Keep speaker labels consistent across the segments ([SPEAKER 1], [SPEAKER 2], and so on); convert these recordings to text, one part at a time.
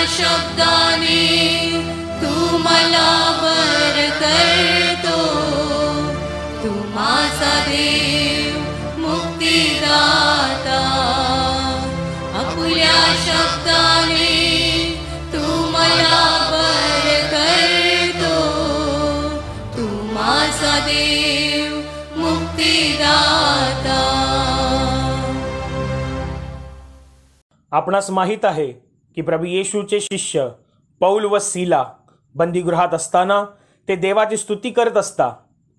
[SPEAKER 1] शब्दाने तू मला बर करतो, तू माझा देव मुक्तिदाता. आपल्या शब्दाने तू मला बर करतो, तू माझा देव मुक्तिदाता.
[SPEAKER 2] आपणास माहीत आहे की प्रभू येशूचे शिष्य पौल व सीला बंदीगृहात असताना ते देवाची स्तुती करत असता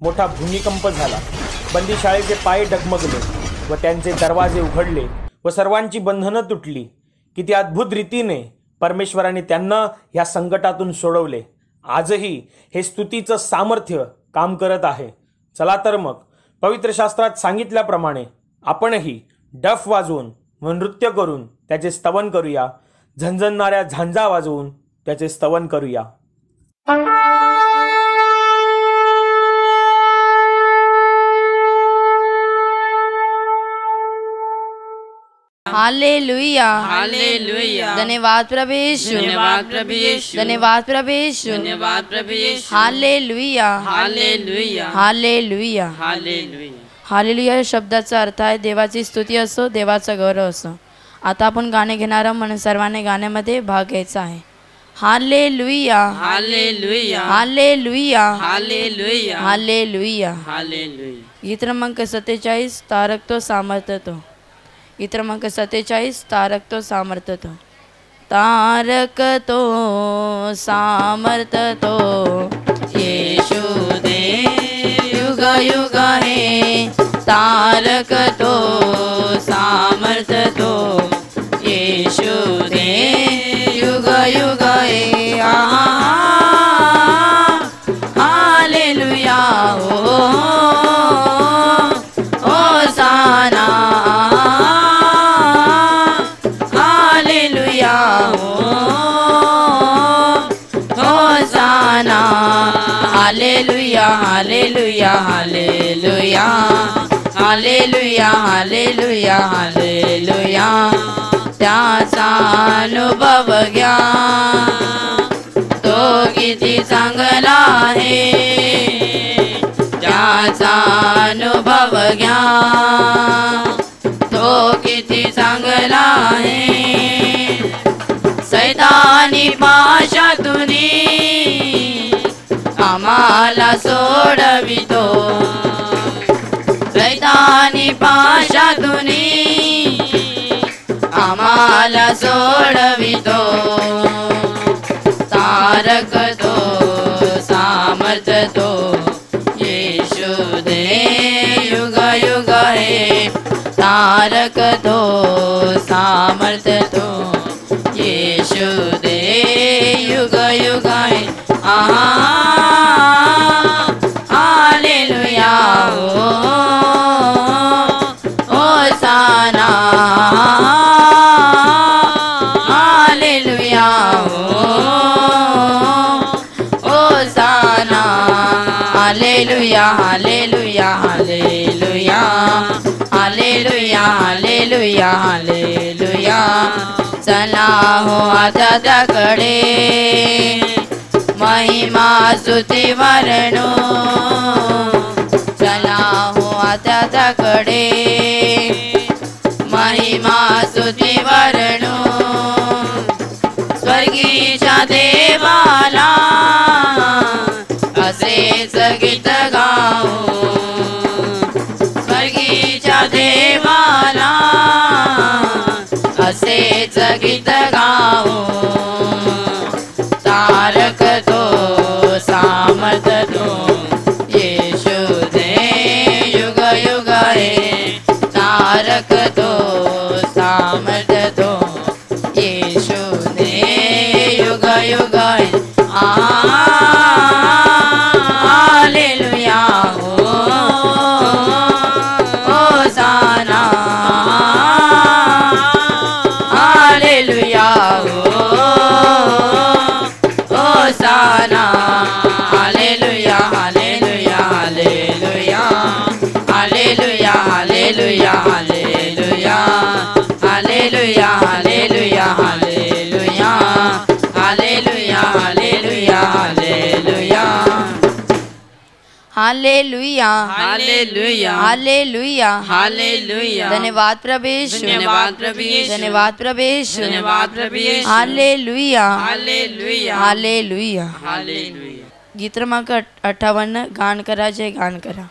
[SPEAKER 2] मोठा भूमिकंप झाला. बंदीशाळेचे पाय डगमगले व त्यांचे दरवाजे उघडले व सर्वांची बंधनं तुटली. किती अद्भुत रीतीने परमेश्वराने त्यांना या संकटातून सोडवले. आजही हे स्तुतीचं सामर्थ्य काम करत आहे. चला तर मग पवित्र शास्त्रात सांगितल्याप्रमाणे आपणही डफ वाजवून व नृत्य करून त्याचे स्तवन करूया. झणझणणाऱ्या झांजा वाजवून त्याचे स्तवन करूया.
[SPEAKER 3] Hallelujah
[SPEAKER 4] hallelujah.
[SPEAKER 3] धन्यवाद प्रभु यीशु,
[SPEAKER 4] धन्यवाद प्रभु यीशु,
[SPEAKER 3] धन्यवाद प्रभु यीशु,
[SPEAKER 4] धन्यवाद प्रभु Yeshu.
[SPEAKER 3] Hallelujah
[SPEAKER 4] hallelujah
[SPEAKER 3] hallelujah
[SPEAKER 4] hallelujah.
[SPEAKER 3] Hallelujah या शब्दाचा अर्थ आहे देवाची स्तुती असो, देवाचा गौरव असो. आता आपण गाणे घेणार आहोत म्हणून सर्वांनी गाण्यामध्ये भाग घ्यायचा आहे. Hallelujah
[SPEAKER 4] hallelujah
[SPEAKER 3] hallelujah
[SPEAKER 4] hallelujah
[SPEAKER 3] hallelujah.
[SPEAKER 4] Hallelujah.
[SPEAKER 3] गीत क्रमांक 47 तारक तो सामर्थ्य तो. गीत क्रमांक 47 तारक तो सामर्थ्य तो. तारक तो सामर्थ्य तो येशू दे युग युग है. तारक तो सामर्थ्य तो येशू दे युग युग है. हालेलुया हो होसाना. हालेलुया हो hosanna. Hallelujah hallelujah hallelujah hallelujah hallelujah hallelujah. त्याचा अनुभव घ्या तो किती चांगला आहे. त्याचा अनुभव घ्या तो किती चांगला आहे. सैतानी पाशातून आम्हाला सोडवितो. सैतानी पाशातून आम्हाला सोडवितो. तारक तो सामर्थ्य तो येशू दे युग युग है. तारक तो सामर्थ्य तो येशू दे युग युग है. हालेलुया हो होसाना. हालेलुया हो hosanna. Hallelujah hallelujah hallelujah hallelujah hallelujah hallelujah. चला हो आता त्याकडे महिमा स्तुती वर्णो. चला हो आता त्याकडे महिमा स्तुती वर्णो. स्वर्गीच्या देवाला असेच गीत गाऊ. स्वर्गीच्या देवाला असेच गीत गाऊ. तारक तो सामर्थ्य तो येशू दे युग युग है. तारक तो सामर्थ्य तो येशू दे युग युग है. हालेलुया हो होसाना. हालेलुया हो hosanna. Hallelujah hallelujah hallelujah hallelujah hallelujah hallelujah. Hallelujah
[SPEAKER 4] hallelujah
[SPEAKER 3] hallelujah
[SPEAKER 4] hallelujah
[SPEAKER 3] धन्यवाद प्रभु यीशु
[SPEAKER 4] धन्यवाद प्रभु यीशु
[SPEAKER 3] धन्यवाद प्रभु यीशु
[SPEAKER 4] धन्यवाद प्रभु Yeshu
[SPEAKER 3] hallelujah
[SPEAKER 4] hallelujah
[SPEAKER 3] hallelujah
[SPEAKER 4] hallelujah
[SPEAKER 3] गीत क्रमांक 58 गान करा जय गान करा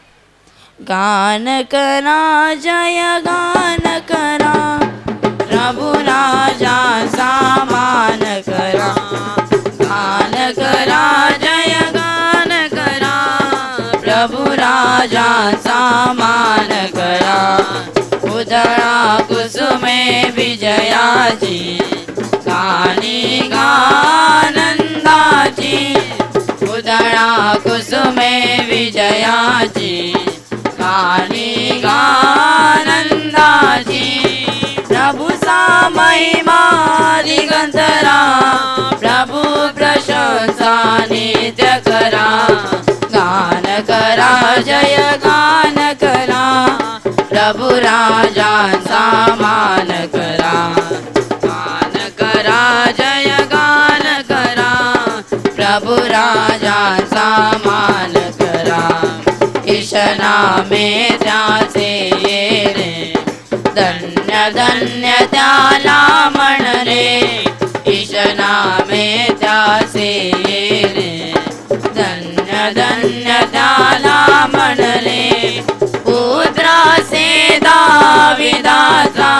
[SPEAKER 3] गान करा जय गान करा प्रभु राजा सामान करा गान करा जय गान करा प्रभु राजा सामान करा उधळा कुसुमे विजयाची गाणी गानंदाची उधळा कुसुमे विजयाची गाणी गानंदाची प्रभु सा महिमा दिगंतरा प्रभु प्रशंसा नित्य करा गान करा जय गान करा प्रभु राजांचा मान करा गान करा जय गान करा प्रभु राजांचा मान करा ईशना में त्याचे येणे धन्य धन्य त्याला म्हणणे ईशना में त्याचे येणे धन्य धन्य त्याला म्हणणे पुत्रासे दाविदाचा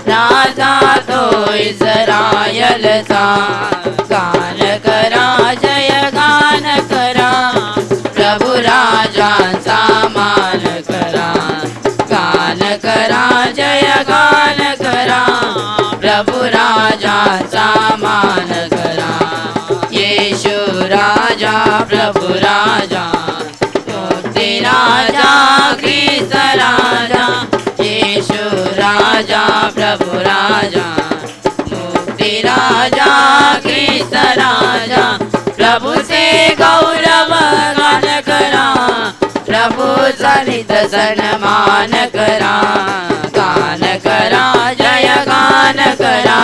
[SPEAKER 3] राजा तो इस्रायलचा गान करा जय गान करा प्रभु राजांचा मान करा गान करा जय गान करा प्रभु राजांचा मान करा येशू राजा प्रभु राजा मुक्ती राजा ख्रिस्त राजा येशू राजा प्रभु राजा मुक्ती राजा ख्रिस्त राजा प्रभु से गौरव गान करा प्रभु चरित सन्मान करा गान करा जय गान करा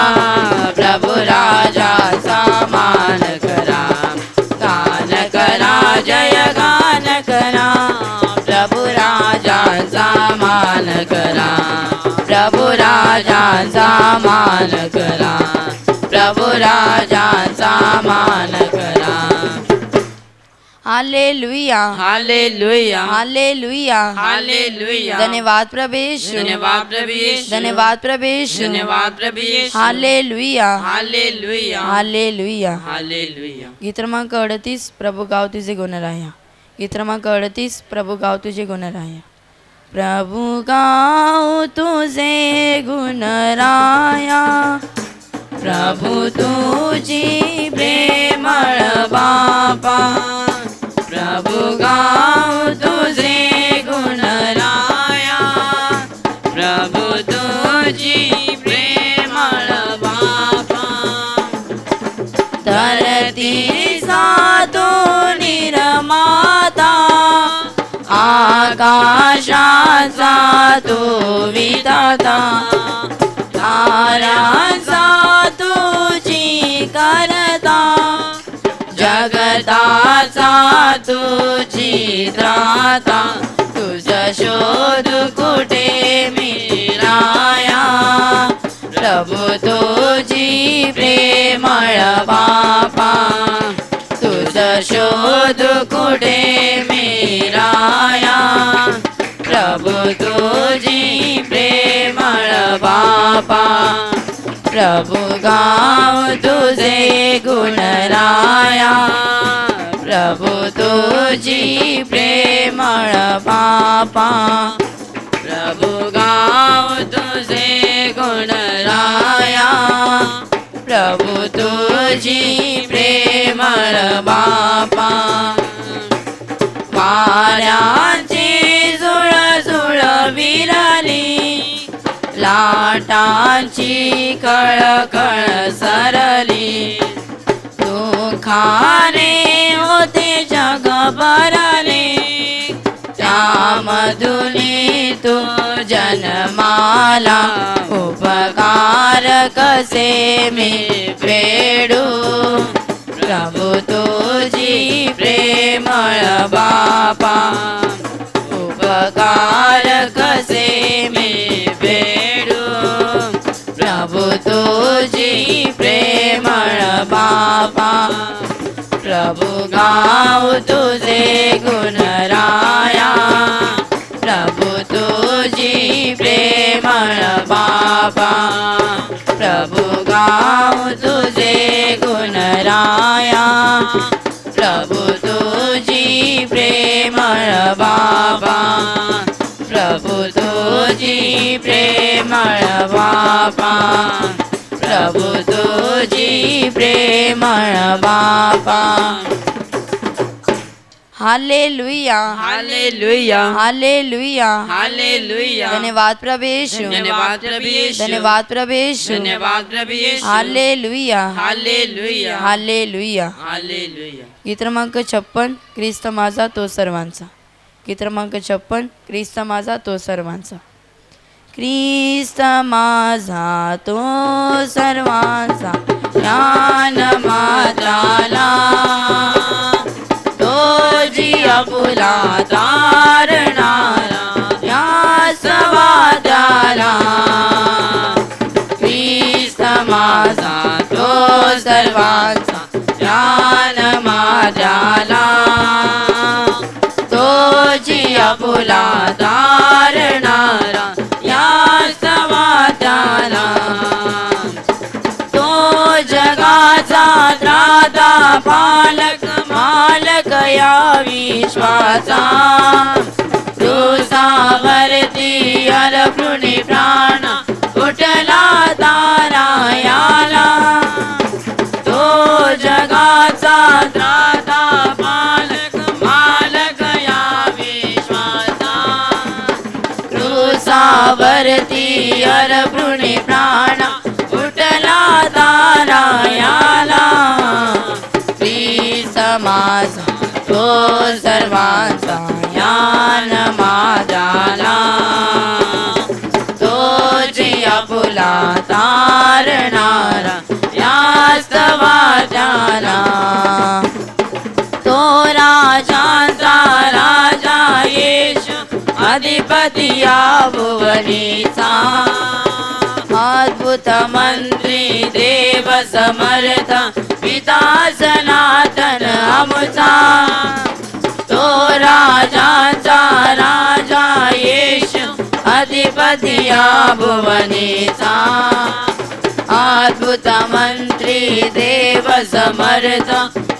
[SPEAKER 3] प्रभु राजा सामान करा गान करा जय गान करा प्रभु राजा सामान करा प्रभु राजा सामान करा प्रभु राजा सामान करा हालेलुया
[SPEAKER 4] हालेलुया
[SPEAKER 3] हालेलुया
[SPEAKER 4] हालेलुया
[SPEAKER 3] धन्यवाद प्रभु यीशु
[SPEAKER 4] धन्यवाद प्रभु यीशु
[SPEAKER 3] धन्यवाद प्रभु यीशु
[SPEAKER 4] धन्यवाद प्रभु Yeshu
[SPEAKER 3] hallelujah
[SPEAKER 4] hallelujah
[SPEAKER 3] hallelujah
[SPEAKER 4] hallelujah
[SPEAKER 3] गीत क्रमांक 38 प्रभु गाव तुझे गुणराया गीत क्रमांक 38 प्रभु गाव तुझे गुणराया प्रभु गाव तुझे गुणराया प्रभु तुझी प्रेमळ बापा प्रभु गाव तुझे गुणराया प्रभु तुझी प्रेमळ बापा धरती सातो निर्माता आकाशाचा तो विधाता तारांचा तुझी करता जगताचा तुझी त्राता तुझ शोध कुठे मिळाया प्रभु तुझी प्रेमळ बापा तुझ शोध कुठे मिळाया प्रभु तुझी प्रेमळ बापा प्रभु गाव तुझे गुणराया प्रभु तुझी प्रेमळ बापा प्रभु गाव तुझे गुणराया प्रभु तुझी प्रेमळ बापा वाऱ्यांची झुळझुळ विरली लाटांची कळकळ सरली दुःखाने होते जग भरले त्यामधुनी तू जन्माला उपकार कसे मी फेडू प्रभू तुझी प्रेमळ बापा उपकार कसे मी फेडू प्रभू तुझी प्रेमळ बापा प्रभू गाऊ तुझे गुणराया प्रभू तुझी प्रेमळ बापा प्रभू गाऊ तुझे गुणराया प्रभू तुझी प्रेमळ बाबा प्रभू तुझी प्रेमळ बाबा प्रभू तुझी प्रेमळ बापा हालेलुया
[SPEAKER 4] हालेलुया
[SPEAKER 3] हालेलुया
[SPEAKER 4] हालेलुया
[SPEAKER 3] धन्यवाद प्रभु यीशु
[SPEAKER 4] धन्यवाद प्रभु यीशु
[SPEAKER 3] धन्यवाद प्रभु यीशु
[SPEAKER 4] धन्यवाद प्रभु Yeshu
[SPEAKER 3] hallelujah
[SPEAKER 4] hallelujah
[SPEAKER 3] hallelujah
[SPEAKER 4] hallelujah
[SPEAKER 3] गीत क्रमांक 56 ख्रिस्त माझा तो सर्वांचा गीत क्रमांक 56 ख्रिस्त माझा तो सर्वांचा ख्रिस्त माझा तो सर्वांचा ज्ञान मात्राला तो जिया फुला तारणारा या सवाद्याला ख्रिस्त माझा तो सर्वांचा ज्ञान मात्राला तो जिया फुला तारणारा या सवाद्याला तो जगाचा त्राता पालक मालक या विश्वाचा क्रूसावरती अर्पणी प्राण उठला तारायाला तो जगाचा त्राता पालक मालक या विश्वाचा क्रूसावरती अर्पणी प्राण उठला तारायाला ख्रिस्त माझा तो सर्वांचा ज्ञान माझाला तो जिया फुला तारणारा या स्तवाच्याला तो राजांचा राजा येशू अधिपती या भुवनीचा अद्भुत मंत्री देव समर्थ पिता सनातन आमचा तो राजाचा राजा येशू अधिपती या भुवनीचा अद्भुत मंत्री देव समर्थ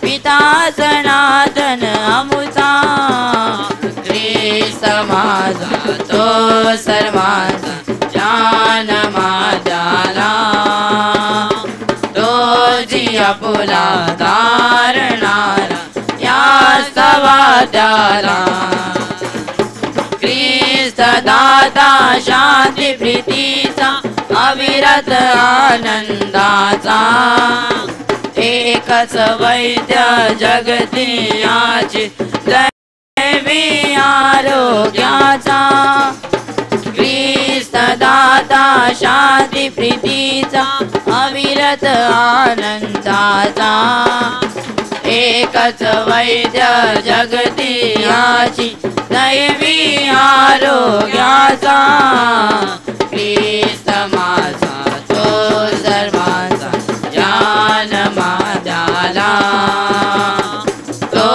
[SPEAKER 3] पिता सनातन आमचा ख्रिस्त माझा तो सर्वांचा ज्ञान माझाला तो जिया फुला तारणारा या सवाद्याला ख्रिस्त दाता शांती प्रीतीचा अविरत आनंदाचा एकच वैद्य जगतियाची दैवी आरोग्याचा ख्रिस्त दाता शांती प्रीतीचा अविरत आनंदाचा एकच वैद्य जगतियाची दैवी आरोग्याचा ख्रिस्त माझा तो सर्वांचा ज्ञान माझाला तो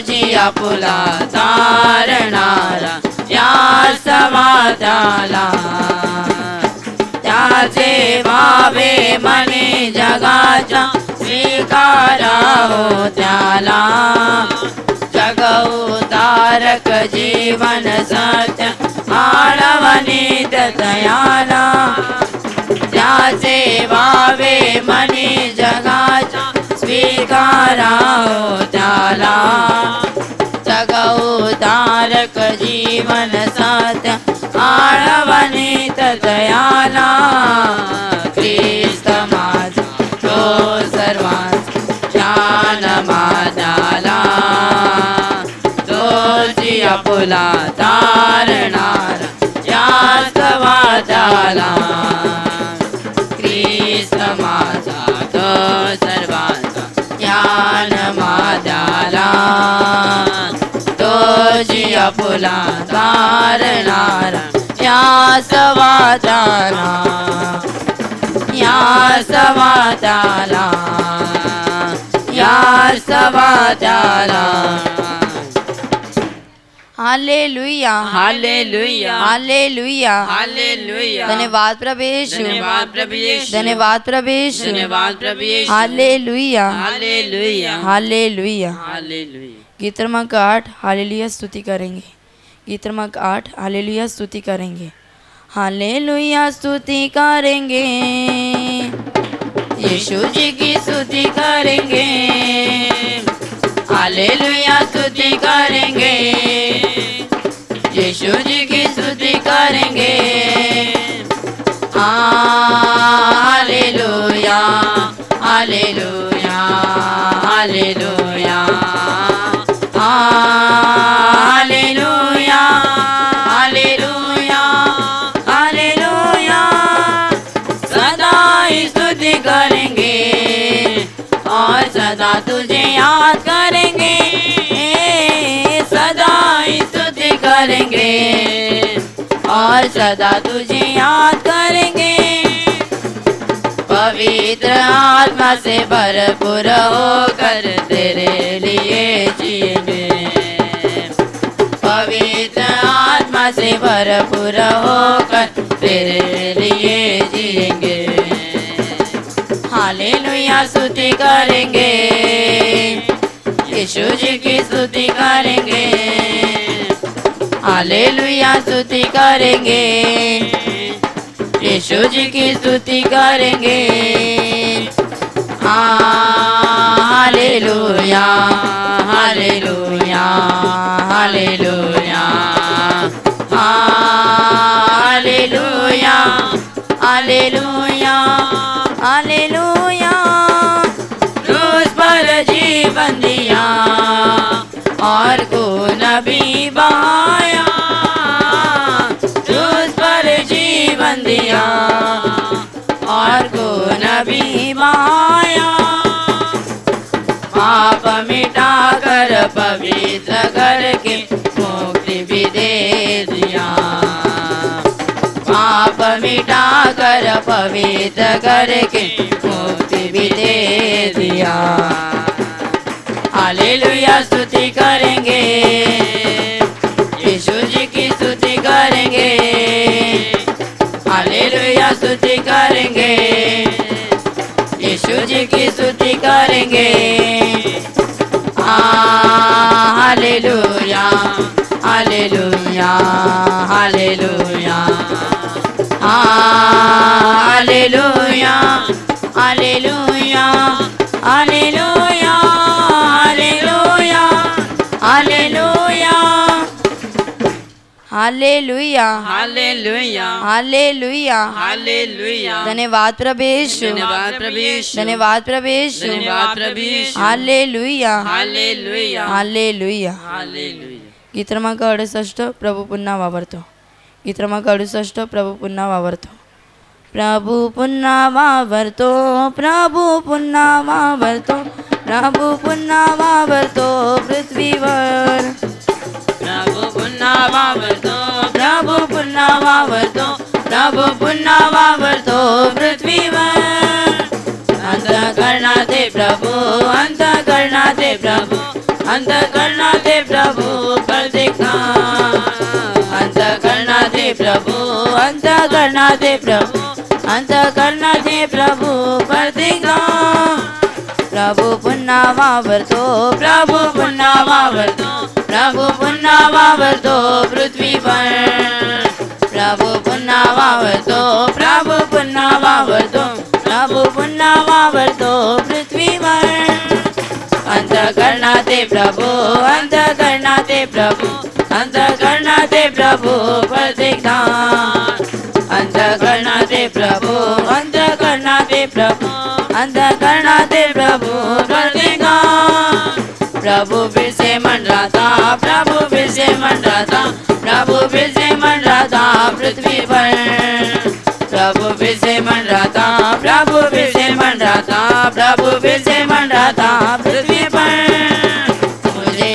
[SPEAKER 3] जिया फुला तारणारा या समाजाला त्याचे भावे मने जगाच्या स्वीकारा हो त्याला जग उतारक जीवन सत्य आळवनीत दयाला त्याचे भावे मने जगाच्या स्वीकारा हो त्याला जग उतारक जीवन सत्य आळवनीत दयाला ख्रिस्त माझा तो सर्वांचा ज्ञान माझाला तो जिया फुला तारणारा याच वादाला ख्रिस्त माझा तो सर्वांचा ज्ञान तोची आपुला तारणारा या सवाताला या सवाताला या सवाताला हालेलुया
[SPEAKER 4] हालेलुया
[SPEAKER 3] हालेलुया
[SPEAKER 4] हालेलुया
[SPEAKER 3] धन्यवाद प्रभु यीशु
[SPEAKER 4] धन्यवाद प्रभु यीशु
[SPEAKER 3] धन्यवाद प्रभु यीशु
[SPEAKER 4] धन्यवाद प्रभु Yeshu
[SPEAKER 3] hallelujah
[SPEAKER 4] hallelujah
[SPEAKER 3] hallelujah
[SPEAKER 4] hallelujah
[SPEAKER 3] गीत क्रमांक 8 हालेलुया स्तुति करेंगे। गीत क्रमांक 8 हालेलुया स्तुति करेंगे। हालेलुया स्तुति करेंगे यीशु जी की स्तुति करेंगे। हालेलुया स्तुति करेंगे यीशु जी की स्तुति करेंगे। Hallelujah hallelujah hallelujah hallelujah hallelujah hallelujah सदा ही स्तुति करेंगे और सदा तुझे याद करेंगे। सदा ही स्तुति करेंगे और सदा तुझे याद करेंगे। पवित्र आत्मा से भरपूर होकर तेरे लिए जिएंगे। पवित्र आत्मा से भरपूर होकर तेरे लिए जिएंगे। हालेलुया स्तुति करेंगे यीशु जी की स्तुति करेंगे। हालेलुया स्तुति करेंगे यीशु जी की स्तुति करेंगे। Hallelujah hallelujah hallelujah hallelujah hallelujah hallelujah क्रूस पर जीवन दिया और खून भी बहाया। क्रूस पर जीवन दिया और खून भी बहाया। पाप मिटा कर पवित्र करके मुक्ति भी दे दिया। पाप मिटा कर पवित्र करके मुक्ति भी दे दिया। हालेलुया स्तुति करेंगे यीशु जी की स्तुति करेंगे। हालेलुया स्तुति करेंगे यीशु जी की स्तुति करेंगे। Hallelujah hallelujah hallelujah hallelujah hallelujah hallelujah hallelujah hallelujah
[SPEAKER 4] hallelujah
[SPEAKER 3] hallelujah
[SPEAKER 4] hallelujah
[SPEAKER 3] धन्यवाद प्रभु यीशु
[SPEAKER 4] धन्यवाद प्रभु यीशु
[SPEAKER 3] धन्यवाद प्रभु यीशु
[SPEAKER 4] धन्यवाद प्रभु Yeshu
[SPEAKER 3] hallelujah
[SPEAKER 4] hallelujah
[SPEAKER 3] hallelujah
[SPEAKER 4] hallelujah
[SPEAKER 3] गीत क्रमांक 68 प्रभू पुन्हा वावरतो। गीत क्रमांक 68 प्रभू पुन्हा वावरतो। प्रभू पुन्हा वावरतो प्रभू पुन्हा वावरतो प्रभू पुन्हा वावरतो पृथ्वीवर।
[SPEAKER 4] प्रभु पुन्हा वावरतो
[SPEAKER 3] प्रभू पुन्हा वावरतो प्रभू पुन्हा वावरतो पृथ्वीवर। अंतःकरणाचे प्रभू अंतःकरणाचे प्रभू अंतःकरणाचे प्रभू प्रतीक्षा। अंतःकरणाचे प्रभू अंतःकरणाचे प्रभू अंतःकरणाचे प्रभू प्रतीक्षा। प्रभू पुन्हा वावरतो प्रभू पुन्हा वावरतो प्रभू पुन्हा वावरतो पृथ्वीवर। प्रभू पुन्हा वावरतो प्रभू पुन्हा वावरतो प्रभू पुन्हा वावरतो पृथ्वीवर। अंतःकरणाचे प्रभू अंतःकरणाचे प्रभू अंतःकरणाचे प्रभू प्रतीक्षा। अंतःकरणाचे प्रभू अंतःकरणाचे प्रभू अंतःकरणाचे प्रभू प्रतीक्षा। प्रभु फिर से मंडराता प्रभु फिर से मंडराता प्रभु फिर से मंडराता पृथ्वी पर। प्रभु फिर से मंडराता प्रभु फिर से मंडराता प्रभु फिर से मंडराता पृथ्वी पर। मुझे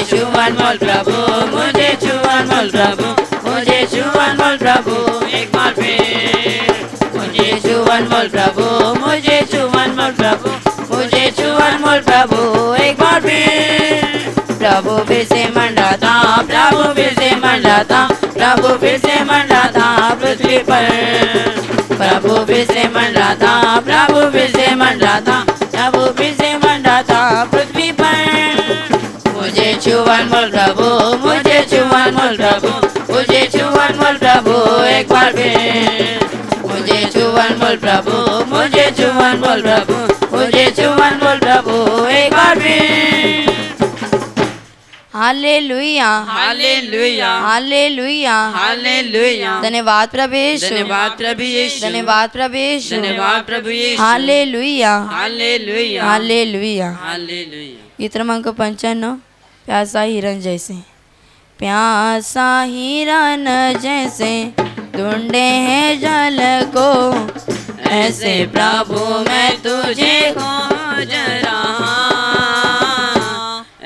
[SPEAKER 3] अनमोल प्रभु, मुझे छू अनमोल प्रभु, मुझे छू अनमोल प्रभु एक बार फिर। मुझे छू अनमोल प्रभु, मुझे छू अनमोल प्रभु, मुझे छू अनमोल प्रभु एक बार फिर। प्रभु फिर से मंडराता, प्रभु फिर से मंडराता, प्रभु फिर से मंडराता पृथ्वी पर। प्रभु फिर से मंडराता, प्रभु फिर से मंडराता, प्रभु फिर से मंडराता पृथ्वी पर। मुझे छू अनमोल प्रभु, मुझे छू अनमोल प्रभु, मुझे छू अनमोल प्रभु एक बार फिर। मुझे छू अनमोल प्रभु, मुझे छू अनमोल प्रभु, मुझे छू अनमोल प्रभु एक बार फिर। Hallelujah,
[SPEAKER 4] hallelujah,
[SPEAKER 3] hallelujah,
[SPEAKER 4] hallelujah.
[SPEAKER 3] धन्यवाद प्रभु यीशु,
[SPEAKER 4] धन्यवाद प्रभु यीशु,
[SPEAKER 3] धन्यवाद प्रभु यीशु,
[SPEAKER 4] धन्यवाद प्रभु Yeshu.
[SPEAKER 3] Hallelujah,
[SPEAKER 4] hallelujah,
[SPEAKER 3] hallelujah.
[SPEAKER 4] Hallelujah.
[SPEAKER 3] गीत क्रमांक 95, प्यासा हिरन जैसे। प्यासा हिरन जैसे ढूंढे हैं जल को, ऐसे प्रभु मैं तुझे खोज रहा।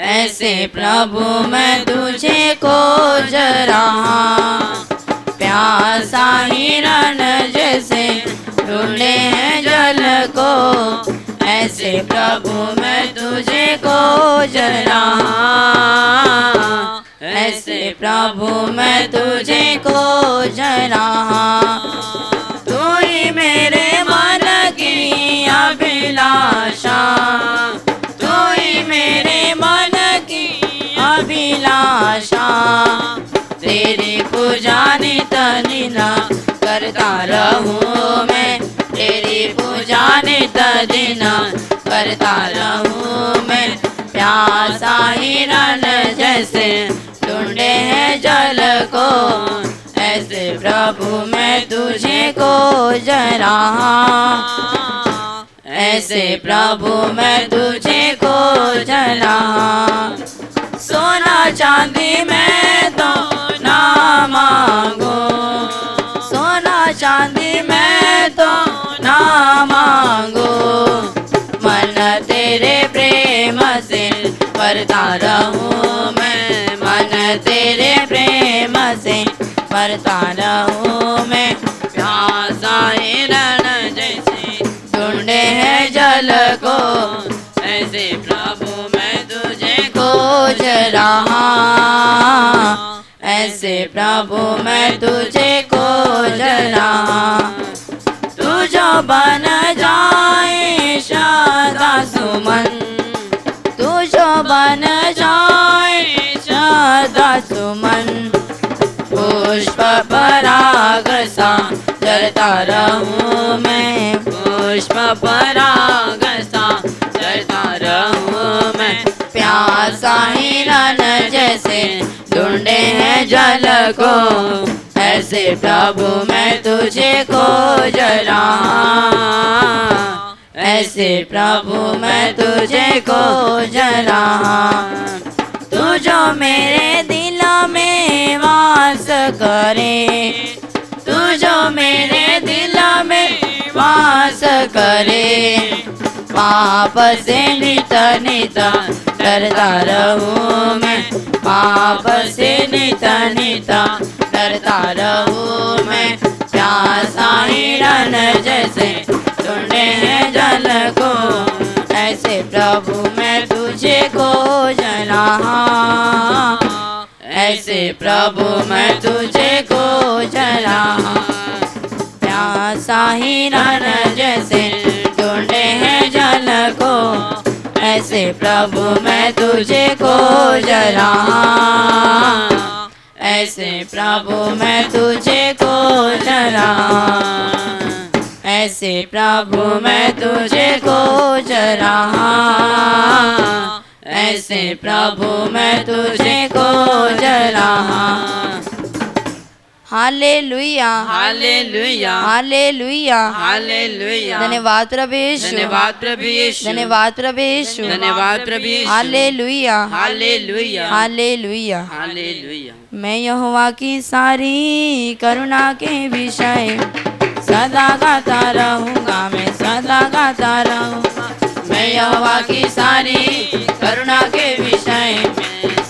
[SPEAKER 3] ऐसे प्रभु मैं तुझे खोज रहा। प्यासा हिरन जैसे ढूंढे हैं जल को, ऐसे प्रभु मैं तुझे खोज रहा। ऐसे प्रभु मैं तुझे खोज रहा। तू ही मेरे मन की अभिलाषा, तू ही मेरे मन की अभिलाषा। तेरी पूजा नित दिन करता रहूं मैं, तेरी पूजा नित दिन करता रहूं मैं। प्यासा हिरन जैसे ढूंढे हैं जल को, ऐसे प्रभु मैं तुझे खोज रहा। ऐसे प्रभु मैं तुझे खोज रहा। सोना चांदी मैं तो ना मांगू, सोना चांदी मैं तो ना मांगू। मन तेरे प्रेम से भरता रहूं मैं, मन तेरे प्रेम से भरता रहूं मैं। प्यासा हिरन जैसे ढूंढे हैं जल को, ऐसे प्रभु मैं तुझे खोज रहा। ऐसे प्रभु मैं तुझे खोज रहा। तू जो बन जाए सदा सुमन, तू जो बन जाए सदा सुमन। पुष्प पराग सा जलता रहूं मैं, पुष्प पराग सा जलता रहूं मैं। प्यासा हिरन जैसे ढूंढे हैं जल को, ऐसे प्रभु मैं तुझे खोज रहा। ऐसे प्रभु मैं तुझे खोज रहा। तू जो मेरे दिल में वास करे, तू जो मेरे दिल में वास करे। पाप से नित नित डरता रहूं मैं, पाप से नित नित डरता रहूं मैं। प्यासा हिरन जैसे ढूंढे हैं जल को, ऐसे प्रभु मैं तुझे खोज रहा। ऐसे प्रभु मैं तुझे खोज रहा। प्यासा हिरन जैसे ढूंढे हैं जल को, ऐसे प्रभु मैं तुझे खोज रहा। ऐसे प्रभु मैं तुझे खोज रहा। ऐसे प्रभु मैं तुझे खोज रहा। ऐसे प्रभु मैं तुझे खोज रहा। Hallelujah,
[SPEAKER 4] hallelujah,
[SPEAKER 3] hallelujah,
[SPEAKER 4] hallelujah.
[SPEAKER 3] धन्यवाद प्रभु यीशु,
[SPEAKER 4] धन्यवाद प्रभु यीशु,
[SPEAKER 3] धन्यवाद प्रभु यीशु,
[SPEAKER 4] धन्यवाद प्रभु Yeshu.
[SPEAKER 3] Hallelujah,
[SPEAKER 4] hallelujah,
[SPEAKER 3] hallelujah.
[SPEAKER 4] Hallelujah.
[SPEAKER 3] मैं यहोवा की सारी करुणा के विषय सदा गाता रहूँगा, मैं सदा गाता रहूँगा। मैं यहोवा की सारी करुणा के विषय में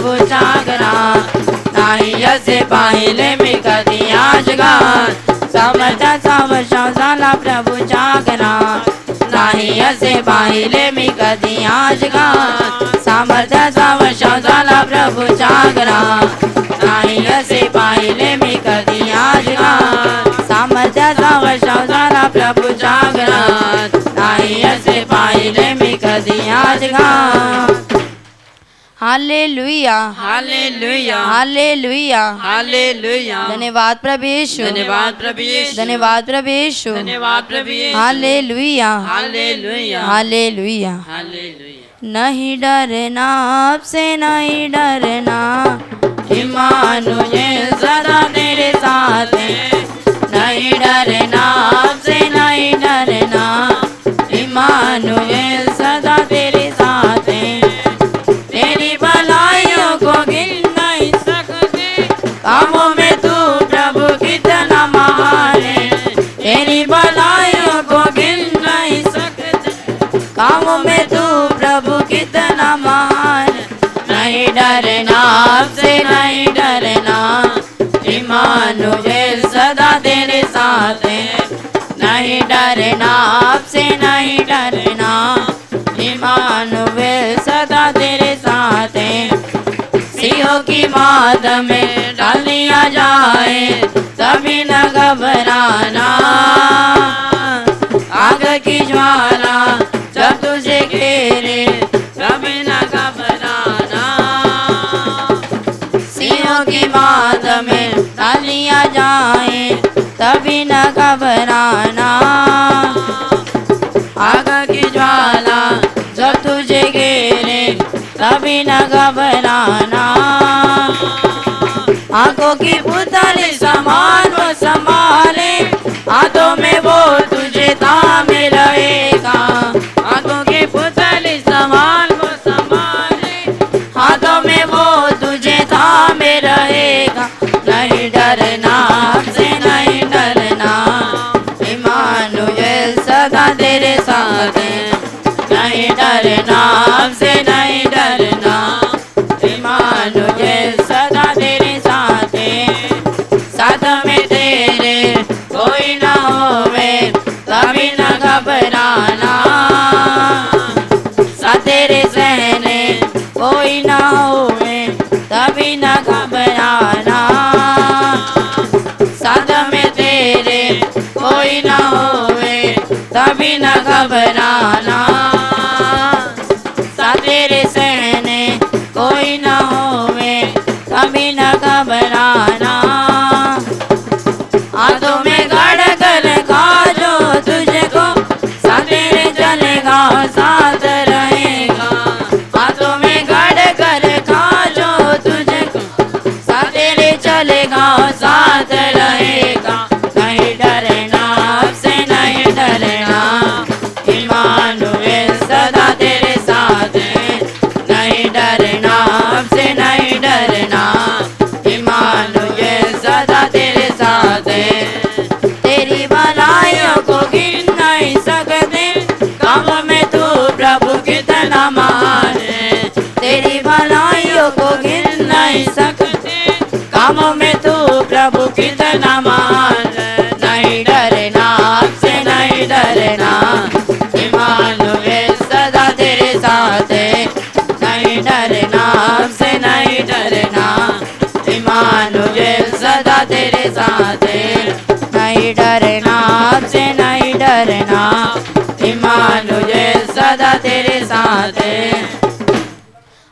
[SPEAKER 3] प्रभूच्या घरात, नाही असे पाहिले मी कधी आजगार. सामर्थ्याचा वर्षाव झाला प्रभूच्या घरात, नाही असे पाहिले मी कधी आजगार. सामर्थ्याचा वर्षाव झाला प्रभूच्या घरात, नाही असे पाहिले मी कधी आजगार. सामर्थ्याचा वर्षाव झाला प्रभूच्या घरात, नाही असे पाहिले मी कधी आजगार. Hallelujah
[SPEAKER 4] hallelujah
[SPEAKER 3] hallelujah.
[SPEAKER 4] हालेलुया.
[SPEAKER 3] धन्यवाद प्रभु यीशु,
[SPEAKER 4] धन्यवाद प्रभु यीशु,
[SPEAKER 3] धन्यवाद प्रभु यीशु.
[SPEAKER 4] धन्यवाद प्रभु Yeshu.
[SPEAKER 3] Hallelujah
[SPEAKER 4] hallelujah
[SPEAKER 3] hallelujah.
[SPEAKER 4] Hallelujah.
[SPEAKER 3] नहीं डरना आपसे नहीं डरना, इम्मानुएल सदा तेरे साथ है. नहीं डरना आपसे नहीं डरना, इम्मानुएल सदा तेरे साथ है. तेरी भलाइयों को गिन नहीं सकते, कामों में तू प्रभु कितना महान है. तेरी भलाइयों को गिन नहीं सकते, कामों में तू प्रभु कितना महान. नहीं डरना आपसे नहीं डरना, इम्मानुएल सदा तेरे साथ है. नहीं डरना आपसे नहीं डरना, इम्मानुएल सदा तेरे साथ है. सिंहों की माद में डाल दिया जाए, तभी न घबराना. आग की ज्वाला जब तुझे घेरे, तभी न घबराना. सिंहों की माद में डाल दिया जाए, तभी न घबराना. आग की ज्वाला जब तुझे घेरे, तभी न घबराना. आंखों की पुतली समान वो संभाले, हाथों में वो तुझे थामे रहेगा. आंखों की पुतली समान वो संभाले, हाथों में वो तुझे थामे रहेगा. नहीं डरना आपसे नहीं डरना, इम्मानुएल सदा तेरे साथ है. नहीं डरना आपसे नहीं डरना, इम्मानुएल सदा तेरे साथ है. साथ में तेरे कोई ना होवे, तभी न घबराना. साथ तेरे सहने कोई ना होवे, तभी न घबराना. साथ में तेरे कोई ना होवे, तभी न घबराना. साथ तेरे सहने कोई ना होवे, तभी न घबराना. हाथों में गड़ कर खा जो तुझको, साथ तेरे चलेगा साथ रहेगा. हाथों में गड़ कर खा जो तुझको, साथ तेरे चलेगा साथ रहेगा. नहीं डरना आपसे नहीं डरना, इम्मानुएल सदा तेरे साथ है. नहीं डरना आपसे नहीं डरना, इम्मानुएल सदा तेरे साथ है. तेरी भलाइयों को गिन नहीं सकते, कामों में तू प्रभु कितना महान है. तेरी भलाइयों को गिन नहीं सकते, कामों में तू प्रभु कितना महान है. नहीं डरना आपसे नहीं डरना, इम्मानुएल सदा तेरे साथ है. नहीं डरना आपसे नहीं डरना, इम्मानुएल सदा तेरे साथ है. नहीं डरना आपसे नहीं डरना, इम्मानुएल सदा तेरे साथ है.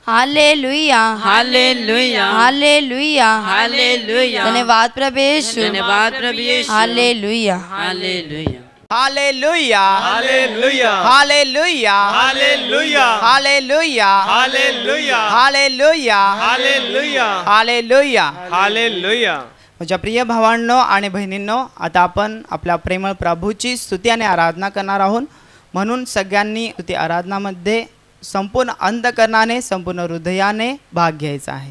[SPEAKER 3] Hallelujah
[SPEAKER 4] hallelujah
[SPEAKER 3] hallelujah.
[SPEAKER 4] हालेलुया.
[SPEAKER 3] धन्यवाद प्रभु यीशु,
[SPEAKER 4] धन्यवाद प्रभु Yeshu.
[SPEAKER 3] Hallelujah.
[SPEAKER 4] Hallelujah.
[SPEAKER 5] Hallelujah
[SPEAKER 6] hallelujah
[SPEAKER 5] hallelujah
[SPEAKER 6] hallelujah
[SPEAKER 5] hallelujah
[SPEAKER 6] hallelujah
[SPEAKER 5] hallelujah
[SPEAKER 6] hallelujah
[SPEAKER 5] hallelujah.
[SPEAKER 6] Hallelujah.
[SPEAKER 5] माझ्या प्रिय भावांनो आणि बहिणींनो, आता आपण आपल्या प्रेमळ प्रभूची स्तुती आणि आराधना करणार आहोत. म्हणून सगळ्यांनी स्तुती आराधनामध्ये संपूर्ण अंतःकरणाने संपूर्ण हृदयाने भाग घ्यायचा आहे.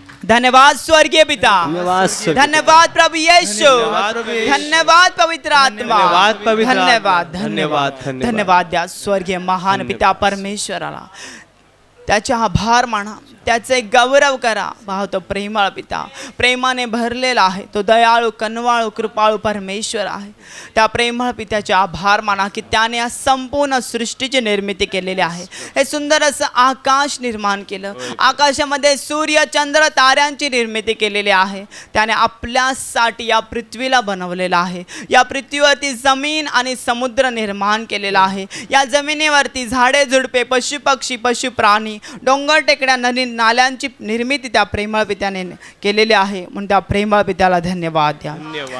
[SPEAKER 5] धन्यवाद स्वर्गीय पिता,
[SPEAKER 6] धन्यवाद स्वर्गीय
[SPEAKER 5] धन्यवाद प्रभु यीशु,
[SPEAKER 6] धन्यवाद प्रभु यीशु,
[SPEAKER 5] धन्यवाद पवित्र आत्मा,
[SPEAKER 6] धन्यवाद पवित्र आत्मा,
[SPEAKER 5] धन्यवाद
[SPEAKER 6] धन्यवाद,
[SPEAKER 5] धन्यवाद धन्यवाद द्या स्वर्गीय महान पिता परमेश्वराला. त्याचे आभार माना, त्याचे गौरव करा. भाव तो प्रेमळ पिता, प्रेमाने भरलेला आहे. तो दयाळू कनवाळू कृपाळू परमेश्वर आहे. त्या प्रेमळ पित्याचे आभार माना की त्याने या संपूर्ण सृष्टीची निर्मिती केलेली आहे. हे सुंदर असं आकाश निर्माण केलं. आकाशामध्ये सूर्य चंद्र ताऱ्यांची निर्मिती केलेली आहे. त्याने आपल्यासाठी या पृथ्वीला बनवलेलं आहे. या पृथ्वीवरती जमीन आणि समुद्र निर्माण केलेला आहे. या जमिनीवरती झाडे झुडपे पशु पक्षी पशु प्राणी डोंगर टेकड्या नदी नाल्यांची निर्मिती त्या प्रेमळ पित्याने केलेली आहे. म्हणून त्या प्रेमळ पित्याला धन्यवाद द्या.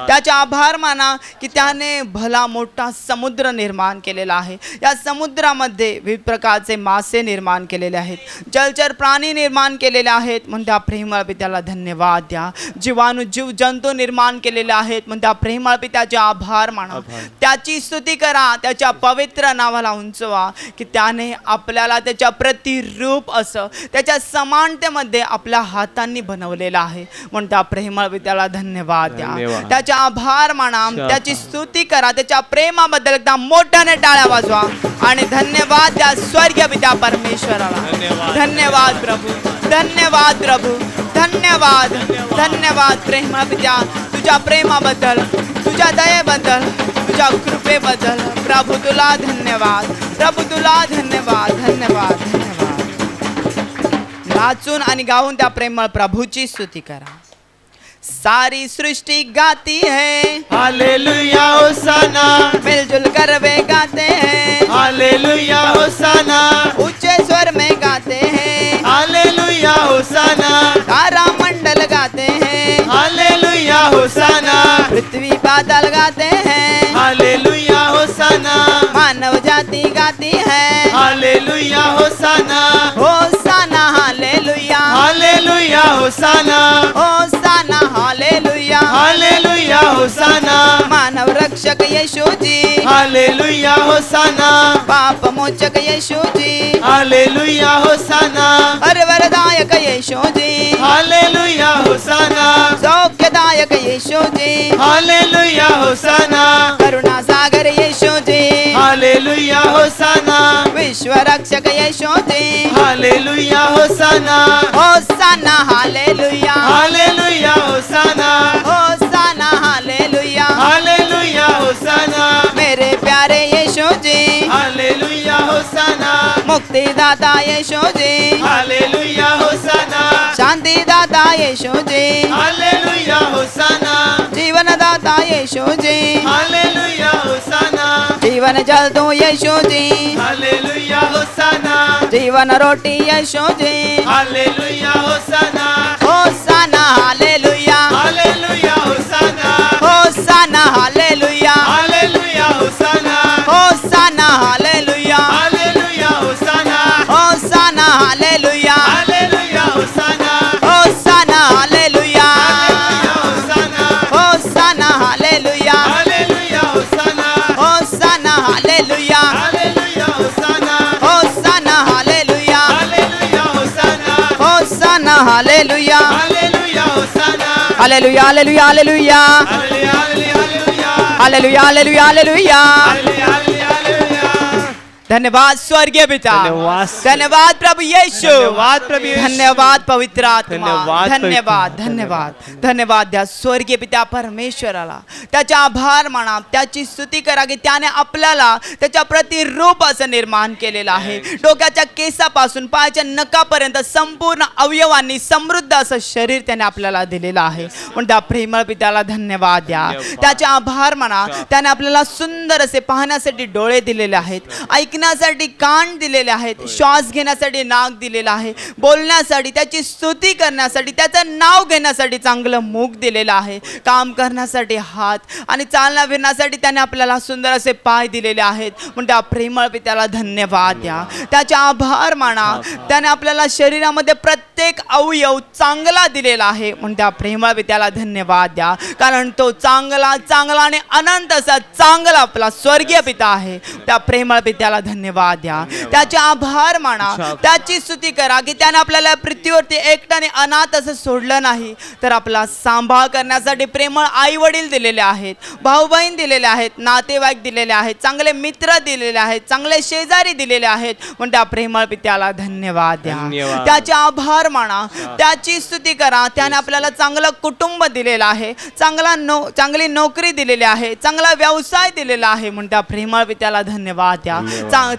[SPEAKER 5] त्याचे आभार माना की त्याने भला मोठा समुद्र निर्माण केलेला आहे. या समुद्रामध्ये विविध प्रकारचे मासे निर्माण केलेले आहेत. जलचर प्राणी निर्माण केलेले आहेत. म्हणून त्या प्रेमळ पित्याला धन्यवाद द्या. जीवाणू जीव जंतू निर्माण केलेले आहेत. म्हणून त्या प्रेमळ पित्याचे आभार माना. त्याची स्तुती करा, त्याच्या पवित्र नावाला उंचवा की त्याने आपल्याला त्याच्या प्रतिरूप असं त्याच्या समानतेमध्ये आपल्या हातांनी बनवलेला आहे. म्हणून त्या प्रेमळ पित्याला धन्यवाद द्या. त्याचे आभार माना, त्याची स्तुती करा. त्याच्या प्रेमाबद्दल एकदा मोठ्याने टाळ्या वाजवा आणि धन्यवाद द्या स्वर्गीय पिता परमेश्वराला. धन्यवाद प्रभू, धन्यवाद प्रभू, धन्यवाद धन्यवाद प्रेमळ पित्या, तुझ्या प्रेमाबद्दल, तुझ्या दयेबद्दल, तुझ्या कृपेबद्दल प्रभू तुला धन्यवाद. प्रभू तुला धन्यवाद धन्यवाद धन्यवाद. नाचून आणि गाऊन त्या प्रेमळ प्रभूची स्तुती करा. सारी सृष्टि गाती है
[SPEAKER 6] हालेलुया होसाना,
[SPEAKER 5] मिलजुल कर वे गाते हैं
[SPEAKER 6] हालेलुया होसाना,
[SPEAKER 5] ऊंचे स्वर में गाते हैं
[SPEAKER 6] हालेलुया होसाना,
[SPEAKER 5] तारा मंडल गाते हैं
[SPEAKER 6] हालेलुया होसाना,
[SPEAKER 5] पृथ्वी बादल गाते हैं
[SPEAKER 6] हालेलुया होसाना,
[SPEAKER 5] मानव जाति गाती है
[SPEAKER 6] hallelujah होसाना,
[SPEAKER 5] होसाना hallelujah,
[SPEAKER 6] hallelujah होसाना,
[SPEAKER 5] होसाना hallelujah,
[SPEAKER 6] hallelujah hosanna,
[SPEAKER 5] मानव रक्षक यीशु जी,
[SPEAKER 6] हालेलुया होसाना,
[SPEAKER 5] पाप मोचक यीशु जी,
[SPEAKER 6] हालेलुया होसाना,
[SPEAKER 5] हर वरदायक यीशु जी,
[SPEAKER 6] हालेलुया होसाना,
[SPEAKER 5] सौख्यदायक यीशु जी,
[SPEAKER 6] हालेलुया होसाना,
[SPEAKER 5] करुणा सागर यीशु जी,
[SPEAKER 6] हालेलुया होसाना,
[SPEAKER 5] विश्व रक्षक Yeshu ji,
[SPEAKER 6] hallelujah होसाना,
[SPEAKER 5] होसाना hallelujah,
[SPEAKER 6] hallelujah होसाना,
[SPEAKER 5] होसाना hallelujah,
[SPEAKER 6] hallelujah hosanna,
[SPEAKER 5] मेरे प्यारे यीशु जी,
[SPEAKER 6] हालेलुया होसाना,
[SPEAKER 5] मुक्तिदाता यीशु जी,
[SPEAKER 6] हालेलुया होसाना,
[SPEAKER 5] शांतिदाता यीशु जी,
[SPEAKER 6] हालेलुया होसाना,
[SPEAKER 5] जीवनदाता यीशु जी,
[SPEAKER 6] हालेलुया होसाना,
[SPEAKER 5] जीवन जल तू यीशु जी,
[SPEAKER 6] हालेलुया होसाना,
[SPEAKER 5] जीवन रोटी Yeshu ji,
[SPEAKER 6] hallelujah होसाना,
[SPEAKER 5] होसाना hallelujah,
[SPEAKER 6] hallelujah होसाना,
[SPEAKER 5] होसाना hallelujah,
[SPEAKER 6] hallelujah होसाना,
[SPEAKER 5] होसाना hallelujah,
[SPEAKER 6] hallelujah होसाना,
[SPEAKER 5] होसाना hallelujah,
[SPEAKER 6] hallelujah होसाना,
[SPEAKER 5] होसाना हालेलुया,
[SPEAKER 6] होसाना,
[SPEAKER 5] होसाना hallelujah,
[SPEAKER 6] hallelujah होसाना,
[SPEAKER 5] होसाना hallelujah,
[SPEAKER 6] hallelujah होसाना,
[SPEAKER 5] होसाना hallelujah,
[SPEAKER 6] hallelujah होसाना,
[SPEAKER 5] होसाना hallelujah,
[SPEAKER 6] hallelujah होसाना,
[SPEAKER 5] hallelujah hallelujah hallelujah,
[SPEAKER 6] hallelujah, hallelujah,
[SPEAKER 5] hallelujah hallelujah hallelujah.
[SPEAKER 6] Hallelujah, hallelujah.
[SPEAKER 5] धन्यवाद स्वर्गीय पिता,
[SPEAKER 6] धन्यवाद.
[SPEAKER 5] धन्यवाद प्रभु यीशु,
[SPEAKER 6] धन्यवाद प्रभु यीशु.
[SPEAKER 5] धन्यवाद पवित्र आत्मा,
[SPEAKER 6] धन्यवाद
[SPEAKER 5] धन्यवाद
[SPEAKER 6] पवित्र.
[SPEAKER 5] धन्यवाद धन्यवाद द्या स्वर्गीय पिता परमेश्वराला. त्याचा आभार माना, त्याची स्तुती करा की त्याने आपल्याला त्याच्या प्रतिरूप असं निर्माण केलेलं आहे. डोक्याच्या केसापासून पायाच्या नखापर्यंत संपूर्ण अवयवांनी समृद्ध असं शरीर त्याने आपल्याला दिलेलं आहे. पण त्या प्रेमळ पित्याला धन्यवाद द्या. त्याचे आभार माना, त्याने आपल्याला सुंदर असे पाहण्यासाठी डोळे दिलेले आहेत, ऐकण्यासाठी कान दिलेले आहेत, श्वास घेण्यासाठी नाक दिलेला आहे, बोलण्यासाठी, त्याची स्तुती करण्यासाठी, त्याचं नाव घेण्यासाठी चांगलं मुख दिलेलं आहे, काम करण्यासाठी हात आणि चालण्या फिरण्यासाठी त्याने आपल्याला सुंदर असे पाय दिलेले आहेत. म्हणून त्या प्रेमळ पित्याला धन्यवाद द्या. त्याचे आभार माना, त्याने आपल्याला शरीरामध्ये प्रत्येक अवयव चांगला दिलेला आहे. म्हणून त्या प्रेमळ पित्याला धन्यवाद द्या, कारण तो चांगला चांगला आणि अनंत असा चांगला आपला स्वर्गीय पिता आहे. त्या प्रेमळ पित्याला धन्यवाद द्या. त्याचे आभार माना, त्याची स्तुती करा की त्याने आपल्याला पृथ्वीवरती एकट्याने अनाथ असं सोडलं नाही, तर आपला सांभाळ करण्यासाठी प्रेमळ आई वडील दिलेले आहेत, भाऊ बहीण दिलेले आहेत, नातेवाईक दिलेले आहेत, चांगले मित्र दिलेले आहेत, चांगले शेजारी दिलेले आहेत. पण त्या प्रेमळ पित्याला धन्यवाद द्या, त्याचे आभार माना, त्याची स्तुती करा. त्याने आपल्याला चांगलं कुटुंब दिलेलं आहे, चांगली नोकरी दिलेली आहे, चांगला व्यवसाय दिलेला आहे. म्हणून त्या प्रेमळ पित्याला धन्यवाद द्या.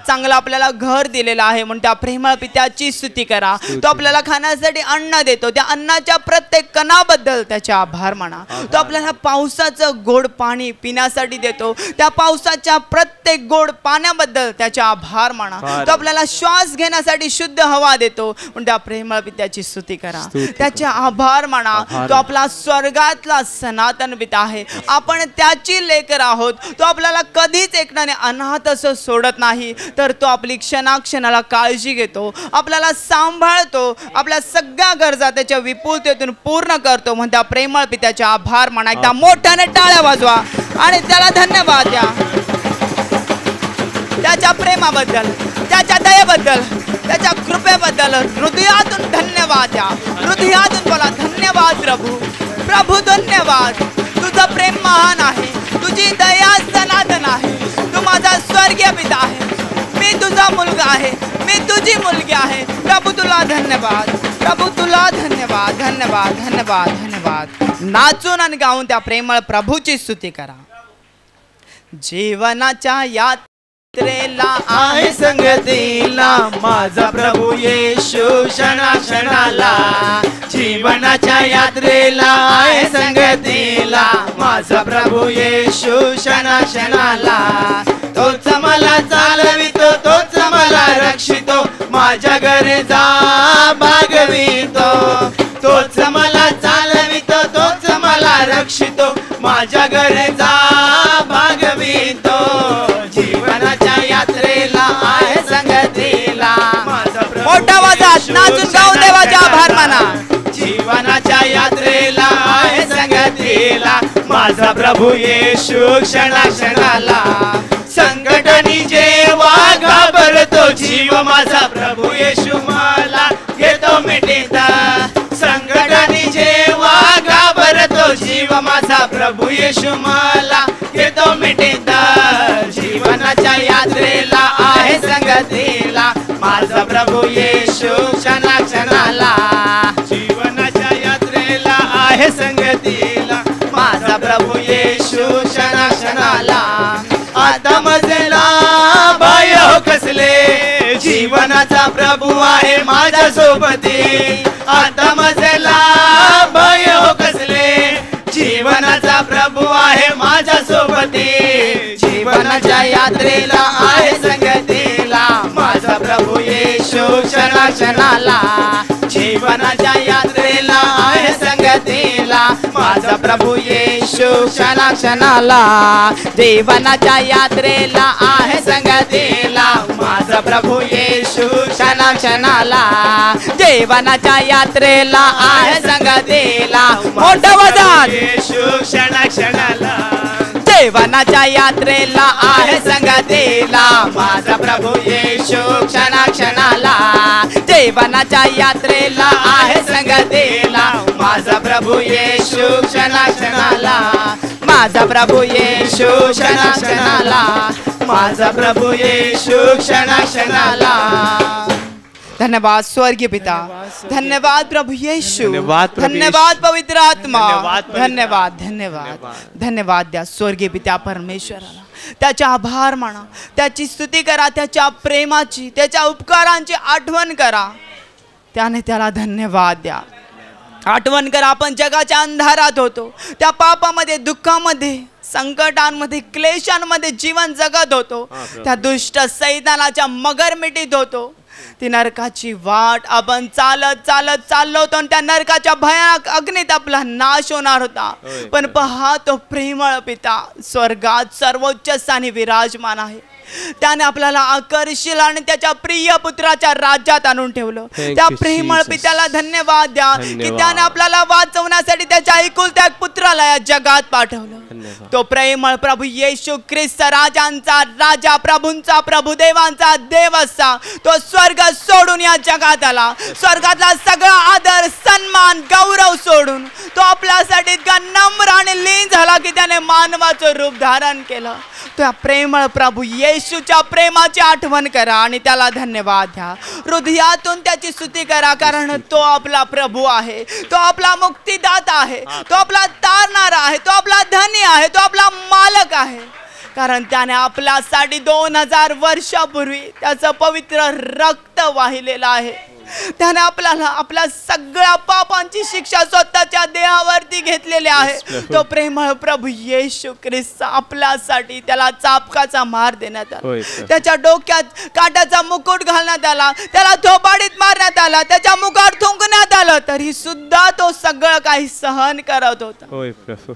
[SPEAKER 5] चांगलं आपल्याला घर दिलेलं आहे, म्हणून त्या प्रेमळ पित्याची स्तुती करा. तो आपल्याला खाण्यासाठी अन्न देतो, त्या अन्नाच्या प्रत्येक कणाबद्दल त्याचे आभार माना. तो आपल्याला पावसाचं गोड पाणी पिण्यासाठी देतो, त्या पावसाच्या प्रत्येक गोड पाण्याबद्दल त्याचे आभार माना. तो आपल्याला श्वास घेण्यासाठी शुद्ध हवा देतो, म्हणून त्या प्रेमळ पित्याची स्तुती करा, त्याचे आभार माना. तो आपला स्वर्गातला सनातन पिता आहे, आपण त्याची लेकर आहोत. तो आपल्याला कधीच एकट्याने अनाथ असं सोडत नाही, तर तो आपली क्षणाक्षणाला काळजी घेतो, आपल्याला सांभाळतो, आपल्या सगळ्या गरजा त्याच्या विपुलतेतून पूर्ण करतो. म्हणून त्या प्रेमळ पित्याचे आभार माना. एकदा मोठ्याने टाळ्या वाजवा आणि त्याला धन्यवाद द्या, त्याच्या प्रेमाबद्दल, त्याच्या दयेबद्दल, त्याच्या कृपेबद्दल हृदयातून धन्यवाद द्या. हृदयातून बोला, धन्यवाद प्रभू, प्रभू धन्यवाद. तुझं प्रेम महान आहे, तुझी दया सनातन आहे. तू माझा स्वर्गीय पिता आहे, मी तुझा मुलगा आहे, मी तुझी मुलगी आहे. प्रभू तुला धन्यवाद, प्रभू तुला धन्यवाद, धन्यवाद, धन्यवाद, धन्यवाद. नाचून आणि गाऊन त्या प्रेमळ प्रभूची स्तुती करा. जीवनाच्या यात्रेला
[SPEAKER 6] आहे संगतीला माझा प्रभू येशू क्षणा क्षणाला. जीवनाच्या यात्रेला आहे संगतीला माझा प्रभू येशू क्षणा क्षणाला. तोच मला चालवितो, तोच मला रक्षितो, माझ्या घरी जा भागवितो. तोच मला चालवितो, तोच मला रक्षितो, माझ्या घरी जा भागवितो. जीवनाच्या यात्रेला आहे संगतीला माझा प्रभू
[SPEAKER 5] मोठा आवाजात नाचून गाऊन देवाचे आभार माना.
[SPEAKER 6] जीवनाच्या यात्रेला आहे संगतीला माझा प्रभू येशू क्षणा क्षणाला. संकटाने जेव्हा घाबरतो जीव माझा प्रभू येशू मला घेतो मिठीत. संकटाने जेव्हा घाबरतो जीव माझा प्रभू येशू मला घेतो मिठीत. जीवनाच्या यात्रेला आहे संगतीला माझा प्रभू येशू क्षणा क्षणाला. जीवनाच्या यात्रेला आहे संगतीला माझा प्रभू येशू क्षणा क्षणाला. आता मजला भय हो कसले, जीवनाचा प्रभू आहे माझ्या सोबती. आता मजला भय हो कसले, जीवनाचा प्रभू आहे माझ्या सोबती. जीवनाच्या यात्रेला आहे संगतीला माझा प्रभू येशू क्षणा क्षणाला. जीवनाच्या यात्रेला आहे संगतीला माझा प्रभू येशू क्षणा क्षणाला. जीवनाच्या यात्रेला आहे संगतीला माझा प्रभू येशू क्षणा क्षणाला. जीवनाच्या यात्रेला आहे संगतीला मोठा आवाजात येशू क्षणा क्षणाला. जीवनाच्या यात्रेला आहे संगतीला माझा प्रभू येशू क्षणा क्षणाला. जीवनाच्या यात्रेला आहे संगतीला माझा प्रभू येशू क्षणा क्षणाला. माझा प्रभू येशू क्षणा क्षणाला. माझा प्रभू येशू क्षणा क्षणाला.
[SPEAKER 5] धन्यवाद स्वर्गीय पिता, धन्यवाद प्रभु येशू,
[SPEAKER 6] धन्यवाद प्रभु
[SPEAKER 5] धन्यवाद पवित्र आत्मा,
[SPEAKER 6] धन्यवाद पवित्र
[SPEAKER 5] धन्यवाद धन्यवाद धन्यवाद द्या स्वर्गीय पित्या परमेश्वराला. त्याचा आभार माना, त्याची स्तुती करा, त्याच्या प्रेमाची, त्याच्या उपकारांची आठवण करा. त्याने त्याला धन्यवाद द्या. आठवण करा, आपण जगाच्या अंधारात होतो, त्या पापामध्ये, दुःखामध्ये, संकटांमध्ये, क्लेशांमध्ये जीवन जगत होतो. त्या दुष्ट सैतानाच्या मगरमिटीत होतो. ती नरकाची वाट आपण चालत चालत चाललो होतो आणि त्या नरकाच्या भयानक अग्नीत आपला नाश होणार होता. पण पहा, तो प्रेमळ पिता स्वर्गात सर्वोच्च स्थानी विराजमान आहे. त्याने आपल्याला आकर्षिल आणि त्याच्या प्रिय पुत्राच्या राज्यात आणून ठेवलं. त्या प्रेमळ पित्याला धन्यवाद द्या की त्याने आपल्याला वाचवण्यासाठी त्याच्या एकुलत्या एक पुत्राला या जगात पाठवलं. तो प्रेमळ प्रभू येशू ख्रिस्त राजांचा राजा, प्रभूंचा प्रभू, देवांचा देव असा तो स्वर्ग सोडून या जगात आला. स्वर्गातला सगळा आदर, सन्मान, गौरव सोडून तो आपल्यासाठी इतका नम्र आणि लीन झाला की त्याने मानवाचं रूप धारण केलं. त्या प्रेमळ प्रभू येशूच्या प्रेमाची आठवण करा आणि त्याला धन्यवाद द्या. हृदयातून त्याची स्तुती करा, कारण तो आपला प्रभू आहे, तो आपला मुक्तिदाता आहे, तो आपला तारणारा आहे, तो आपला धनी आहे, तो आपला मालक आहे. कारण त्याने आपल्यासाठी 2000 वर्षापूर्वी त्याचं पवित्र रक्त वाहिलेलं आहे. त्याने आपल्याला आपल्या सगळ्या पापांची शिक्षा स्वतःच्या देहावरती घेतलेली आहे. तो प्रेमळ प्रभू येशू ख्रिस्त आपल्यासाठी त्याला चापकाचा मार देण्यात आला, त्याच्या डोक्यात काट्याचा मुकुट घालण्यात आला, त्याला थोबाडीत मारण्यात आला, त्याच्या मुखात थुंकण्यात आलं, तरी सुद्धा तो सगळं काही सहन करत होता.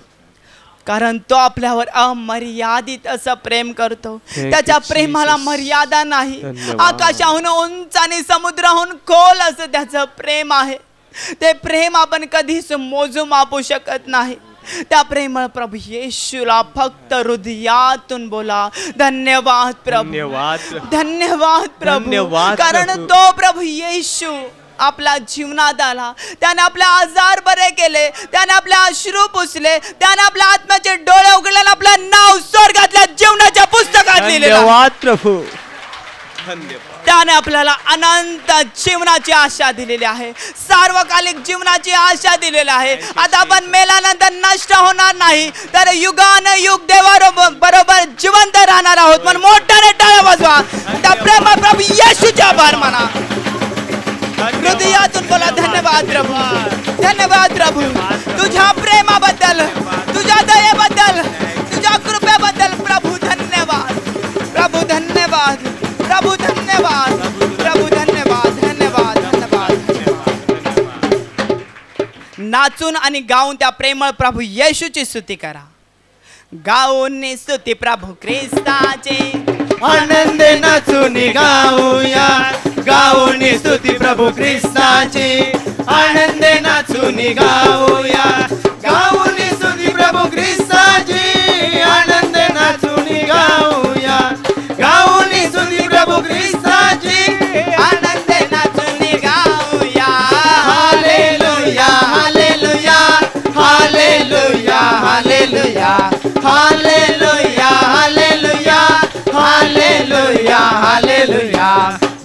[SPEAKER 5] कारण तो आपल्यावर अमर्यादित असं प्रेम करतो. त्याच्या प्रेमाला मर्यादा नाही. आकाशाहून उंच आणि समुद्राहून खोल असं त्याचं प्रेम आहे. ते प्रेम आपण कधीच मोजू मापू शकत नाही. त्या प्रेमळ प्रभू येशूला फक्त हृदयातून बोला, धन्यवाद प्रभू, धन्यवाद प्रभू. कारण तो प्रभू येशू आपल्या जीवनात आला, त्याने आपले आजार बरे केले, त्याने आपले अश्रू पुसले, त्याने आपल्या आत्म्याचे डोळे उघडले, आपलं नाव स्वर्गातल्या जीवनाच्या पुस्तकात लिहिलेलं.
[SPEAKER 6] धन्यवाद प्रभू.
[SPEAKER 5] त्याने आपल्याला अनंत जीवनाची आशा दिलेली आहे, सार्वकालिक जीवनाची आशा दिलेली आहे. आता आपण मेल्यानंतर नष्ट होणार नाही, तर युगानुयुग देवाबरोबर जिवंत राहणार आहोत. म्हणून मोठ्याने टाळ्या वाजवा, त्या प्रेम प्रभू येशूचा आभार माना. हृदयातून बोला, धन्यवाद प्रभू, धन्यवाद प्रभू, तुझ्या प्रेमाबद्दल, तुझ्या दयेबद्दल, तुझ्या कृपेबद्दल प्रभू धन्यवाद, प्रभू धन्यवाद, प्रभू धन्यवाद, प्रभू धन्यवाद, धन्यवाद, धन्यवाद. नाचून आणि गाऊन त्या प्रेमळ प्रभू येशूची स्तुती करा. गाऊन स्तुती प्रभू ख्रिस्ताचे,
[SPEAKER 6] आनंदे नाचून गाऊया, गाऊन स्तुती प्रभू ख्रिस्ताची, आनंदे नाचून गाऊया, गाऊन स्तुती प्रभू ख्रिस्ताची, आनंदे नाचून गाऊया, गाऊन स्तुती प्रभू ख्रिस्ताची, आनंदे नाचून गाऊया. Hallelujah, hallelujah, hallelujah, hallelujah, hallelujah, hallelujah, hallelujah, hallelujah.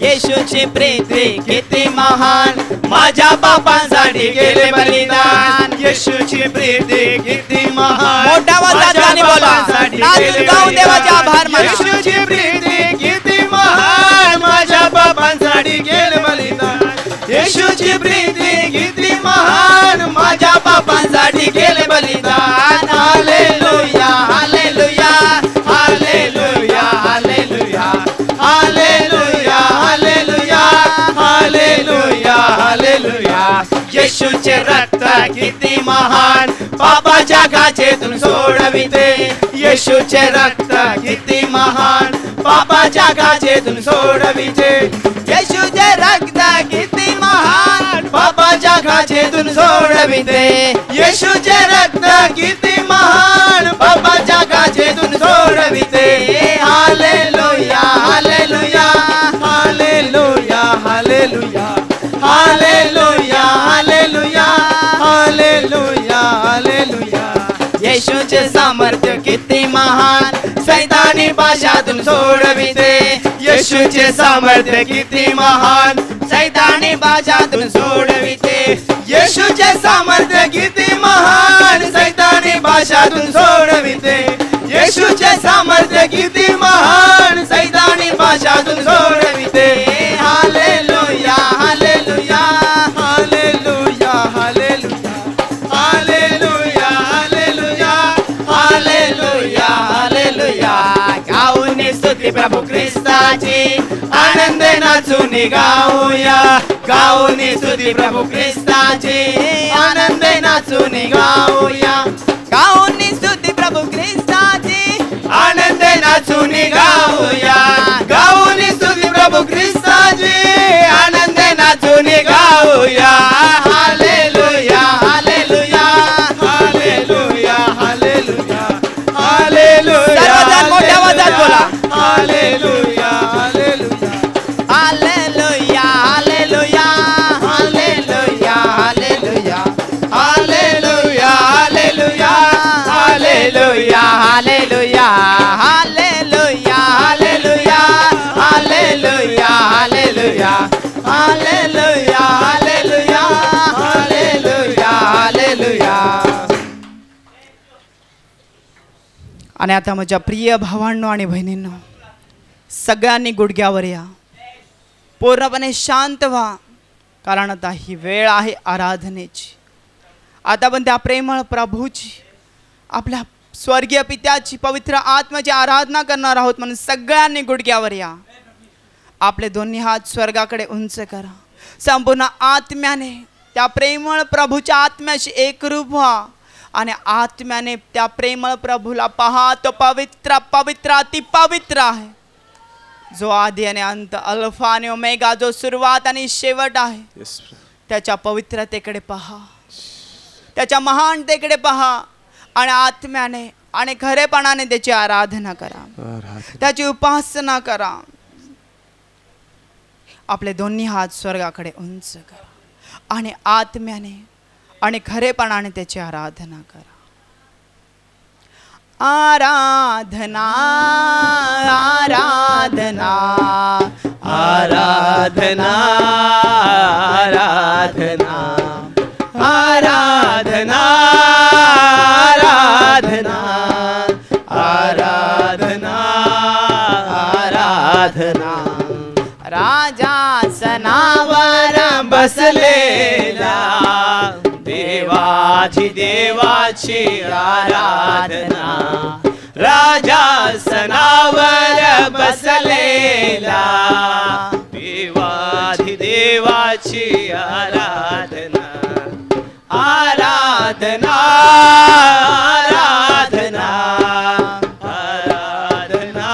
[SPEAKER 6] येशूची प्रीती किती महान, माझ्या पापांसाठी गेले बलिदान. येशूची प्रीती किती महान,
[SPEAKER 5] मोठ्या आवाजात गाणी बोला, नाचून गाऊन देवाचे आभार माना.
[SPEAKER 6] येशूची प्रीती किती महान, माझ्या पापांसाठी गेले बलिदान. येशूची प्रीती किती महान, माझ्या पापांसाठी गेले बलिदान. Hallelujah, hallelujah, hallelujah, hallelujah, hallelujah, hallelujah, hallelujah, hallelujah. येशूचे रक्त किती महान, पापाच्या गाचेतून सोडविते. येशूचे रक्त किती महान, पापाच्या गाचेतून सोडविते. येशूचे रक्त किती महान, पापाच्या गाचेतून सोडविते. येशूचे रक्त किती महान, पापाच्या गाचेतून सोडविते. Hallelujah, hallelujah, hallelujah, hallelujah, hallelujah, hallelujah, hallelujah, hallelujah. येशूचे सामर्थ्य किती महान, सैतानी पाशातून सोडविते. येशूचे सामर्थ्य किती महान, सैतानी पाशातून सोडविते. येशूचे सामर्थ्य किती महान, सैतानी पाशातून सोडविते. येशूचे सामर्थ्य किती महान, सैतानी पाशातून सोडविते. Hallelujah, hallelujah, hallelujah, hallelujah, hallelujah, hallelujah, hallelujah, hallelujah. गाऊन स्तुती प्रभू ख्रिस्ताची, आनंद नाचून गाऊया, गाऊन स्तुती प्रभू ख्रिस्ताची, आनंद नाचून गाऊया, गाऊन स्तुती प्रभू ख्रिस्ताची, आनंद नाचून नाचून गाऊया गाऊन स्तुती प्रभू ख्रिस्ताची आनंद नाचून गाऊया hallelujah hallelujah hallelujah hallelujah hallelujah
[SPEAKER 5] सर्वजण मोठ्या आवाजात बोला
[SPEAKER 6] hallelujah hallelujah
[SPEAKER 5] hallelujah hallelujah hallelujah hallelujah
[SPEAKER 6] hallelujah hallelujah hallelujah
[SPEAKER 5] hallelujah hallelujah
[SPEAKER 6] hallelujah hallelujah hallelujah hallelujah hallelujah hallelujah hallelujah.
[SPEAKER 5] आणि आता माझ्या प्रिय भावांनो आणि बहिणींनो, सगळ्यांनी गुडघ्यावर या, पूर्णपणे शांत व्हा, कारण आता ही वेळ आहे आराधनेची. आता पण त्या प्रेमळ प्रभूची, आपल्या स्वर्गीय पित्याची, पवित्र आत्म्याची आराधना करणार आहोत. म्हणून सगळ्यांनी गुडघ्यावर या, आपले दोन्ही हात स्वर्गाकडे उंच करा, संपूर्ण आत्म्याने त्या प्रेमळ प्रभूच्या आत्म्याशी एकरूप व्हा आणि आत्म्याने त्या प्रेमळ प्रभूला पहा. तो पवित्र पवित्र अति पवित्र आहे, जो आदी आणि अंत, अल्फा आणि ओमेगा, जो सुरुवात आणि शेवट आहे. त्याच्या पवित्रतेकडे पहा, त्याच्या महानतेकडे पहा आणि आत्म्याने आणि खरेपणाने त्याची आराधना करा, त्याची उपासना करा. आपले दोन्ही हात स्वर्गाकडे उंच करा आणि आत्म्याने आणि खरेपणाने त्याची आराधना करा. आराधना आराधना
[SPEAKER 6] आराधना आराधना आराधना आराधना आराधना आराधना.
[SPEAKER 5] राजासनावर
[SPEAKER 6] बसलेला देवाची देवाची आराधना, राजासनावर बसलेला देवाची देवाची आराधना. आराधना आराधना आराधना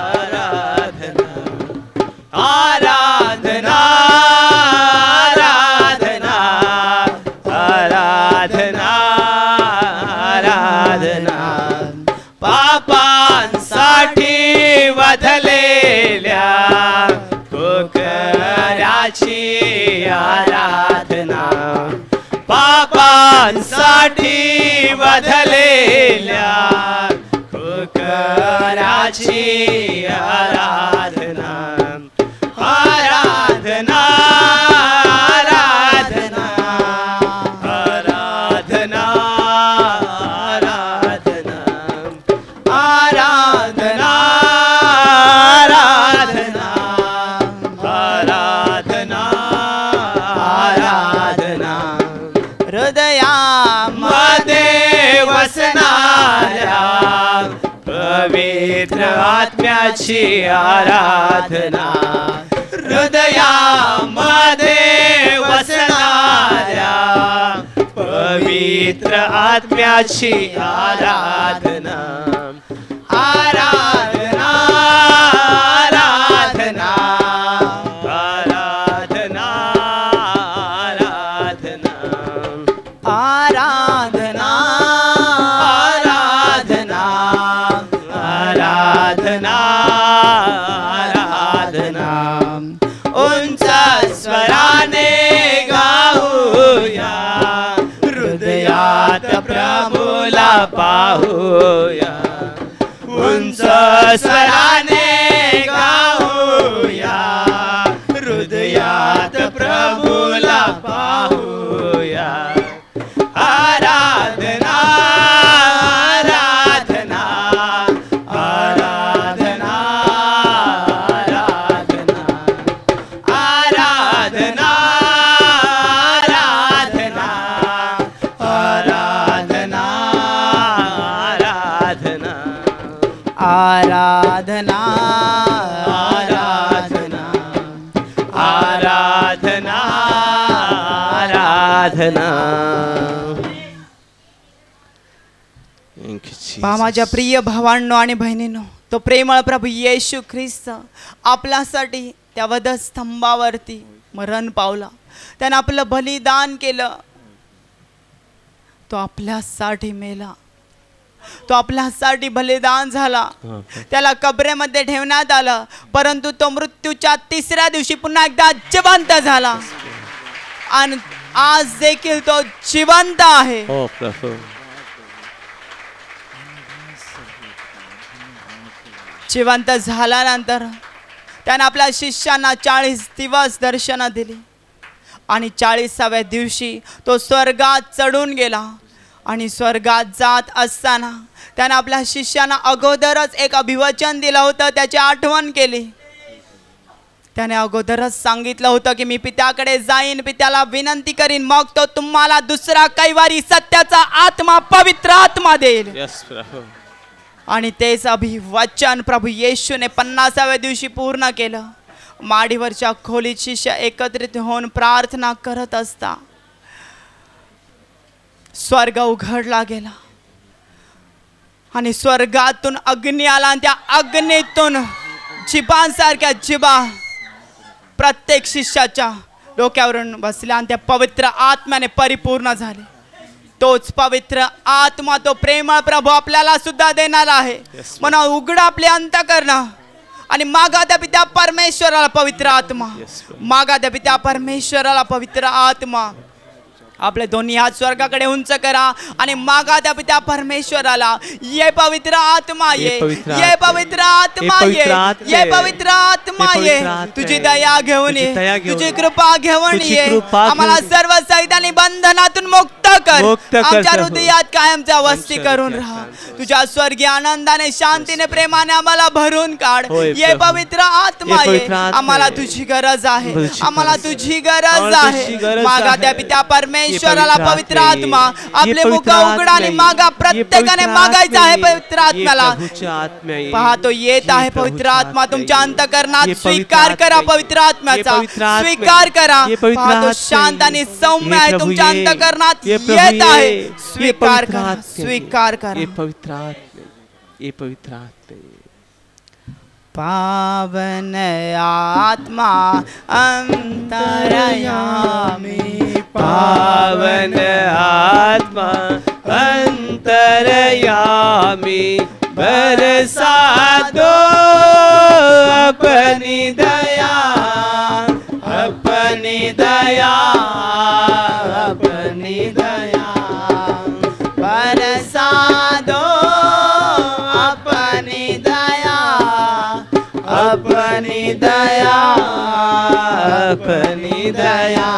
[SPEAKER 6] आराधना आराधना आराधना आराधना. पापांसाठी वधलेल्या कोकराची आराधना, पापांसाठी वधलेल्या कोकराची आराधना. आराधना आराधना आराधना आराधना आराधना आराधना आराधना. हृदयामध्ये वसणाऱ्या पवित्र आत्म्याची आराधना, हृदयामध्ये वसणाऱ्या पवित्र आत्म्याची आराधना. आराधना आराधना आराधना आराधना
[SPEAKER 5] आराधना
[SPEAKER 6] आराधना आराधना. उंच स्वराने गाऊया, हृदयात प्रभूला पाहूया. उंच स्वराने गाऊया, हृदयात प्रभूला पाहूया. आराधना आराधना आराधना आराधना आराधना आराधना आराधना
[SPEAKER 5] आराधना
[SPEAKER 6] आराधना आराधना आराधना. Thank you,
[SPEAKER 5] पहा माझ्या प्रिय भावांनो आणि बहिणींनो, तो प्रेमळ प्रभू येशू ख्रिस्त आपल्यासाठी त्या वधस्तंभावरती मरण पावला. त्यानं आपलं बलिदान केलं. तो आपल्यासाठी मेला. तो आपल्यासाठी बलिदान झाला. त्याला कबरेमध्ये ठेवण्यात आलं, परंतु तो मृत्यूच्या 3ऱ्या दिवशी पुन्हा एकदा जिवंत झाला. आणि आज देखील तो जिवंत आहे.
[SPEAKER 6] हो प्रभू.
[SPEAKER 5] जिवंत झाल्यानंतर त्याने आपल्या शिष्यांना 40 दिवस दर्शनं दिली आणि 40व्या दिवशी तो स्वर्गात चढून गेला. आणि स्वर्गात जात असताना त्याने आपल्या शिष्यांना अगोदरच एक अभिवचन दिलं होतं, त्याची आठवण केली. त्याने अगोदरच सांगितलं होतं की मी पित्याकडे जाईन, पित्याला विनंती करीन, मग तो तुम्हाला दुसरा कैवारी सत्याचा आत्मा, पवित्र आत्मा देईल.
[SPEAKER 6] यस प्रभू.
[SPEAKER 5] आणि तेच अभिवचन प्रभू येशूने 50व्या दिवशी पूर्ण केलं. माडीवरच्या खोलीत शिष्य एकत्रित होऊन प्रार्थना करत असता स्वर्ग उघडला गेला आणि स्वर्गातून अग्नी आला. आणि त्या अग्नीतून जिभांसारख्या जिभा प्रत्येक शिष्याच्या डोक्यावरून बसल्या आणि त्या पवित्र आत्म्याने परिपूर्ण झाले. तोच पवित्र आत्मा, तो प्रेमळ प्रभू आपल्याला सुद्धा देणार आहे. म्हणून उघडा आपले अंतःकरण आणि मागा त्या पित्या परमेश्वराला पवित्र आत्मा. मागा त्या पित्या परमेश्वराला पवित्र आत्मा. आपले दोन्ही हात स्वर्गाकडे उंच करा आणि मागा त्या पित्या परमेश्वराला, ये पवित्र आत्मा ये, ये पवित्र आत्मा ये, ये पवित्र आत्मा ये, तुझी दया घेऊन ये, तुझी कृपा घेऊन ये. आम्हाला सर्व सैतानी बंधनातून मुक्त कर. आमच्या हृदयात कायमचा वस्ती करून राहा. तुझ्या स्वर्गीय आनंदाने, शांतीने, प्रेमाने आम्हाला भरून काढ. ये पवित्र आत्मा ये. आम्हाला तुझी गरज आहे. आम्हाला तुझी गरज आहे. मागा त्या पित्या परमेश्वराला पवित्र आत्मा. आपले मुख उघडा आणि मागा. प्रत्येकाने मागायचं आहे पवित्र आत्म्याला. पहा तो येत आहे. पवित्र आत्मा तुमच्या अंतःकरणात स्वीकार करा. पवित्र आत्म्याचा स्वीकार करा. पहा तो शांत आणि सौम्य आहे. तुमच्या अंतःकरणात येत आहे. स्वीकार करा, स्वीकार करा.
[SPEAKER 6] पवित्र आत्मा, ये पवित्र आत्मा.
[SPEAKER 5] पावन आत्मा अंतरयामी,
[SPEAKER 6] पावन आत्मा अंतरयामी, बरसा दो अपनी दया, अपनी दया, अपनी दया,
[SPEAKER 5] बरसा दो अपनी दया,
[SPEAKER 6] अपनी दया, अपनी दया.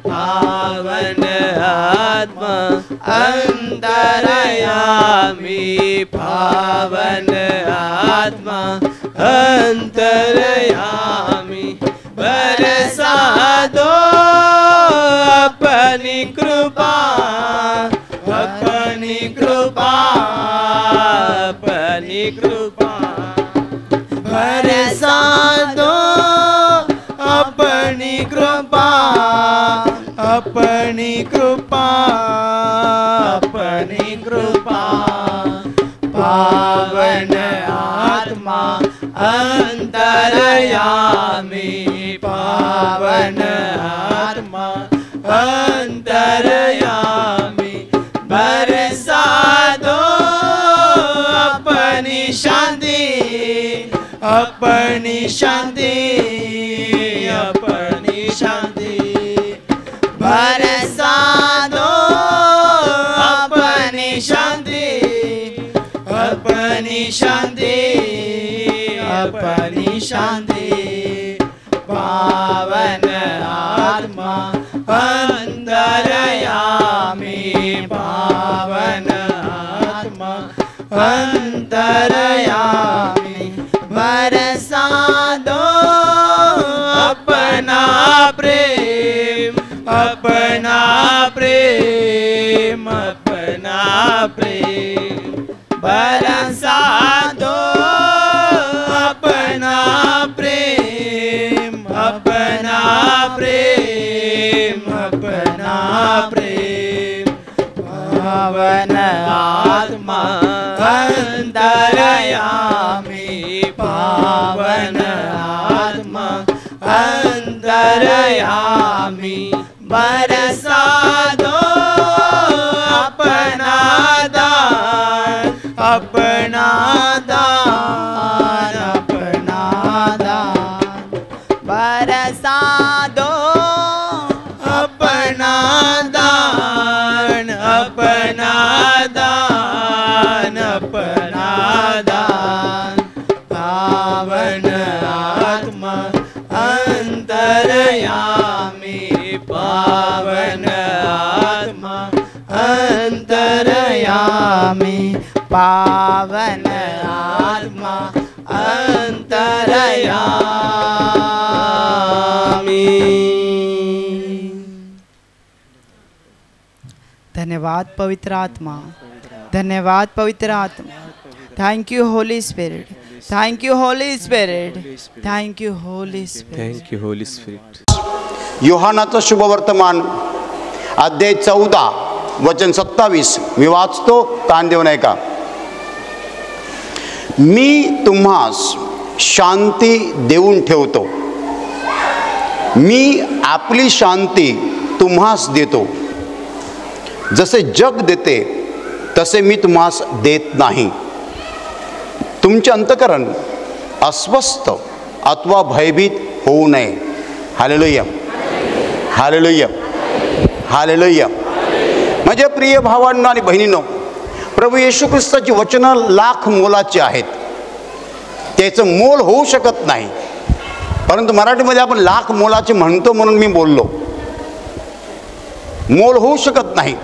[SPEAKER 6] पावन आत्मा अंतरयामी, पावन आत्मा अंतरयामी, बरसा दो अपनी कृपा, अपनी कृपा, अपनी कृपा. बरसा दो अपनी कृपा, अपनी कृपा, अपनी कृपा. पावन आत्मा अंतरयामी, पावन आत्मा अंतरयामी, बरसा दो अपनी शांति, अपनी शांति, अपनी शांति. बरसा दो अपनी शांति, अपनी शांति, अपनी शांति. पावन आत्मा अंतरयामी, पावन आत्मा अंतरयामी, बरसा दो अपना प्रेम, अपना प्रेम, अपना प्रेम. बरसा दो अपना प्रेम, अपना प्रेम, अपना प्रेम. पावन आत्मा अंतरयामी बरसा दो अपना दान, अपना दान, अपना
[SPEAKER 5] दान बरसा दो
[SPEAKER 6] अपना दान, अपना दान, अपना दान। पावन आत्मा अंतरयामी, पावन आत्मा अंतरयामी,
[SPEAKER 5] पावन आत्मा
[SPEAKER 6] अंतरयामी।
[SPEAKER 5] धन्यवाद पवित्र आत्मा, धन्यवाद पवित्र आत्मा। Thank you holy spirit, thank you holy spirit, thank you holy spirit,
[SPEAKER 7] thank you holy spirit.
[SPEAKER 8] योहानाचं शुभवर्तमान अध्याय 14 वचन 27 मी वाचतो, कान देऊन ऐका. मी तुम्हास शांती देऊन ठेवतो, मी आपली शांती तुम्हास देतो. जसे जग देते तसे मी तुम्हास देत नाही. तुमचे अंतःकरण अस्वस्थ अथवा भयभीत होऊ नये. Hallelujah, hallelujah, hallelujah. माझ्या प्रिय भावांनो आणि बहिणींनो, प्रभू येशू ख्रिस्ताची वचनं लाख मोलाची आहेत. त्याचं मोल होऊ शकत नाही, परंतु मराठीमध्ये आपण लाख मोलाचे म्हणतो म्हणून मी बोललो. मोल होऊ शकत नाही.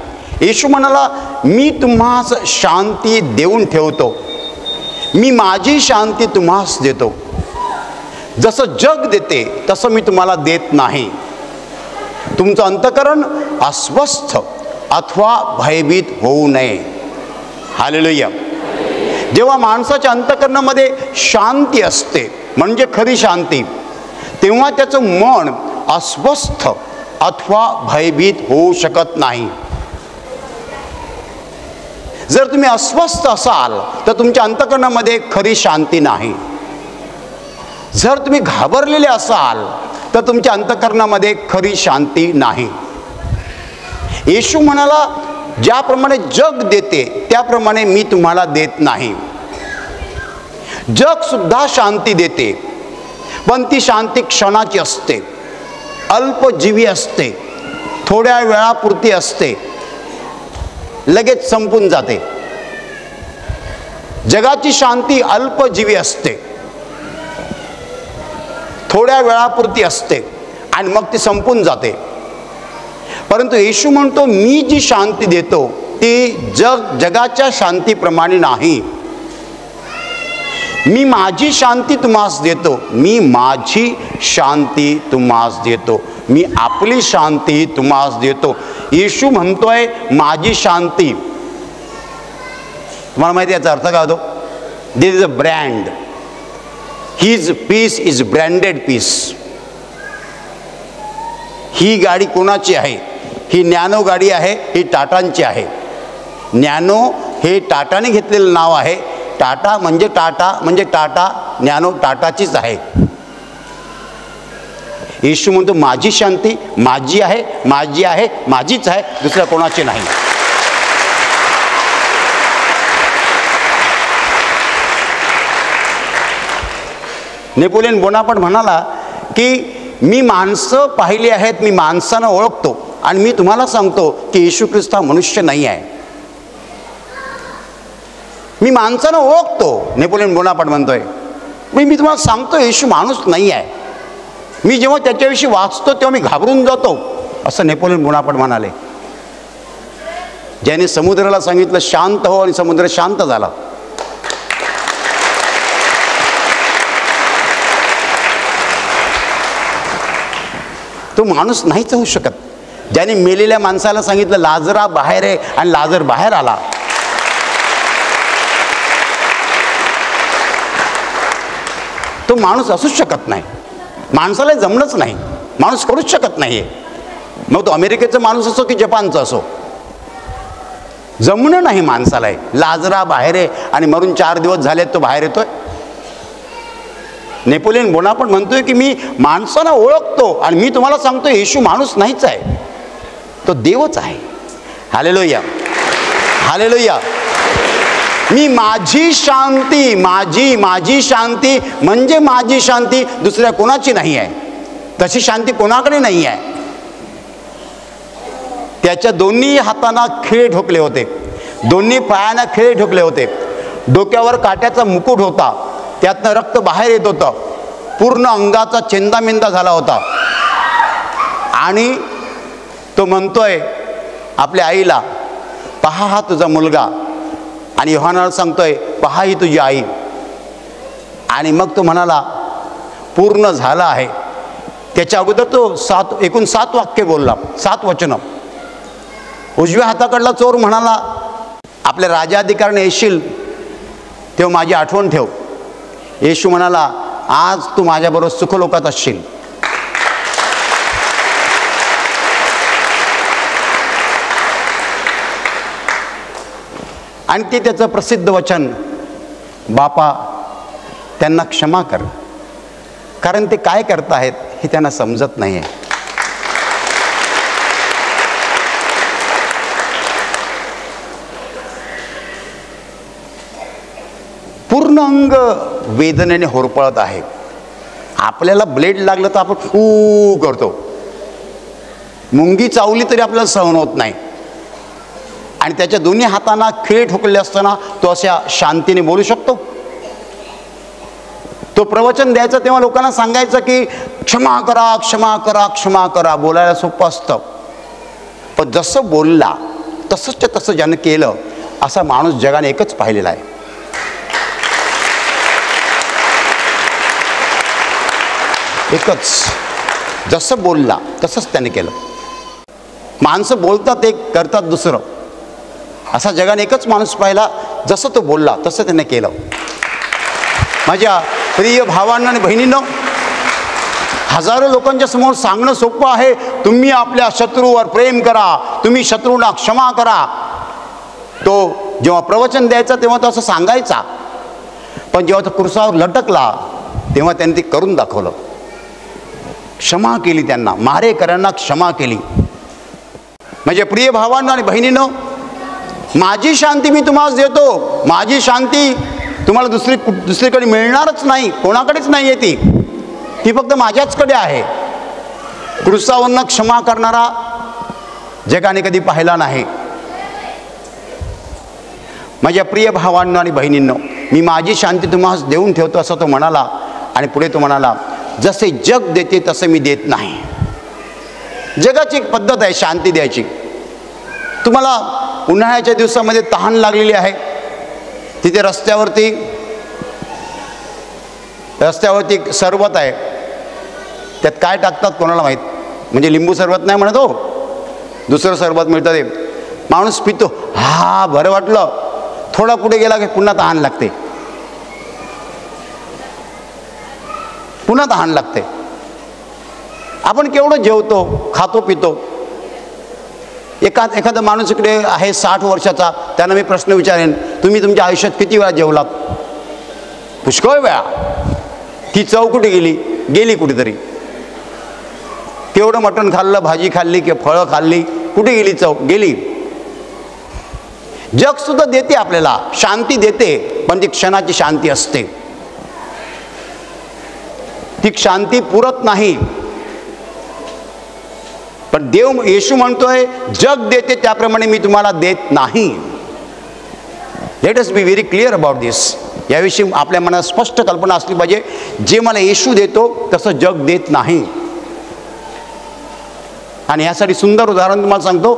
[SPEAKER 8] येशू म्हणाला, मी तुम्हास शांती देऊन ठेवतो, मी माझी शांती तुम्हास देतो. जसं जग देते तसं मी तुम्हाला देत नाही. तुमचं अंतःकरण अस्वस्थ अथवा भयभीत होऊ नये. हालेलुया. जेव्हा माणसाच्या अंतःकरणामध्ये शांती असते, म्हणजे खरी शांती, तेव्हा त्याचं मन अस्वस्थ अथवा भयभीत होऊ शकत नाही. जर तुम्ही अस्वस्थ असाल तर तुमच्या अंतःकरणामध्ये खरी शांती नाही. जर तुम्ही घाबरलेले असाल तर तुमच्या अंतःकरणामध्ये खरी शांती नाही. येशू म्हणाला, ज्याप्रमाणे जग देते त्याप्रमाणे मी तुम्हाला देत नाही. जग सुद्धा शांती देते, पण ती शांती क्षणाची असते, अल्पजीवी असते, थोड्या वेळापुरती असते, लगेच संपून जाते. जगाची शांती अल्पजीवी असते, थोड्या वेळापुरती असते आणि मग ती संपून जाते. परंतु येशू म्हणतो, मी जी शांती देतो ती जगाच्या शांतीप्रमाणे नाही. मी माझी शांती तुम्हास देतो, मी माझी शांती तुम्हास देतो, मी आपली शांती तुम्हास देतो. येशू म्हणतोय माझी शांती. तुम्हाला माहिती याचा अर्थ काय होतो? This is a brand. His peace is branded peace. ही गाडी कोणाची आहे? ही नॅनो गाडी आहे, ही टाटांची आहे. नॅनो हे टाटाने घेतलेलं नाव आहे. टाटा म्हणजे टाटा, नॅनो टाटाचीच आहे. येशू म्हणतो, माझी शांती माझी आहे, माझी आहे, माझीच आहे, दुसऱ्या कोणाची नाही. नेपोलियन बोनापार्ट म्हणाला की मी माणसं पाहिली आहेत, मी माणसांना ओळखतो आणि मी तुम्हाला सांगतो की येशू ख्रिस्त हा मनुष्य नाही आहे. मी माणसांना ओळखतो, नेपोलियन बोनापार्ट म्हणतोय. मी तुम्हाला सांगतो येशू माणूस नाही आहे. मी जेव्हा त्याच्याविषयी वाचतो तेव्हा मी घाबरून जातो, असं नेपोलियन बोनापार्ट म्हणाले. ज्याने समुद्राला सांगितलं शांत हो आणि समुद्र शांत झाला. तो माणूस नाहीच होऊ शकत. ज्याने मेलेल्या माणसाला सांगितलं लाजरा बाहेर आहे आणि लाजर बाहेर आला. तो माणूस असूच शकत नाही. माणसाला जमणंच नाही, माणूस करूच शकत नाही. मग तो अमेरिकेचा माणूस असो की जपानचा असो, जमणं नाही माणसाला. लाजरा बाहेर आहे आणि मरून 4 दिवस झाले तो बाहेर येतोय. नेपोलियन बोनापार्ट म्हणतोय की मी माणसाला ओळखतो आणि मी तुम्हाला सांगतो येशू माणूस नाहीच आहे, तो देवच आहे. Hallelujah, hallelujah. मी माझी शांती, माझी शांती म्हणजे माझी शांती दुसऱ्या कोणाची नाही आहे. तशी शांती कोणाकडे नाही आहे. त्याच्या दोन्ही हातांना खिळे ठोकले होते, दोन्ही पायांना खिळे ठोकले होते, डोक्यावर काट्याचा मुकुट होता, त्यातनं रक्त बाहेर येत होतं, पूर्ण अंगाचा चेंदामेंदा झाला होता. आणि तो म्हणतोय आपल्या आईला, पहा हा तुझा मुलगा. आणि योहानाला सांगतोय, पहा ही तुझी आई. आणि मग तो म्हणाला पूर्ण झाला आहे. त्याच्या अगोदर तो एकूण 7 वाक्य बोलला, 7 वचनं. उजव्या हाताकडला चोर म्हणाला, आपल्या राजाधिकाराने येशील तेव्हा माझी आठवण ठेव. येशू म्हणाला, आज तू माझ्याबरोबर सुखलोकात असशील. आणि ते त्याचं प्रसिद्ध वचन, बापा त्यांना क्षमा कर, कारण ते काय करत आहेत हे त्यांना समजत नाही आहे. पूर्ण अंग वेदनेने होरपळत आहे. आपल्याला ब्लेड लागलं तर आपण फू करतो, मुंगी चावली तरी आपल्याला सहन होत नाही. आणि त्याच्या दोन्ही हातांना खिळे ठोकलेले असताना तो अशा शांतीने बोलू शकतो. तो प्रवचन द्यायचा तेव्हा लोकांना सांगायचं की क्षमा करा, क्षमा करा, क्षमा करा. बोलायला सोपं असतं, पण जसं बोलला तसंच तसं ज्यानं केलं असा माणूस जगाने एकच पाहिलेला आहे. एकच, जसं बोलला तसंच त्याने केलं. माणसं बोलतात एक, करतात दुसरं. असा जगाने एकच माणूस पाहिला, जसं तो बोलला तसं त्याने केलं. माझ्या प्रिय भावांना आणि बहिणींनो, हजारो लोकांच्या समोर सांगणं सोपं आहे, तुम्ही आपल्या शत्रूवर प्रेम करा, तुम्ही शत्रूंना क्षमा करा. तो जेव्हा प्रवचन द्यायचा तेव्हा तो असं सांगायचा, पण जेव्हा तो क्रूसावर लटकला तेव्हा त्याने ते करून दाखवलं. क्षमा केली त्यांना, मारेकऱ्यांना क्षमा केली. माझ्या प्रिय भावांना आणि बहिणींनो, माझी शांती मी तुम्हाला देतो. माझी शांती तुम्हाला दुसरीकडे मिळणारच नाही, कोणाकडेच नाही आहे ती फक्त माझ्याचकडे आहे. क्रूसावरनं क्षमा करणारा जगाने कधी पाहिला नाही. माझ्या प्रिय भावांनो आणि बहिणींनो, मी माझी शांती तुम्हाला देऊन ठेवतो असं तो म्हणाला. आणि पुढे तो म्हणाला, जसे जग देते तसे मी देत नाही. जगाची एक पद्धत आहे शांती द्यायची. तुम्हाला उन्हाळ्याच्या दिवसामध्ये तहान लागलेली आहे, तिथे रस्त्यावरती सरबत आहे, त्यात काय टाकतात कोणाला माहीत. म्हणजे लिंबू सरबत नाही म्हणत हो, दुसरं सरबत मिळतं ते. माणूस पितो, हा बरं वाटलं, थोडा पुढे गेला की पुन्हा तहान लागते, पुन्हा तहान लागते. आपण केवढं जेवतो, खातो, पितो. एखादा माणूस इकडे आहे 60 वर्षाचा, त्यांना मी प्रश्न विचारेन, तुम्ही तुमच्या आयुष्यात किती वेळा जेवलात? पुष्कळ वेळा. ती चव कुठे गेली कुठेतरी. केवढं मटण खाल्लं, भाजी खाल्ली किंवा फळं खाल्ली, कुठे गेली चव? गेली. जग सुद्धा देते आपल्याला शांती देते, पण ती क्षणाची शांती असते, ती शांती पुरत नाही. पण देव येशू म्हणतोय, जग देते त्याप्रमाणे मी तुम्हाला देत नाही. Let us be very clear about this. याविषयी आपल्या मनात स्पष्ट कल्पना असली पाहिजे. जे मला येशू देतो तसं जग देत नाही. आणि यासाठी सुंदर उदाहरण तुम्हाला सांगतो.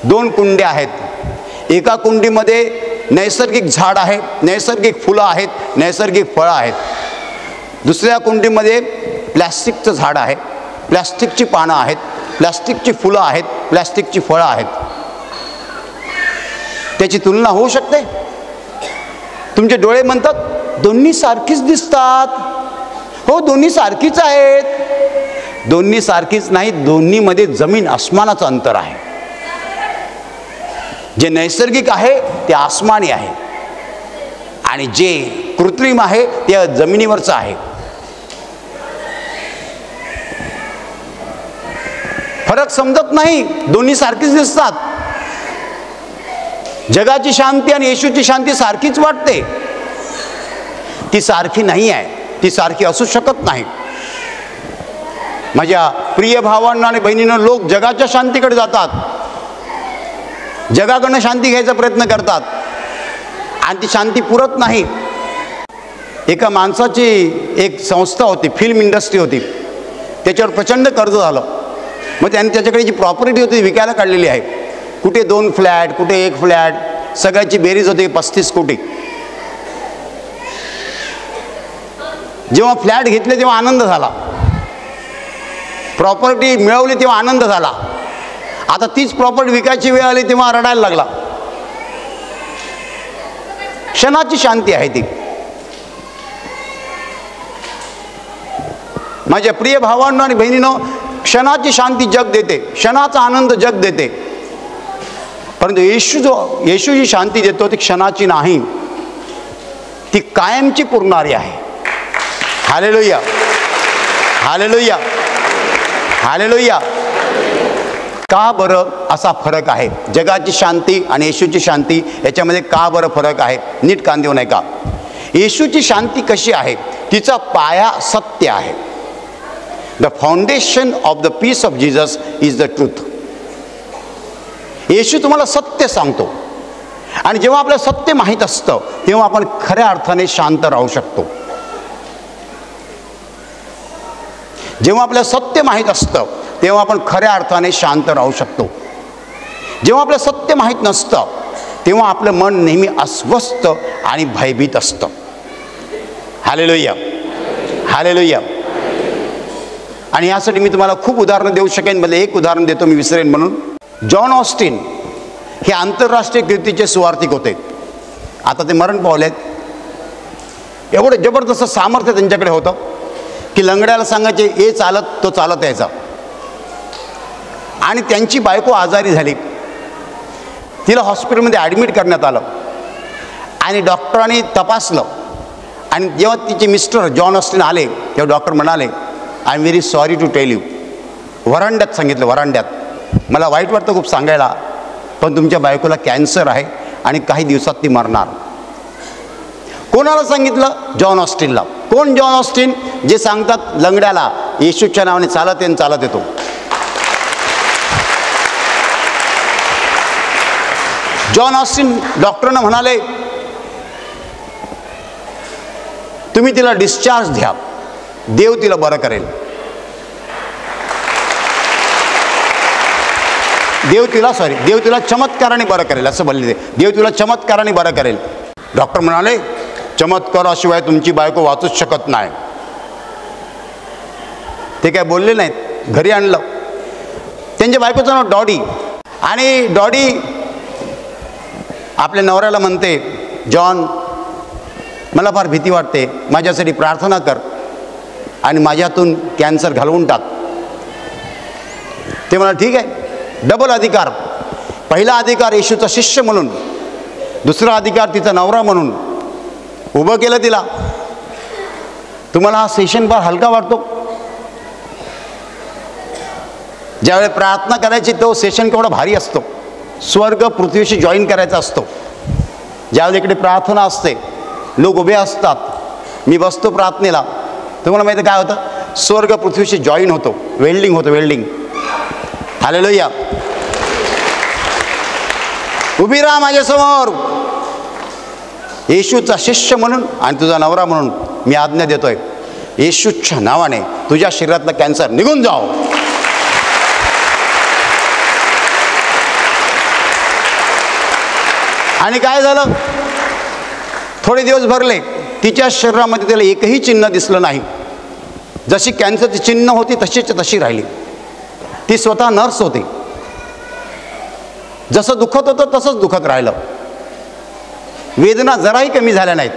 [SPEAKER 8] 2 कुंड्या आहेत. एका कुंडीमध्ये नैसर्गिक झाड आहे, नैसर्गिक फुलं आहेत, नैसर्गिक फळं आहेत. दुसऱ्या कुंडीमध्ये प्लॅस्टिकचं झाड आहे, प्लॅस्टिकची पानं आहेत, प्लॅस्टिकची फुलं आहेत, प्लॅस्टिकची फळं आहेत. त्याची तुलना होऊ शकते? तुमचे डोळे म्हणतात दोन्ही सारखीच दिसतात. हो, दोन्ही सारखीच आहेत. दोन्ही सारखीच नाहीत, दोन्हीमध्ये जमीन आसमानाचं अंतर आहे. जे नैसर्गिक आहे ते आसमानी आहे आणि जे कृत्रिम आहे ते जमिनीवरचं आहे. फरक समजत नाही, दोन्ही सारखीच दिसतात. जगाची शांती आणि येशूची शांती सारखीच वाटते. ती सारखी नाही आहे, ती सारखी असू शकत नाही. माझ्या प्रिय भावांना आणि बहिणींना, लोक जगाच्या शांतीकडे जातात, जगाकडनं शांती घ्यायचा प्रयत्न करतात आणि ती शांती पुरत नाही. एका माणसाची एक संस्था होती, फिल्म इंडस्ट्री होती, त्याच्यावर प्रचंड कर्ज झालं. मग त्यांनी त्याच्याकडे जी प्रॉपर्टी होती विकायला काढलेली आहे. कुठे 2 फ्लॅट, कुठे 1 फ्लॅट, सगळ्याची बेरीज होती 35 कोटी. जेव्हा फ्लॅट घेतले तेव्हा आनंद झाला, प्रॉपर्टी मिळवली तेव्हा आनंद झाला. आता तीच प्रॉपर्टी विकायची वेळ आली तेव्हा रडायला लागला. क्षणाची शांती आहे ती. माझ्या प्रिय भावांनो आणि बहिणींनो, क्षणाची शांती जग देते, क्षणाचा आनंद जग देते. परंतु येशू जी शांती देतो ती क्षणाची नाही, ती कायमची पुरणारी आहे. Hallelujah, hallelujah, hallelujah. का बरं असा फरक आहे? जगाची शांती आणि येशूची शांती याच्यामध्ये का बरं फरक आहे? नीट कान देऊ नये का? येशूची शांती कशी आहे? तिचा पाया सत्य आहे. The foundation of the peace of Jesus is the truth. Yeshu तुम्हाला सत्य सांगतो आणि जेव्हा आपल्याला सत्य माहीत असतं तेव्हा आपण खऱ्या अर्थाने शांत राहू शकतो. जेव्हा आपल्याला सत्य माहीत असतं तेव्हा आपण खऱ्या अर्थाने शांत राहू शकतो. जेव्हा आपल्याला सत्य माहीत नसतं तेव्हा आपलं मन नेहमी अस्वस्थ आणि भयभीत असतं. Hallelujah, hallelujah. आणि यासाठी मी तुम्हाला खूप उदाहरणं देऊ शकेन. मला एक उदाहरण देतो, मी विसरेन म्हणून. जॉन ऑस्टिन हे आंतरराष्ट्रीय कीर्तीचे सुवार्थिक होते. आता ते मरण पावलेत. एवढं जबरदस्त सामर्थ्य त्यांच्याकडे होतं की लंगड्याला सांगायचे ये चालत, तो चालत यायचा. आणि त्यांची बायको आजारी झाली, तिला हॉस्पिटलमध्ये ॲडमिट करण्यात आलं आणि डॉक्टरांनी तपासलं. आणि जेव्हा तिचे मिस्टर जॉन ऑस्टिन आले तेव्हा डॉक्टर म्हणाले, I am very sorry to tell you. वरांड्यात सांगितलं, वरांड्यात. मला वाईट वाटतं खूप सांगायला, पण तुमच्या बायकोला कॅन्सर आहे आणि काही दिवसात ती मरणार. कोणाला सांगितलं? जॉन ऑस्टिनला. कोण जॉन ऑस्टिन? जे सांगतात लंगड्याला येशूच्या नावाने चालत येऊन चालत येतो. जॉन ऑस्टिन डॉक्टरांना म्हणाले, तुम्ही तिला डिस्चार्ज द्या, देव तिला बरं करेल. देव तिला चमत्काराने बरं करेल असं बोलले. देव तिला चमत्काराने बरं करेल. डॉक्टर म्हणाले, चमत्काराशिवाय तुमची बायको वाचूच शकत नाही. ते काय बोलले नाहीत. घरी आणलं. त्यांच्या बायकोचं नाव डॉडी. आणि डॉडी आपल्या नवऱ्याला म्हणते, जॉन मला फार भीती वाटते, माझ्यासाठी प्रार्थना कर आणि माझ्यातून कॅन्सर घालवून टाक. ते म्हणा ठीक आहे. डबल अधिकार. पहिला अधिकार येशूचा शिष्य म्हणून, दुसरा अधिकार तिचा नवरा म्हणून उभं केलं तिला. तुम्हाला हा सेशन फार हलका वाटतो? ज्यावेळी प्रार्थना करायची तो सेशन केवढा भारी असतो. स्वर्ग पृथ्वीशी जॉईन करायचा असतो. ज्यावेळी इकडे प्रार्थना असते, लोक उभे असतात, मी बसतो प्रार्थनेला, तुम्हाला माहिती काय होतं? स्वर्ग पृथ्वीशी जॉईन होतो, वेल्डिंग होतं, वेल्डिंग. हालेलुया. उभी राहा माझ्यासमोर. येशूचा शिष्य म्हणून आणि तुझा नवरा म्हणून मी आज्ञा देतोय, येशूच्या नावाने तुझ्या शरीरातला कॅन्सर निघून जाओ. आणि काय झालं? थोडे दिवस भरले, तिच्या शरीरामध्ये त्याला एकही चिन्ह दिसलं नाही. जशी कॅन्सरची चिन्ह होती तशीच तशी राहिली. ती स्वतः नर्स होती. जसं दुखत होतं तसंच दुखत राहिलं. वेदना जराही कमी झाल्या नाहीत.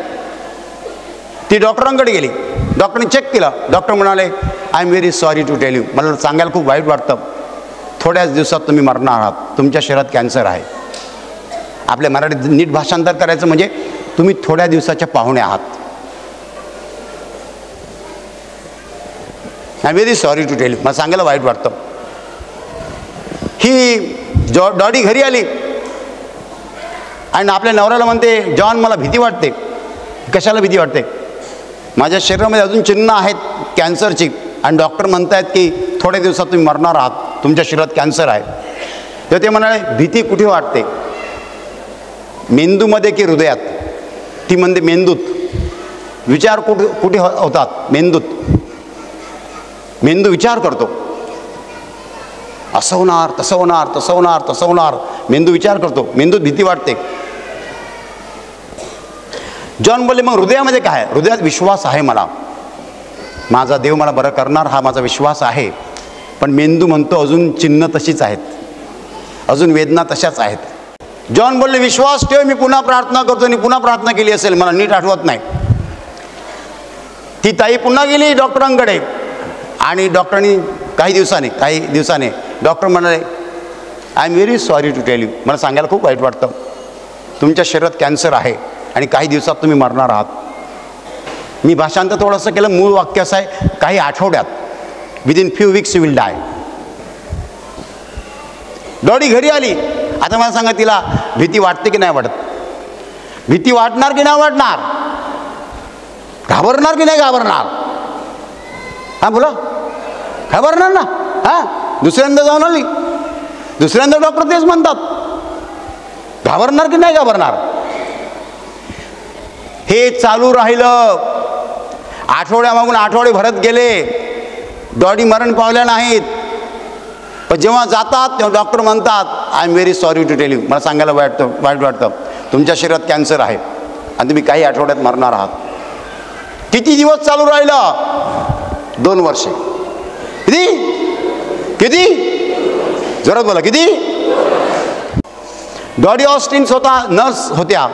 [SPEAKER 8] ती डॉक्टरांकडे गेली. डॉक्टरने चेक केलं. डॉक्टर म्हणाले, I am very sorry to tell you, मला सांगायला खूप वाईट वाटतं, थोड्याच दिवसात तुम्ही मरणार आहात, तुमच्या शरीरात कॅन्सर आहे. आपल्या मराठीत नीट भाषांतर करायचं म्हणजे तुम्ही थोड्या दिवसाच्या पाहुणे आहात. I am very sorry to tell you. मला सांगायला वाईट वाटतं. ही डॉडी घरी आली आणि आपल्या नवऱ्याला म्हणते, जॉन मला भीती वाटते. कशाला भीती वाटते? माझ्या शरीरामध्ये अजून चिन्ह आहेत कॅन्सरची आणि डॉक्टर म्हणत आहेत की थोड्या दिवसात तुम्ही मरणार आहात, तुमच्या शरीरात कॅन्सर आहे. तर ते म्हणाले, भीती कुठे वाटते, मेंदूमध्ये की हृदयात? ती म्हणते मेंदूत. विचार कुठे होतात? मेंदूत. मेंदू विचार करतो, असं होणार, तसं होणार, तसं होणार, तसं होणार. मेंदू विचार करतो, मेंदूत भीती वाटते. जॉन बोलले, मग हृदयामध्ये काय? हृदयात विश्वास आहे मला, माझा देव मला बरं करणार हा माझा विश्वास आहे. पण मेंदू म्हणतो अजून चिन्ह तशीच आहेत, अजून वेदना तशाच आहेत. जॉन बोलले, विश्वास ठेव, मी पुन्हा प्रार्थना करतो. आणि पुन्हा प्रार्थना केली असेल, मला नीट आठवत नाही. ती ताई पुन्हा गेली डॉक्टरांकडे आणि डॉक्टरांनी काही दिवसाने डॉक्टर म्हणाले, I am very sorry to tell you. मला सांगायला खूप वाईट वाटतं, तुमच्या शरीरात कॅन्सर आहे आणि काही दिवसात तुम्ही मरणार आहात. मी भाषांतर थोडंसं केलं. मूळ वाक्य असं आहे, काही आठवड्यात, within few weeks you will die. डॉडी घरी आली. आता मला सांगा, तिला भीती वाटते की नाही वाटत? भीती वाटणार की नाही वाटणार? घाबरणार की नाही घाबरणार? हां बोला, घाबरणार ना. हां, दुसऱ्यांदा जाऊन आली, दुसऱ्यांदा डॉक्टर तेच म्हणतात, घाबरणार की नाही घाबरणार? हे चालू राहिलं. आठवड्यामागून आठवडे भरत गेले, डॉडी मरण पावल्या नाहीत. पण जेव्हा जातात तेव्हा डॉक्टर म्हणतात, I am very sorry to tell you. मला सांगायला वाईट वाटतं, तुमच्या शरीरात कॅन्सर आहे आणि तुम्ही काही आठवड्यात मरणार आहात. किती दिवस चालू राहिलं? 2 वर्षे. किती? जोरात बोला, किती? डॉडी ऑस्टिन स्वतः नर्स होत्या,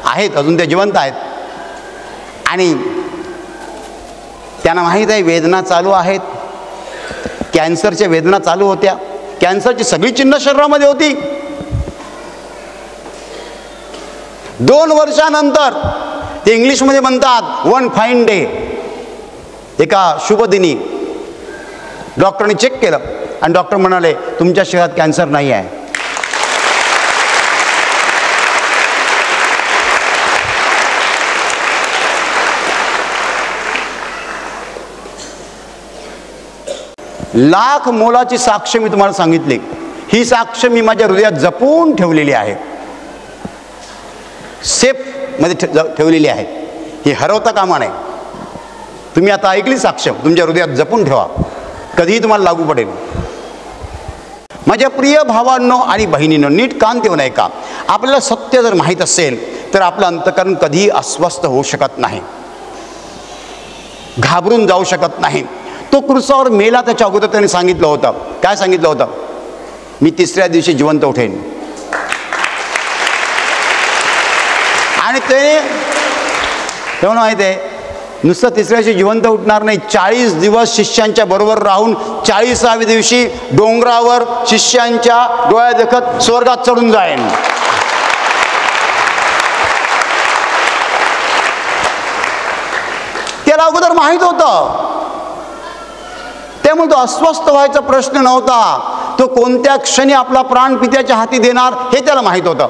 [SPEAKER 8] आहेत अजून, त्या जिवंत आहेत. आणि त्यांना माहीत आहे वेदना चालू आहेत, कॅन्सरच्या वेदना चालू होत्या. कॅन्सरची सगळी चिन्ह शरीरामध्ये होती. 2 वर्षानंतर ते इंग्लिशमध्ये म्हणतात, वन फाईन डे, एका शुभ दिनी डॉक्टरने चेक केलं आणि डॉक्टर म्हणाले, तुमच्या शरीरात कॅन्सर नाही आहे. लाख मोलाची साक्ष मी तुम्हाला सांगितली. ही साक्ष मी माझ्या हृदयात जपून ठेवलेली आहे, सेफ मध्ये ठेवलेली आहे. ही हरवता कामा नये. तुम्ही आता ऐकली साक्ष, तुमच्या हृदयात जपून ठेवा, कधीही तुम्हाला लागू पडेल. माझ्या प्रिय भावांनो आणि बहिणींनो, नीट कान देऊन ऐका. आपल्याला सत्य जर माहीत असेल तर आपलं अंतःकरण कधीही अस्वस्थ होऊ शकत नाही, घाबरून जाऊ शकत नाही. तो क्रूसावर मेला त्याच्या अगोदर त्याने सांगितलं होतं, काय सांगितलं होतं? मी 3ऱ्या दिवशी जिवंत उठेन. आणि ते तेव्हा माहिती आहे, नुसतं 3ऱ्या दिवशी जिवंत उठणार नाही, 40 दिवस शिष्यांच्या बरोबर राहून 40व्या दिवशी डोंगरावर शिष्यांच्या डोळ्या देखत स्वर्गात चढून जाईन. त्याला अगोदर माहीत होतं, त्यामुळे तो अस्वस्थ व्हायचा प्रश्न नव्हता. तो कोणत्या क्षणी आपला प्राण पित्याच्या हाती देणार हे त्याला माहीत होतं.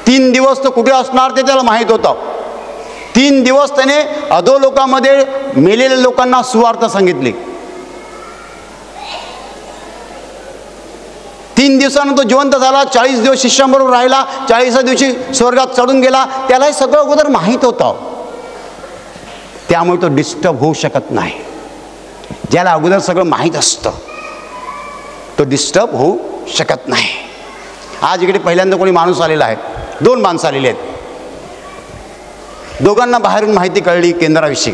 [SPEAKER 8] 3 दिवस तो कुठे असणार ते त्याला माहीत होतं. 3 दिवस त्याने अधोलोकामध्ये मेलेल्या लोकांना सुवार्ता सांगितली. 3 दिवसानं तो जिवंत झाला, 40 दिवस शिष्यांबरोबर राहिला, 40व्या दिवशी स्वर्गात चढून गेला. त्याला हे सगळं अगोदर माहीत होतं, त्यामुळे तो डिस्टर्ब होऊ शकत नाही. ज्याला अगोदर सगळं माहीत असतं तो डिस्टर्ब होऊ शकत नाही. आज इकडे पहिल्यांदा कोणी माणूस आलेला आहे, 2 माणसं आलेली आहेत. दोघांना बाहेरून माहिती कळली केंद्राविषयी.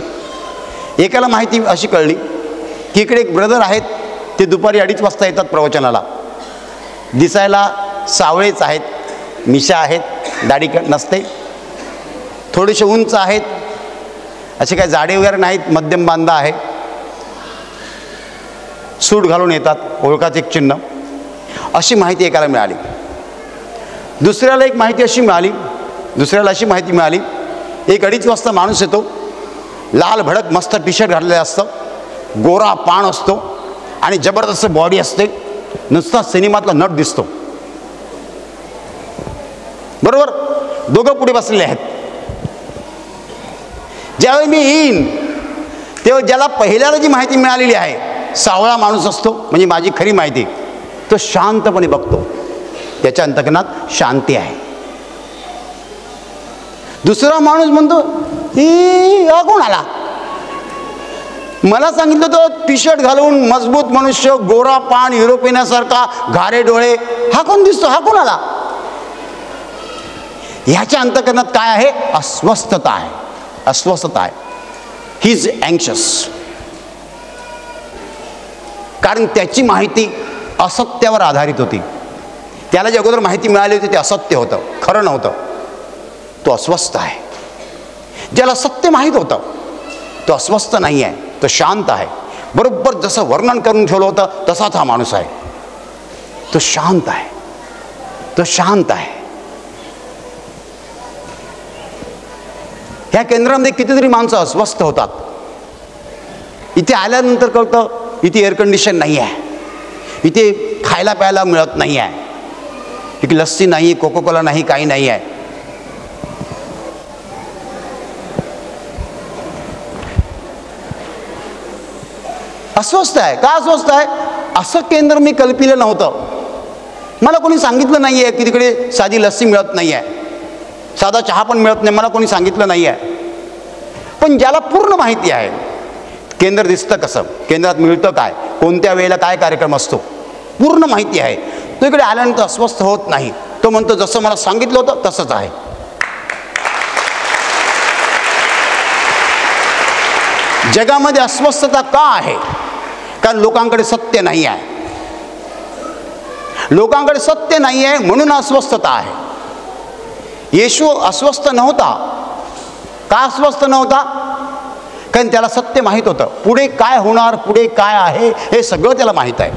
[SPEAKER 8] एकाला माहिती अशी कळली की इकडे एक ब्रदर आहेत, ते दुपारी 2:30 वाजता येतात प्रवचनाला. दिसायला सावळेच आहेत, मिशा आहेत, दाढी नसते, थोडेसे उंच आहेत, असे काही जाडे वगैरे नाहीत, मध्यम बांधा आहे, सूट घालून येतात, ओळखाचे एक चिन्ह. अशी माहिती एकाला मिळाली. दुसऱ्याला एक माहिती अशी मिळाली, 1-2 वाजता माणूस येतो, लाल भडक मस्त टी शर्ट घातलेलं असतं, गोरा पाण असतो आणि जबरदस्त बॉडी असते, नुसता सिनेमातला नट दिसतो. बरोबर, दोघं पुढे बसलेले आहेत. ज्यावेळी मी येईन तेव्हा ज्याला पहिल्याला जी माहिती मिळालेली आहे, सावळा माणूस असतो, म्हणजे माझी खरी माहिती, तो शांतपणे बघतो, त्याच्या अंतकरणात शांती आहे. दुसरा माणूस म्हणतो, ही हा कोण आला? मला सांगितलं तो टी शर्ट घालून मजबूत मनुष्य, गोरा पान, युरोपियनासारखा, घारे डोळे, हा कोण दिसतो, हा कोण आला? ह्याच्या अंतकरणात काय आहे? अस्वस्थता आहे. He is anxious. कारण त्याची माहिती असत्यावर आधारित होती. त्याला जे अगोदर माहिती मिळाली होती ते असत्य होतं, खरं नव्हतं. तो अस्वस्थ आहे. ज्याला सत्य माहीत होतं तो अस्वस्थ नाही आहे, तो शांत आहे. बरोबर जसं वर्णन करून ठेवलं होतं तसाच हा माणूस आहे. तो शांत आहे. ह्या केंद्रामध्ये कितीतरी माणसं अस्वस्थ होतात. इथे आल्यानंतर कळतं इथे एअर कंडिशन नाही आहे, इथे खायला प्यायला मिळत नाही आहे, इथे लस्सी नाही, कोकोकोला नाही, काही नाही आहे. अस्वस्थ आहे. का अस्वस्थ आहे? असं केंद्र मी कल्पिलं नव्हतं. मला कोणी सांगितलं नाही आहे की तिकडे साधी लस्सी मिळत नाही आहे, साधा चहा पण मिळत नाही, मला कोणी सांगितलं नाही आहे. पण ज्याला पूर्ण माहिती आहे केंद्र दिसतं कसं, केंद्रात मिळतं काय, कोणत्या वेळेला काय कार्यक्रम असतो, पूर्ण माहिती आहे, तो इकडे आल्यानंतर अस्वस्थ होत नाही. तो म्हणतो जसं मला सांगितलं होतं तसंच आहे. जगामध्ये अस्वस्थता का आहे? कारण लोकांकडे सत्य नाही आहे. लोकांकडे सत्य नाही आहे म्हणून अस्वस्थता आहे. येशू अस्वस्थ नव्हता. का अस्वस्थ नव्हता? कारण त्याला सत्य माहीत होतं. पुढे काय होणार, पुढे काय आहे हे सगळं त्याला माहीत आहे.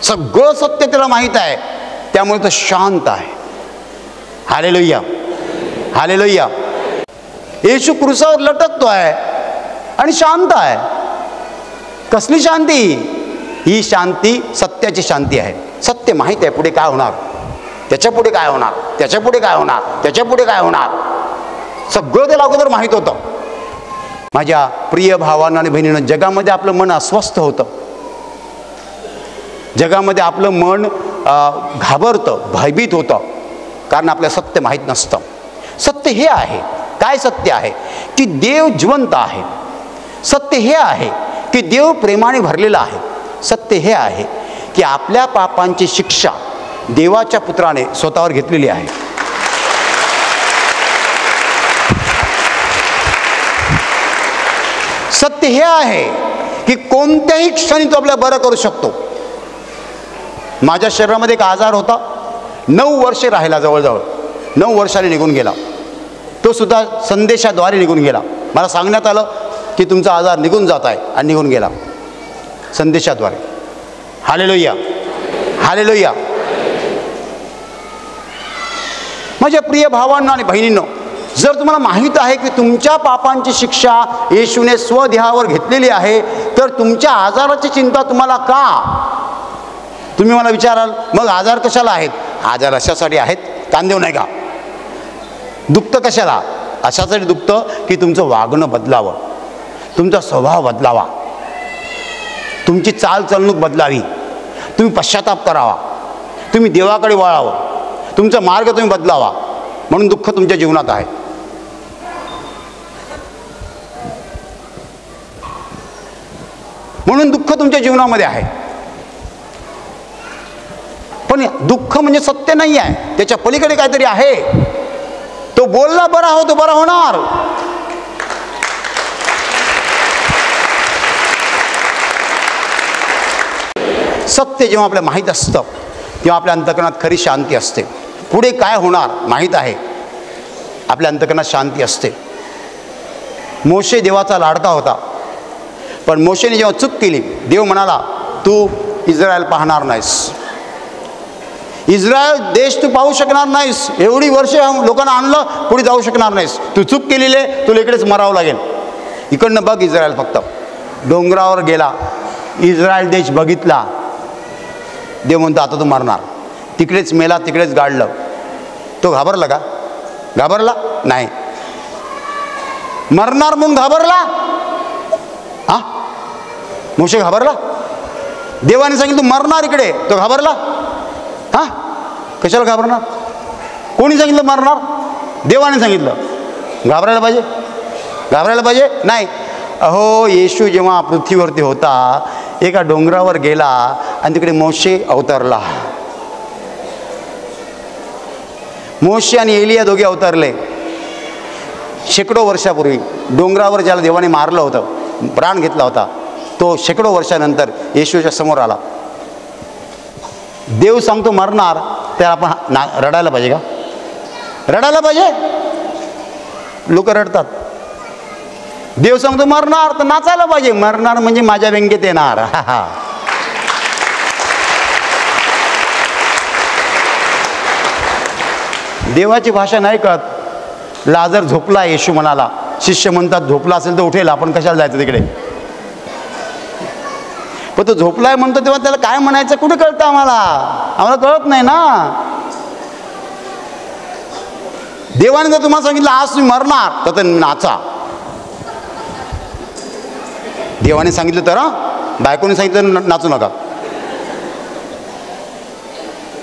[SPEAKER 8] सगळं सत्य त्याला माहीत आहे. त्यामुळे तो शांत आहे. Hallelujah, hallelujah. येशू क्रूसावर लटकतो आहे आणि शांत आहे. कसली शांती? ही शांती सत्याची शांती आहे. सत्य माहीत आहे पुढे काय होणार, त्याच्या पुढे काय होणार, त्याच्या पुढे काय होणार, त्याच्या पुढे काय होणार, सगळं त्याला अगोदर माहीत होतं. माझ्या प्रिय भावांना आणि बहिणींना, जगामध्ये आपलं मन अस्वस्थ होतं. जगामध्ये आपलं मन घाबरतं, भयभीत होतं, कारण आपल्याला सत्य माहीत नसतं. सत्य हे आहे. काय सत्य आहे? की देव जिवंत आहे. सत्य हे आहे की देव प्रेमाने भरलेला आहे. सत्य हे आहे की आपल्या पापांची शिक्षा देवाच्या पुत्राने स्वतःवर घेतलेली आहे. सत्य हे आहे की कोणत्याही क्षणी तो आपल्याला बरं करू शकतो. माझ्या शरीरामध्ये एक आजार होता, 9 वर्षे राहिला, जवळजवळ 9 वर्षाने निघून गेला. तो सुद्धा संदेशाद्वारे निघून गेला. मला सांगण्यात आलं की तुमचा आजार निघून जात आहे, आणि निघून गेला संदेशाद्वारे. Hallelujah, hallelujah. माझ्या प्रिय भावांना आणि बहिणींनो, जर तुम्हाला माहीत आहे की तुमच्या पापांची शिक्षा येशूने स्वदेहावर घेतलेली आहे, तर तुमच्या आजाराची चिंता तुम्हाला का? तुम्ही मला विचाराल मग आजार कशाला आहेत? आजार अशासाठी आहेत, कान देऊ नाही का? दुखतं कशाला? अशासाठी दुखतं की तुमचं वागणं बदलावं, तुमचा स्वभाव बदलावा, तुमची चालचलणूक बदलावी, तुम्ही पश्चाताप करावा, तुम्ही देवाकडे वळावं, तुमचा मार्ग तुम्ही बदलावा. म्हणून दुःख तुमच्या जीवनात आहे. म्हणून दुःख तुमच्या जीवनामध्ये आहे. पण दुःख म्हणजे सत्य नाही आहे, त्याच्या पलीकडे काहीतरी आहे. तो बोलला बरा हो, तो बरा होणार. सत्य जेव्हा आपल्याला माहीत असतं तेव्हा आपल्या अंतकरणात खरी शांती असते. पुढे काय होणार माहीत आहे, आपल्या अंतकरणात शांती असते. मोशे देवाचा लाडका होता, पण मोशेने जेव्हा चूक केली, देव म्हणाला तू इस्रायल पाहणार नाहीस. इस्रायल देश तू पाहू शकणार नाहीस, एवढी वर्ष लोकांना आणलं, पुढे जाऊ शकणार नाहीस, तू चूक केलेली आहे, तुला इकडेच मरावं लागेल. इकडनं बघ इस्रायल, फक्त डोंगरावर गेला, इस्रायल देश बघितला, देव म्हणतो आता तू मरणार. तिकडेच मेला, तिकडेच गाडलं. तो घाबरला का? घाबरला नाही. मरणार म्हणून घाबरला? हा, मोशे घाबरला? देवाने सांगितलं तू मरणार इकडे, तो घाबरला? हा, कशाला घाबरणार? कोणी सांगितलं मरणार? देवाने सांगितलं. घाबरायला पाहिजे? घाबरायला पाहिजे नाही. अहो, येशू जेव्हा पृथ्वीवरती होता, एका डोंगरावर गेला आणि तिकडे मोशे अवतरला. मोशे आणि एलिया दोघे अवतरले शेकडो वर्षापूर्वी. डोंगरावर ज्याला देवाने मारलं होतं, प्राण घेतला होता, तो शेकडो वर्षानंतर येशूच्या समोर आला. देव सांगतो मरणार, तर आपण रडायला पाहिजे का? रडायला पाहिजे? लोक रडतात. देव सांगतो मरणार, तर नाचायला पाहिजे. मरणार म्हणजे माझ्या व्यंगेत येणार. हा, देवाची भाषा नाही कळत. लाजर झोपला, येशू म्हणाला. शिष्य म्हणतात झोपला असेल तर उठेल, आपण कशाला जायचं तिकडे? पण तो झोपलाय म्हणतो तेव्हा त्याला काय म्हणायचं कुठे कळतं? आम्हाला कळत नाही ना. देवाने जर तुम्हाला सांगितलं आज तुम्ही मरणार, तर नाचा. देवाने सांगितलं तर, बायकोने सांगितलं नाचू नका.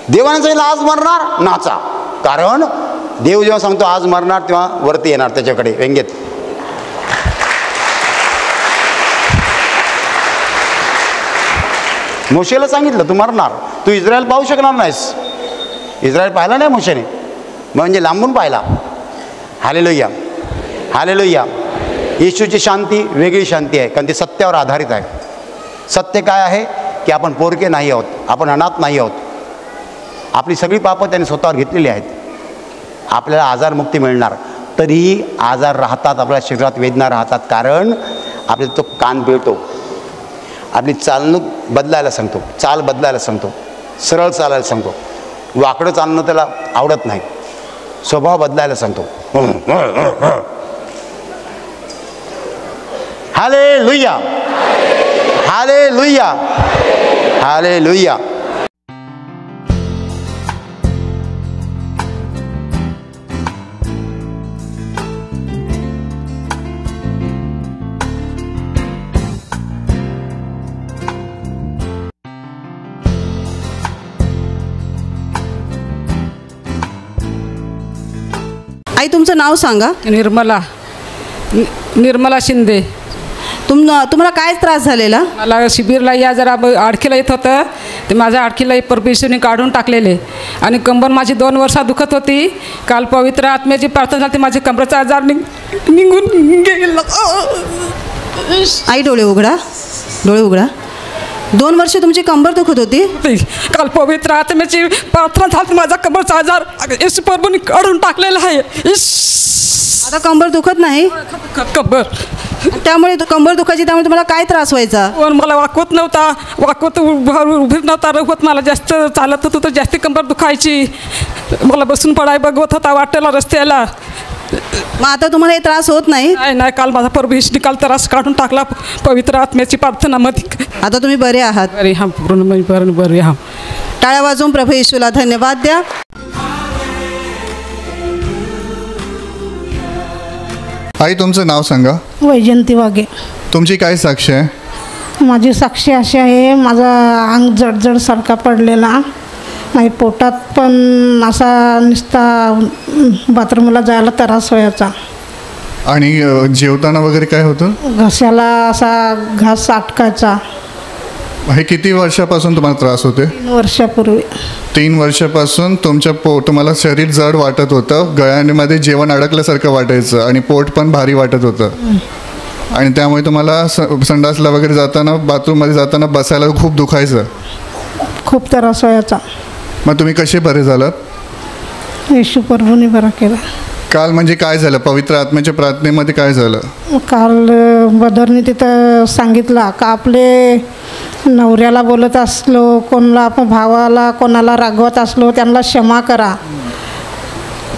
[SPEAKER 8] देवाने सांगितलं आज मरणार, नाचा. कारण देव जेव्हा सांगतो आज मरणार, तेव्हा वरती येणार त्याच्याकडे व्यंगेत. मोशेला सांगितलं तू मरणार, तू इस्रायल पाहू शकणार नाहीस. इस्रायल पाहिला नाही मोशेने, म्हणजे लांबून पाहिला. Hallelujah, hallelujah. येशूची शांती वेगळी शांती आहे, कारण ती सत्यावर आधारित आहे. सत्य काय आहे की आपण पोरके नाही आहोत, आपण अनाथ नाही आहोत. आपली सगळी पापं त्याने स्वतःवर घेतलेली आहेत. आपल्याला आजारमुक्ती मिळणार, तरीही आजार राहतात, आपल्या शरीरात वेदना राहतात. कारण आपल्याला तो कान पिळतो, आपली चालणूक बदलायला सांगतो, चाल बदलायला सांगतो, सरळ चालायला सांगतो. वाकडं चालणं त्याला आवडत नाही, स्वभाव बदलायला सांगतो. Hallelujah, hallelujah, hallelujah.
[SPEAKER 7] आई तुमचं नाव सांगा.
[SPEAKER 9] निर्मला शिंदे.
[SPEAKER 7] तुम्हाला काय त्रास झालेला?
[SPEAKER 9] मला शिबिरला या जरा आडखीला येत होतं, ते माझ्या आडखीला परमेश्वरने काढून टाकलेले. आणि कंबर माझी 2 वर्षात दुखत होती. काल पवित्र आत्म्याची प्रार्थना झाली, माझे कंबरचा आजार निघून गेला.
[SPEAKER 7] आई डोळे उघडा, डोळे उघडा. 2 वर्ष तुमची कंबर दुखत होती.
[SPEAKER 9] काल पवित्र आत्म्याची प्रार्थना झाली, माझा कंबरचा आजार येशू प्रभूने काढून टाकलेला आहे.
[SPEAKER 7] आता कंबर दुखत नाही.
[SPEAKER 9] कंबर
[SPEAKER 7] त्यामुळे कंबर दुखायची, त्यामुळे तुम्हाला काय त्रास व्हायचा?
[SPEAKER 9] मला वाकवत नव्हता, उभी नव्हता रवत. मला जास्त चालत होतं तर जास्त कंबर दुखायची. मला बसून पडाय बघवत होता वाटेला रस्त्याला.
[SPEAKER 7] मग आता तुम्हाला हे त्रास होत नाही?
[SPEAKER 9] नाही, काल माझा परमेश्वरने काल त्रास काढून टाकला पवित्र आत्म्याची प्रार्थनामध्ये.
[SPEAKER 7] आता तुम्ही बरे आहात?
[SPEAKER 9] बरे हा, पूर्ण बरे हा.
[SPEAKER 7] टाळ्या वाजवून प्रभू येशूला धन्यवाद द्या.
[SPEAKER 10] आई तुमचं नाव सांगा.
[SPEAKER 11] वैजंती वाघे.
[SPEAKER 10] तुमची काय साक्ष आहे?
[SPEAKER 11] माझी साक्षी अशी आहे, माझा अंग जडजड सारखा पडलेला, माझ्या पोटात पण असा नुसता बाथरूमला जायला त्रास व्हायचा.
[SPEAKER 10] आणि जेवताना वगैरे काय होतं?
[SPEAKER 11] घशाला असा घास अटकायचा.
[SPEAKER 10] हे किती वर्षापासून तुम्हाला त्रास होते?
[SPEAKER 11] 3 वर्षापूर्वी.
[SPEAKER 10] 3 वर्षापासून तुम्हाला शरीर जड वाटत होतं, गळ्यामध्ये जेवण अडकल्यासारखं वाटायचं आणि पोट पण भारी वाटत होतं. आणि त्यामुळे तुम्हाला संडासला वगैरे जाताना, बाथरूममध्ये जाताना बसायला खूप दुखायचं,
[SPEAKER 11] खूप त्रास व्हायचा.
[SPEAKER 10] मग तुम्ही कसे बरे झालात?
[SPEAKER 11] येशू प्रभूने बरा केला.
[SPEAKER 10] काल म्हणजे काय झालं? पवित्र आत्म्याच्या प्रार्थनेमध्ये काय झालं?
[SPEAKER 11] काल बदरने तिथं सांगितलं का आपले नवऱ्याला बोलत असलो, कोणाला आपण भावाला कोणाला रागवत असलो, त्यांना क्षमा करा,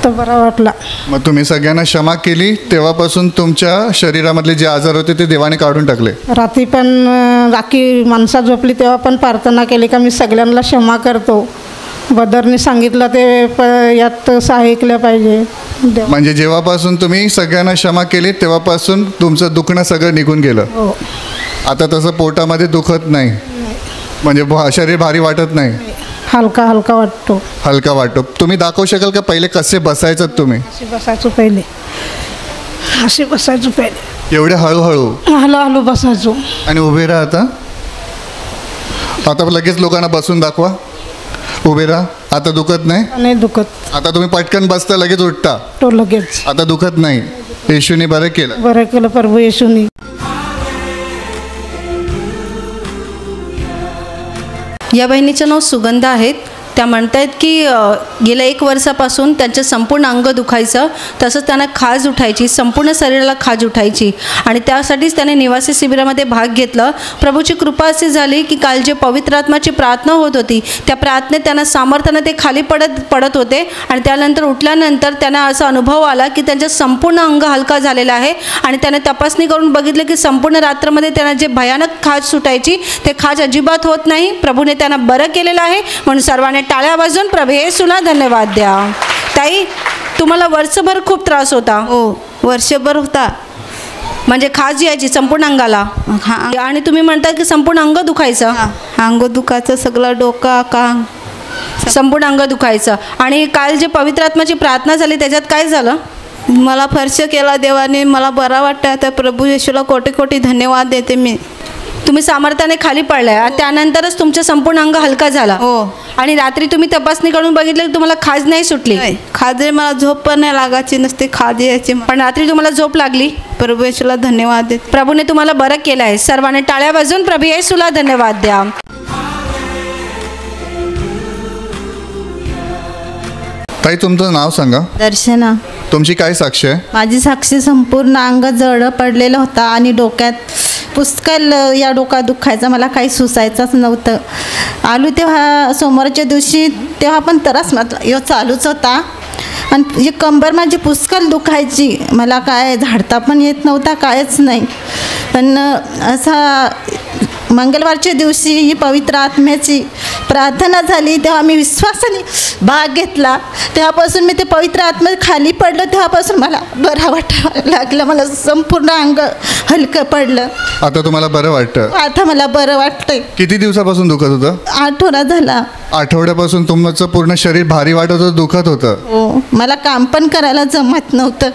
[SPEAKER 11] तर बरा वाटला.
[SPEAKER 10] मग तुम्ही सगळ्यांना क्षमा केली, तेव्हापासून तुमच्या शरीरामधले जे आजार होते ते देवाने काढून टाकले.
[SPEAKER 11] रात्री पण राखी माणसा झोपली तेव्हा पण प्रार्थना केली का मी सगळ्यांना क्षमा करतो. बदरने सांगितलं ते यात ऐकलं पाहिजे.
[SPEAKER 10] म्हणजे जेव्हापासून तुम्ही सगळ्यांना क्षमा केली तेव्हापासून तुमचं दुखणं सगळं निघून गेलं.
[SPEAKER 11] हो.
[SPEAKER 10] आता तसं पोटामध्ये दुखत नाही, म्हणजे शरीर भारी वाटत नाही,
[SPEAKER 11] हलका हलका वाटतो.
[SPEAKER 10] हलका वाटतो. तुम्ही दाखवू शकाल का पहिले कसे बसायचं तुम्ही?
[SPEAKER 11] अशी बसायचो पहिले,
[SPEAKER 10] एवढे हळूहळू
[SPEAKER 11] हळूहळू बसायचो.
[SPEAKER 10] आणि उभे राहा. आता लगेच लोकांना बसून दाखवा. उभे राहा. आता दुखत नाही?
[SPEAKER 11] नाही दुखत.
[SPEAKER 10] आता तुम्ही पटकन बसता, लगेच उठता,
[SPEAKER 11] तो लगेच.
[SPEAKER 10] आता दुखत नाही. येशूने बरं केलं.
[SPEAKER 11] बरं केलं प्रभू येशूनी.
[SPEAKER 7] या बहिणीचं नाव सुगंधा आहेत. त्या म्हणतायत की गेल्या 1 वर्षापासून त्यांचं संपूर्ण अंग दुखायचं, तसंच त्यांना खाज उठायची, संपूर्ण शरीराला खाज उठायची आणि त्यासाठीच त्याने निवासी शिबिरामध्ये भाग घेतलं. प्रभूची कृपा अशी झाली की काल जे पवित्र आत्म्याची प्रार्थना होत होती त्या प्रार्थनेत त्यांना सामर्थ्यानं ते खाली पडत होते आणि त्यानंतर उठल्यानंतर त्यांना असा अनुभव आला की त्यांचं संपूर्ण अंग हलका झालेलं आहे आणि त्याने तपासणी करून बघितलं की संपूर्ण रात्रमध्ये त्यांना जे भयानक खाज सुटायची ते खाज अजिबात होत नाही. प्रभूने त्यांना बरं केलेलं आहे. म्हणून सर्वांनी टाळ्या वाजवून प्रभू येशूला धन्यवाद द्या. ताई, तुम्हाला वर्षभर खूप त्रास होता?
[SPEAKER 12] हो, वर्षभर होता.
[SPEAKER 7] म्हणजे खाज यायची संपूर्ण अंगाला?
[SPEAKER 12] हां.
[SPEAKER 7] आणि तुम्ही म्हणतात की संपूर्ण अंग दुखायचं?
[SPEAKER 12] अंग दुखायचं, सगळं डोकं कान
[SPEAKER 7] संपूर्ण अंग दुखायचं. आणि काल जे पवित्र आत्म्याची प्रार्थना झाली त्याच्यात काय झालं?
[SPEAKER 12] मला स्पर्श केला देवाने, मला बरा वाटतं. तर प्रभू येशूला कोटी कोटी धन्यवाद देते मी.
[SPEAKER 7] तुम्ही सामर्थ्याने खाली पडलाय, त्यानंतरच तुमचं संपूर्ण अंग हलका झाला.
[SPEAKER 12] हो.
[SPEAKER 7] आणि रात्री तुम्ही तपासणी करून बघितलं की तुम्हाला खाज नाही सुटली?
[SPEAKER 12] खाज मला झोप पण नाही लागायची, नसते खाज यायची,
[SPEAKER 7] पण रात्री तुम्हाला झोप लागली.
[SPEAKER 12] प्रभू येशूला धन्यवाद देते.
[SPEAKER 7] प्रभूने तुम्हाला बरं केलं आहे. सर्वांनी टाळ्या वाजवून प्रभू येशूला धन्यवाद द्या.
[SPEAKER 10] ताई, तुमचं नाव सांगा.
[SPEAKER 12] दर्शना.
[SPEAKER 10] तुमची काय साक्ष आहे?
[SPEAKER 12] माझी साक्षी संपूर्ण अंग जड पडलेलं होता आणि डोक्यात पुष्कळ या डोका दुखायचा, मला काही सुचायचंच नव्हतं. आलो तेव्हा सोमवारच्या दिवशी तेव्हा पण त्रास म्हटलं चालूच होता आणि कंबर माझी पुष्कळ दुखायची, मला काय झाडता पण येत नव्हता, कायच नाही. पण असा मंगळवारच्या दिवशी ही पवित्र आत्म्याची प्रार्थना झाली तेव्हा मी विश्वासाने भाग घेतला. तेव्हापासून मी ते पवित्र आत्म्यात खाली पडलं, तेव्हापासून मला बरं वाटायला लागलं, मला संपूर्ण अंग हलकं पडलं.
[SPEAKER 10] आता तुम्हाला बरं वाटतं?
[SPEAKER 12] आता मला बरं वाटतंय.
[SPEAKER 10] किती दिवसापासून दुखत होतं?
[SPEAKER 12] आठवडा झाला.
[SPEAKER 10] आठवड्यापासून तुमचं पूर्ण शरीर भारी वाटत होतं, दुखत होतं?
[SPEAKER 12] हो, मला काम पण करायला जमत नव्हतं.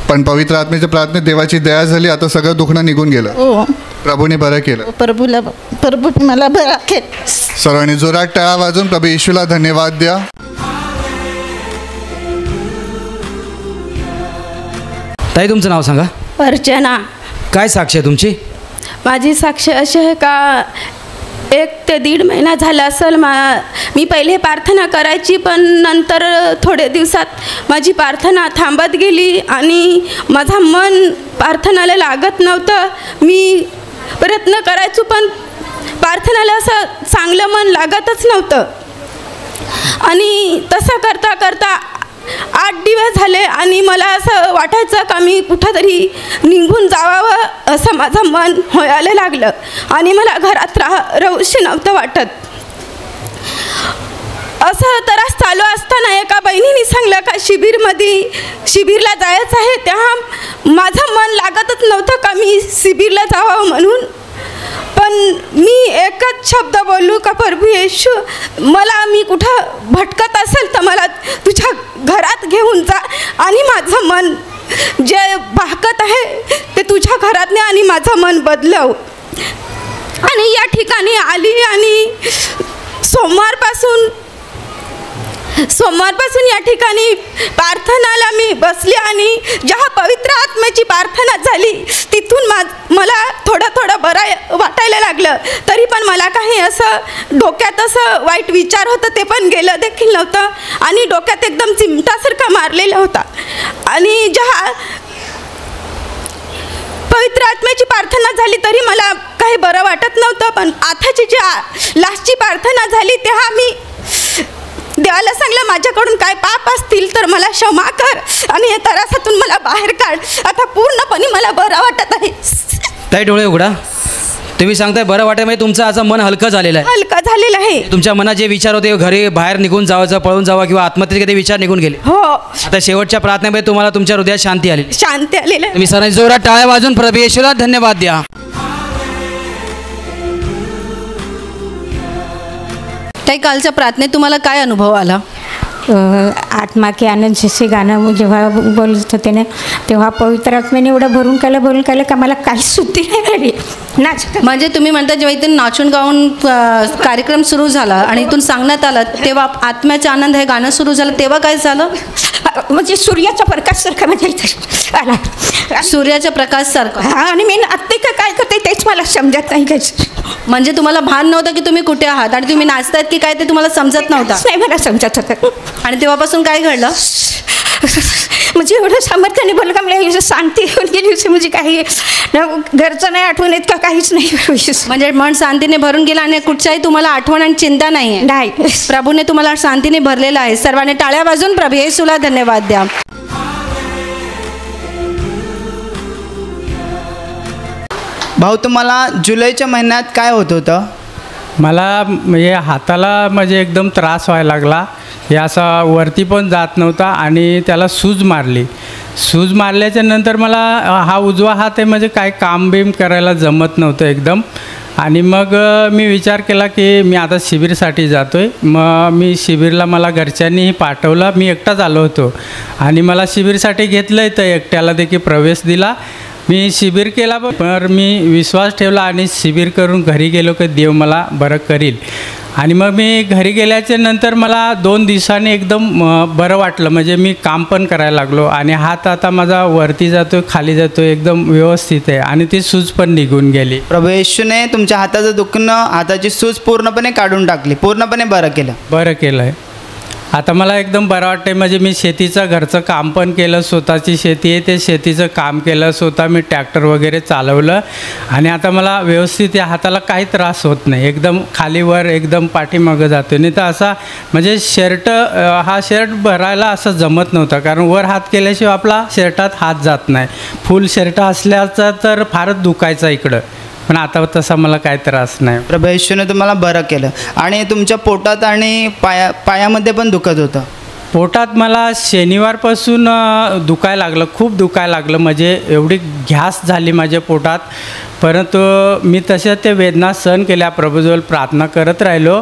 [SPEAKER 10] पण पवित्र आत्म्याच्या प्रार्थनेत देवाची दया झाली, आता सगळं दुखणं निघून गेलं.
[SPEAKER 12] हो,
[SPEAKER 10] प्रभूने बरं केलं.
[SPEAKER 12] प्रभूने मला बरं केलं.
[SPEAKER 10] सर्वांनी जोरात टाळ्या वाजून प्रभू येशूला धन्यवाद द्या.
[SPEAKER 13] ताई, तुमचं नाव सांगा.
[SPEAKER 14] अर्चना.
[SPEAKER 13] काय साक्ष आहे तुमची?
[SPEAKER 14] माझी साक्ष अशी आहे का 1 ते 1.5 महिना झाला असेल. मी पहिले प्रार्थना करायची, पण नंतर थोड्या दिवसात माझी प्रार्थना थांबत गेली आणि माझं मन प्रार्थनाला लागत नव्हतं. मी प्रयत्न करायचो पण प्रार्थनाला असं चांगलं मन लागतच नव्हतं. आणि तसं करता करता 8 दिवस झाले आणि मला असं वाटायचं का मी कुठंतरी निघून जावावं असं माझं मन व्हायला लागलं आणि मला घरात राहूशी नव्हतं वाटत. असं त्रास चालू असताना एका बहिणीने सांगलं का शिबिरला जायचं आहे. तेव्हा माझं मन लागतच नव्हतं का मी शिबिरला जावं म्हणून. पण मी एकच शब्द बोललो का प्रभू येशू, मला मी कुठं भटकत असेल तर मला तुझ्या घरात घेऊन जा आणि माझं मन जे भाकत आहे ते तुझ्या घरात ने आणि माझं मन बदलव. आणि या ठिकाणी आली आणि सोमवारपासून या ठिकाणी प्रार्थनाला मी बसले आणि जेव्हा पवित्र आत्म्याची प्रार्थना झाली तिथून मला थोडं बरं वाटायला लागलं. तरी पण मला काही असं डोक्यात असं वाईट विचार होतं ते पण गेलं देखील नव्हतं आणि डोक्यात एकदम चिमटासारखा मारलेला होता. आणि जेव्हा पवित्र आत्म्याची प्रार्थना झाली तरी मला काही बरं वाटत नव्हतं. पण आताची जी लास्टची प्रार्थना झाली तेव्हा मी देवाला सांगलं, माझ्याकडून काय पाप असतील तर मला क्षमा कर आणि या त्रासातून मला बाहेर काढ. आता पूर्णपणे मला बरं वाटत आहे.
[SPEAKER 13] ताई डोळे उघडा. तुम्ही सांगताय बरं वाटत म्हणजे तुमचं असं मन हलकं झालेलं आहे.
[SPEAKER 14] हलकं झालेलं आहे.
[SPEAKER 13] तुमच्या मनात जे विचार होते घरी बाहेर निघून जावायचं, पळून जावा किंवा आत्महत्येचे काही विचार निघून गेले.
[SPEAKER 14] हो.
[SPEAKER 13] आता शेवटच्या प्रार्थनेमध्ये तुम्हाला तुमच्या हृदयात शांती आली.
[SPEAKER 14] शांती आलेली आहे.
[SPEAKER 13] तुम्ही सर्वांनी जोरात टाळ्या वाजून प्रभू येशूला धन्यवाद द्या.
[SPEAKER 7] ताई, कालच्या प्रार्थनेत तुम्हाला काय अनुभव आला?
[SPEAKER 15] आत्मा के आनंद से गाणं जेव्हा बोलत होते ना तेव्हा पवित्र आत्म्याने एवढं भरून केलं का मला काहीच सुट्टी नाही मिळाली. नाच
[SPEAKER 7] म्हणजे तुम्ही म्हणता जेव्हा इथून नाचून गाऊन कार्यक्रम सुरू झाला आणि इथून सांगण्यात आलं तेव्हा आत्म्याचा आनंद हे गाणं सुरू झालं तेव्हा काय झालं?
[SPEAKER 15] म्हणजे सूर्याचा प्रकाश सारखा माझ्या इथं आला.
[SPEAKER 7] सूर्याच्या प्रकाश सारखा.
[SPEAKER 15] हां. आणि मी नाचते काय करते तेच मला समजत नाही काय.
[SPEAKER 7] म्हणजे तुम्हाला भान नव्हतं की तुम्ही कुठे आहात आणि तुम्ही नाचतायत की काय ते तुम्हाला समजत नव्हतं?
[SPEAKER 15] नाही मला समजत होतं.
[SPEAKER 7] आणि तेव्हापासून काय घडलं?
[SPEAKER 15] म्हणजे एवढं सामर्थ्याने बोललं का मला शांती होऊन गेली. म्हणजे काही घरचं नाही आठवण येत का काहीच नाही.
[SPEAKER 7] म्हणजे मन शांतीने भरून गेला आणि कुठच्याही तुम्हाला आठवण आणि चिंता नाही.
[SPEAKER 15] नाही.
[SPEAKER 7] प्रभूने तुम्हाला शांतीने भरलेलं आहे. सर्वांनी टाळ्या वाजून प्रभू येशूला धन्यवाद द्या.
[SPEAKER 5] भाऊ, तुम्हाला जुलैच्या महिन्यात काय होत होतं?
[SPEAKER 6] मला म्हणजे हाताला म्हणजे एकदम त्रास व्हायला लागला. हे असा वरती पण जात नव्हता आणि त्याला सूज मारली. सूज मारल्याच्या नंतर मला हा उजवा हात आहे म्हणजे काय काम बीम करायला जमत नव्हतं एकदम. आणि मग मी विचार केला की मी आता शिबिरसाठी जातो आहे. मग मी शिबिरला मला घरच्यांनीही पाठवलं. मी एकटाच आलो होतो आणि मला शिबिरसाठी घेतलं आहे तर एकट्याला देखील प्रवेश दिला. मी शिबिर केला पण मी विश्वास ठेवला आणि शिबिर करून घरी गेलो की देव मला बरं करील. आणि मग मी घरी गेल्याच्या नंतर मला 2 दिवसांनी एकदम बरं वाटलं. म्हणजे मी काम पण करायला लागलो आणि हात आता माझा वरती जातो खाली जातो एकदम व्यवस्थित आहे आणि ती सूज पण निघून गेली.
[SPEAKER 5] प्रभू येशूने तुमच्या हाताचं दुखणं, हाताची सूज पूर्णपणे काढून टाकली, पूर्णपणे बरं केलं
[SPEAKER 6] आहे. आता मला एकदम बरं वाटतं. म्हणजे मी शेतीचं घरचं काम पण केलं. स्वतःची शेती आहे ते शेतीचं काम केलं. स्वतः मी ट्रॅक्टर वगैरे चालवलं आणि आता मला व्यवस्थित या हाताला काही त्रास होत नाही. एकदम खालीवर एकदम पाठीमागं जातो. नाही तर असा म्हणजे हा शर्ट भरायला असं जमत नव्हता कारण वर हात केल्याशिवाय आपला शर्टात हात जात नाही. फुल शर्ट असल्याचा तर फारच दुखायचा इकडं. पण आता तसा मला काय त्रास नाही.
[SPEAKER 5] प्रभू येशूने तुम्हाला बरं केलं. आणि तुमच्या पोटात आणि पायामध्ये पण दुखत होतं?
[SPEAKER 6] पोटात मला शनिवारपासून दुखायला लागलं, खूप दुखायला लागलं. म्हणजे एवढी घास झाली माझ्या पोटात. परंतु मी तशा त्या वेदना सहन केल्या. प्रभूजवळ प्रार्थना करत राहिलो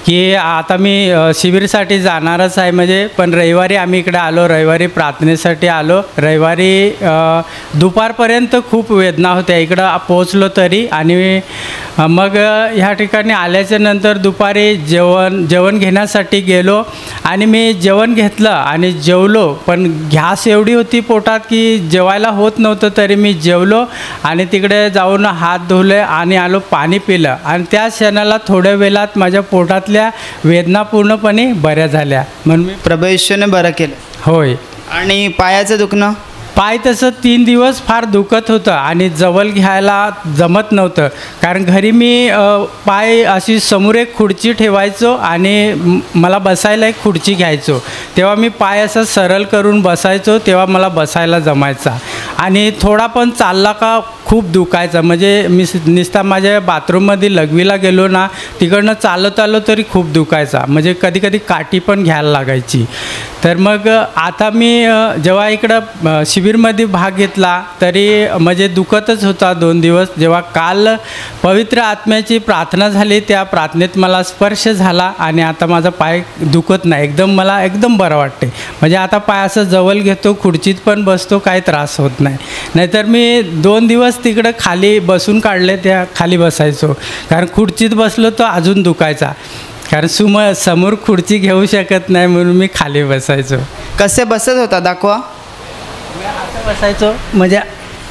[SPEAKER 6] की आता मी शिबिरसाठी जाणारच आहे. म्हणजे पण रविवारी आम्ही इकडे आलो. रविवारी प्रार्थनेसाठी आलो. रविवारी दुपारपर्यंत खूप वेदना होत्या. इकडं पोचलो तरी. आणि मग ह्या ठिकाणी आल्याच्या नंतर दुपारी जेवण घेण्यासाठी गेलो आणि मी जेवण घेतलं आणि जेवलो. पण घास एवढी होती पोटात की जेवायला होत नव्हतं. तरी मी जेवलो आणि तिकडे जाऊन हात धुले आणि आलो, पाणी पिलं आणि त्या क्षणाला थोड्या वेळात माझ्या पोटातल्या वेदना पूर्णपणे बऱ्या झाल्या. म्हणून मी
[SPEAKER 5] प्रभू येशूने बरं केलं.
[SPEAKER 6] होय.
[SPEAKER 5] आणि पायाचं दुखणं?
[SPEAKER 6] पाय तसं 3 दिवस फार दुखत होतं आणि जवळ घ्यायला जमत नव्हतं कारण घरी मी पाय अशी समोर एक खुर्ची ठेवायचो आणि मला बसायला एक खुर्ची घ्यायचो. तेव्हा मी पाय असं सरळ करून बसायचो तेव्हा मला बसायला जमायचा. आणि थोडा पण चालला का खूप दुखायचा. म्हणजे मी नुसता माझ्या बाथरूममध्ये लघवीला गेलो ना तिकडनं चालत आलो तरी खूप दुखायचा. म्हणजे कधी कधी काठी पण घ्यायला लागायची. तर मग आता मी जेव्हा इकडं शिबिरमध्ये भाग घेतला तरी म्हणजे दुखतच होता 2 दिवस. जेव्हा काल पवित्र आत्म्याची प्रार्थना झाली त्या प्रार्थनेत मला स्पर्श झाला आणि आता माझा पाय दुखत नाही. मला एकदम बरं वाटते. म्हणजे आता पाय असं जवळ घेतो, खुर्चीत पण बसतो, काही त्रास होत नाही. नाहीतर मी 2 दिवस तिकडं खाली बसून काढले. त्या खाली बसायचो कारण खुर्चीत बसलो तर अजून दुखायचा कारण समोर खुर्ची घेऊ शकत नाही म्हणून मी खाली बसायचो.
[SPEAKER 5] कसे बसत होता दाखवा?
[SPEAKER 6] असं बसायचो म्हणजे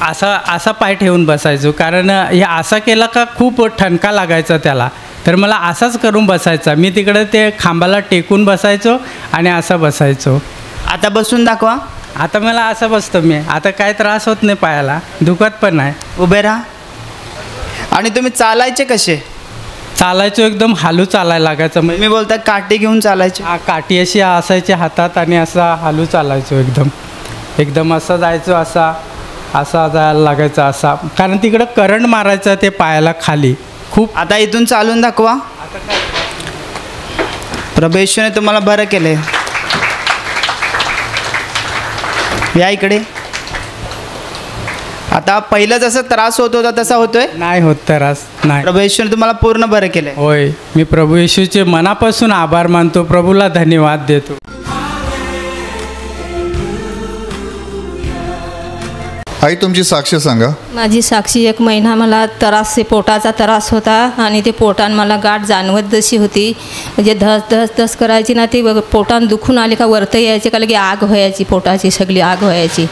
[SPEAKER 6] असा पाय ठेवून बसायचो कारण हे असा केला का खूप ठणका लागायचा त्याला. तर मला असाच करून बसायचा. मी तिकडे ते खांबाला टेकून बसायचो आणि असं बसायचो.
[SPEAKER 5] आता बसून दाखवा.
[SPEAKER 6] आता मला असं बसतो मी, आता काय त्रास होत नाही, पायाला दुखत पण नाही.
[SPEAKER 5] उभे राहा. आणि तुम्ही चालायचे कसे?
[SPEAKER 6] चालायचो एकदम हालू चालायला लागायचं.
[SPEAKER 5] मी बोलता काठी घेऊन चालायचे?
[SPEAKER 6] हा, काठी अशी असायची हातात आणि असा हालू चालायचो एकदम एकदम असं जायचो, असा जायला लागायचा असा, कारण तिकडं करंट मारायचं ते पायाला खाली खूप.
[SPEAKER 5] आता इथून चालून दाखवा. प्रभू येशूने तुम्हाला बरं केले. या इकडे. आता पहिलं जसं त्रास होत होता तसा होतोय?
[SPEAKER 6] नाही होत त्रास, नाही.
[SPEAKER 5] प्रभू येशूने तुम्हाला पूर्ण बरं केलंय.
[SPEAKER 6] होय, मी प्रभू येशूचे मनापासून आभार मानतो, प्रभूला धन्यवाद देतो.
[SPEAKER 10] आई तुमची साक्ष सांगा.
[SPEAKER 7] माझी साक्षी, 1 महिना मला त्रास, पोटाचा त्रास होता आणि ते पोटान मला गाठ जाणवत जशी होती, म्हणजे धस करायची ना, ती पोटान दुखून आली का वरतं यायचे का लगे आग व्हायची, पोटाची सगळी आग व्हायची.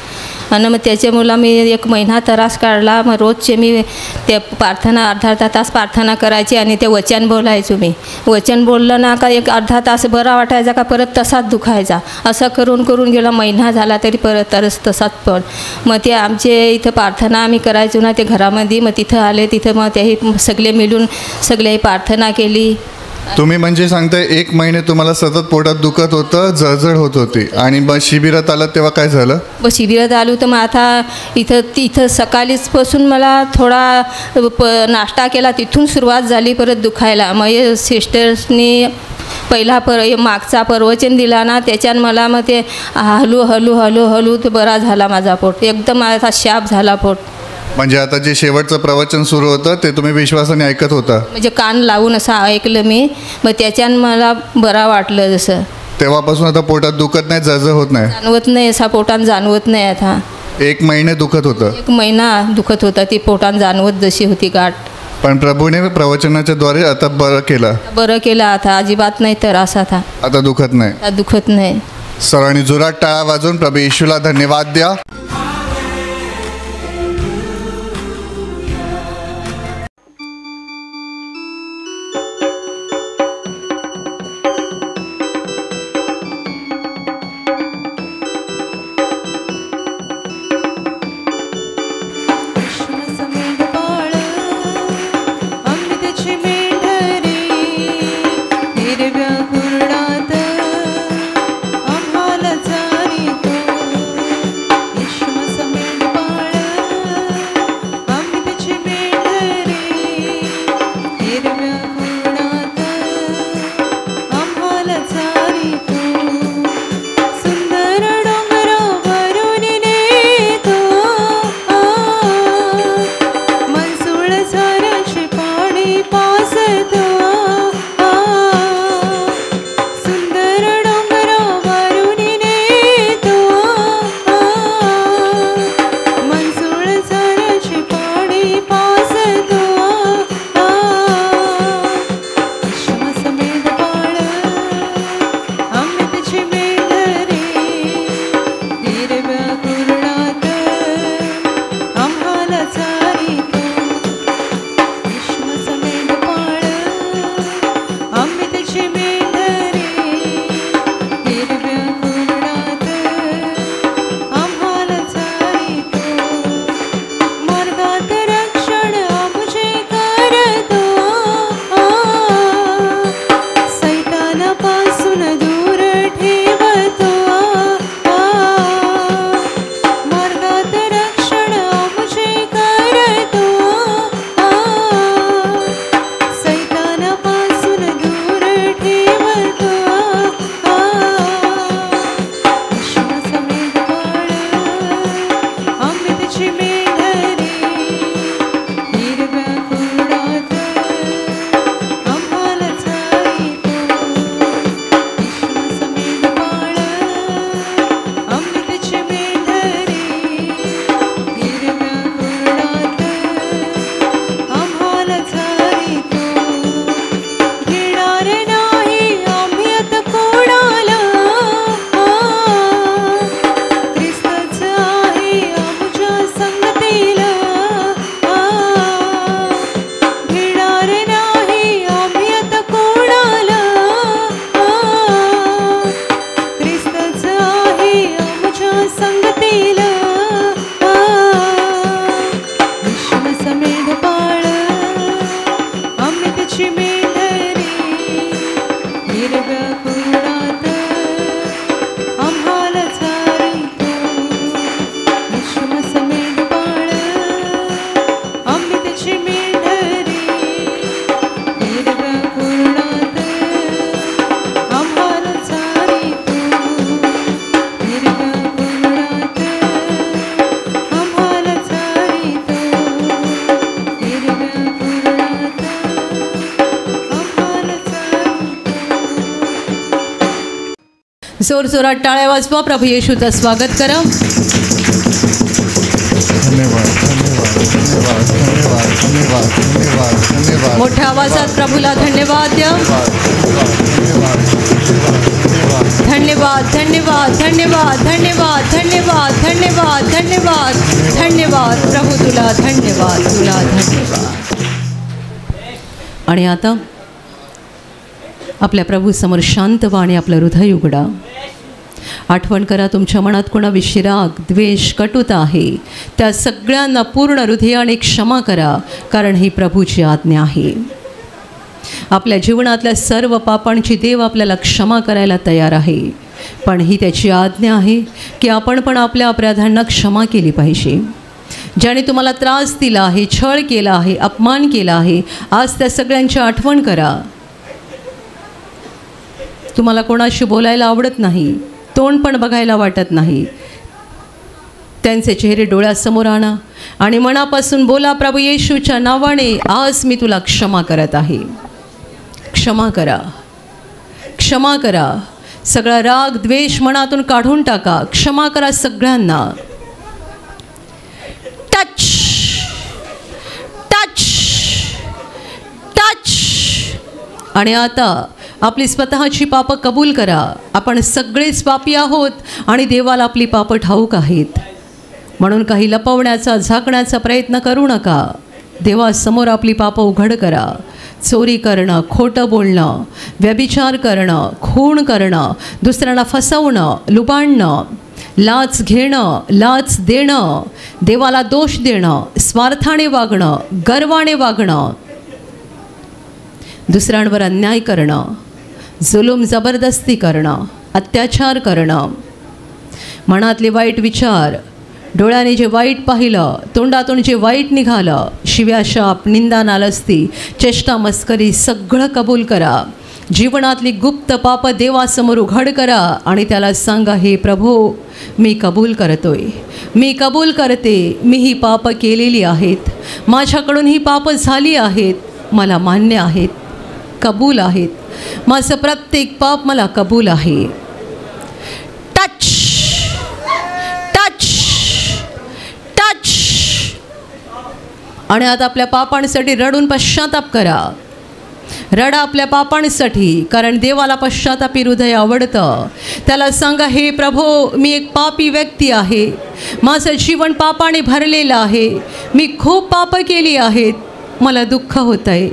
[SPEAKER 7] आणि मग त्याच्यामुळं मी 1 महिना त्रास काढला. मग रोजचे मी ते प्रार्थना अर्धा तास प्रार्थना करायची आणि ते वचन बोलायचो. मी वचन बोललं ना का एक अर्धा तास बरा वाटायचा का परत तसाच दुखायचा. असं करून गेला, महिना झाला तरी परत तसाच पण. मग ते आमचे इथं प्रार्थना आम्ही करायचो ना ते घरामध्ये, मग तिथं आले, तिथं मग ते सगळे मिळून सगळे प्रार्थना केली.
[SPEAKER 10] तुम्ही म्हणजे सांगताय 1 महिने तुम्हाला सतत पोटात दुखत होतं, जळजळ होत होती, आणि मग शिबिरात आलं तेव्हा काय झालं?
[SPEAKER 7] मग शिबिरात आलो तर मग आता इथं सकाळीच पासून मला थोडा नाश्ता केला, तिथून सुरुवात झाली परत दुखायला. मग सिस्टर्सनी पहिला मागचा प्रवचन दिला ना, त्याच्यानं मला मग ते हलू तर बरा झाला माझा पोट, एकदम आता शाप झाला पोट.
[SPEAKER 10] म्हणजे आता जे शेवटचं प्रवचन सुरू होतं ते तुम्ही विश्वासाने ऐकत होता?
[SPEAKER 7] म्हणजे कान लावून असं ऐकलं मी, मग त्याच्यानं मला बरा वाटलं. जसं
[SPEAKER 10] तेव्हापासून आता पोटात दुखत नाही, जळजळ होत नाही?
[SPEAKER 7] जाणवत नाही, असा पोटान जाणवत नाही. आता
[SPEAKER 10] 1 महिने दुखत होतं?
[SPEAKER 7] 1 महिना दुखत होता, ती पोटान जाणवत जशी होती गाठ.
[SPEAKER 10] पण प्रभूने प्रवचनाच्या द्वारे आता बरं केलं.
[SPEAKER 7] आता अजिबात नाही त्रास, आता
[SPEAKER 10] दुखत नाही. सर्वांनी जोरात टाळ्या वाजवून प्रभू येशूला धन्यवाद द्या.
[SPEAKER 1] आम्हाला जाणीतो, येशू
[SPEAKER 7] जोरजोरात टाळ्या वाजवा. प्रभू येशूचं स्वागत करा.
[SPEAKER 10] धन्यवाद धन्यवाद धन्यवाद धन्यवाद धन्यवाद धन्यवाद धन्यवाद.
[SPEAKER 7] मोठ्या आवाजात प्रभूला धन्यवाद द्या. धन्यवाद धन्यवाद धन्यवाद धन्यवाद धन्यवाद धन्यवाद धन्यवाद धन्यवाद. प्रभू तुला धन्यवाद, तुला धन्यवाद. आणि आता आपल्या प्रभूसमोर शांत व्हा आणि आपलं हृदय उघडा. आठवण करा, तुमच्या मनात कोणाविषयी राग, द्वेष, कटुता आहे त्या सगळ्यांना पूर्ण हृदयाने क्षमा करा, कारण ही प्रभूची आज्ञा आहे. आपल्या जीवनातल्या सर्व पापांची देव आपल्याला क्षमा करायला तयार आहे, पण ही त्याची आज्ञा आहे की आपण पण आपल्या अपराधांना क्षमा केली पाहिजे. ज्याने तुम्हाला त्रास दिला आहे, छळ केला आहे, अपमान केला आहे, आज त्या सगळ्यांची आठवण करा. तुम्हाला कोणाशी बोलायला आवडत नाही, तोंड पण बघायला वाटत नाही, त्यांचे चेहरे डोळ्यासमोर आणा आणि मनापासून बोला, प्रभू येशूच्या नावाने आज मी तुला क्षमा करत आहे. क्षमा करा, क्षमा करा. सगळा राग, द्वेष मनातून काढून टाका. क्षमा करा सगळ्यांना. Touch touch touch. आणि आता आपली स्वतःची पापं कबूल करा. आपण सगळेच पापी आहोत आणि देवाला आपली पापं ठाऊक आहेत, म्हणून काही लपवण्याचा, झाकण्याचा प्रयत्न करू नका. देवासमोर आपली पापं उघड करा. चोरी करणं, खोटं बोलणं, व्यभिचार करणं, खून करणं, दुसऱ्यांना फसवणं, लुबाडणं, लाच घेणं, लाच देणं, देवाला दोष देणं, स्वार्थाने वागणं, गर्वाने वागणं, दुसऱ्यांवर अन्याय करणं, जुलूम जबरदस्ती करणं, अत्याचार करणं, मनातले वाईट विचार, डोळ्याने जे वाईट पाहिलं, तोंडातून जे वाईट निघालं, शिव्या, शाप, निंदा, नालस्ती, चेष्टा, मस्करी सगळं कबूल करा. जीवनातली गुप्त पापं देवासमोर उघड करा आणि त्याला सांगा, हे प्रभू मी कबूल करतोय, मी कबूल करते, मी ही पापं केलेली आहेत, माझ्याकडून ही पापं झाली आहेत, मला मान्य आहेत, कबूल आहेत, माझं प्रत्येक पाप मला कबूल आहे. Touch touch touch. आणि आता आपल्या पापांसाठी रडून पश्चाताप करा. रडा आपल्या पापांसाठी, कारण देवाला पश्चातापी हृदय आवडतं. त्याला सांगा, हे प्रभू मी एक पापी व्यक्ती आहे, माझं जीवन पापाने भरलेलं आहे, मी खूप पापं केली आहेत, मला दुःख होतं आहे,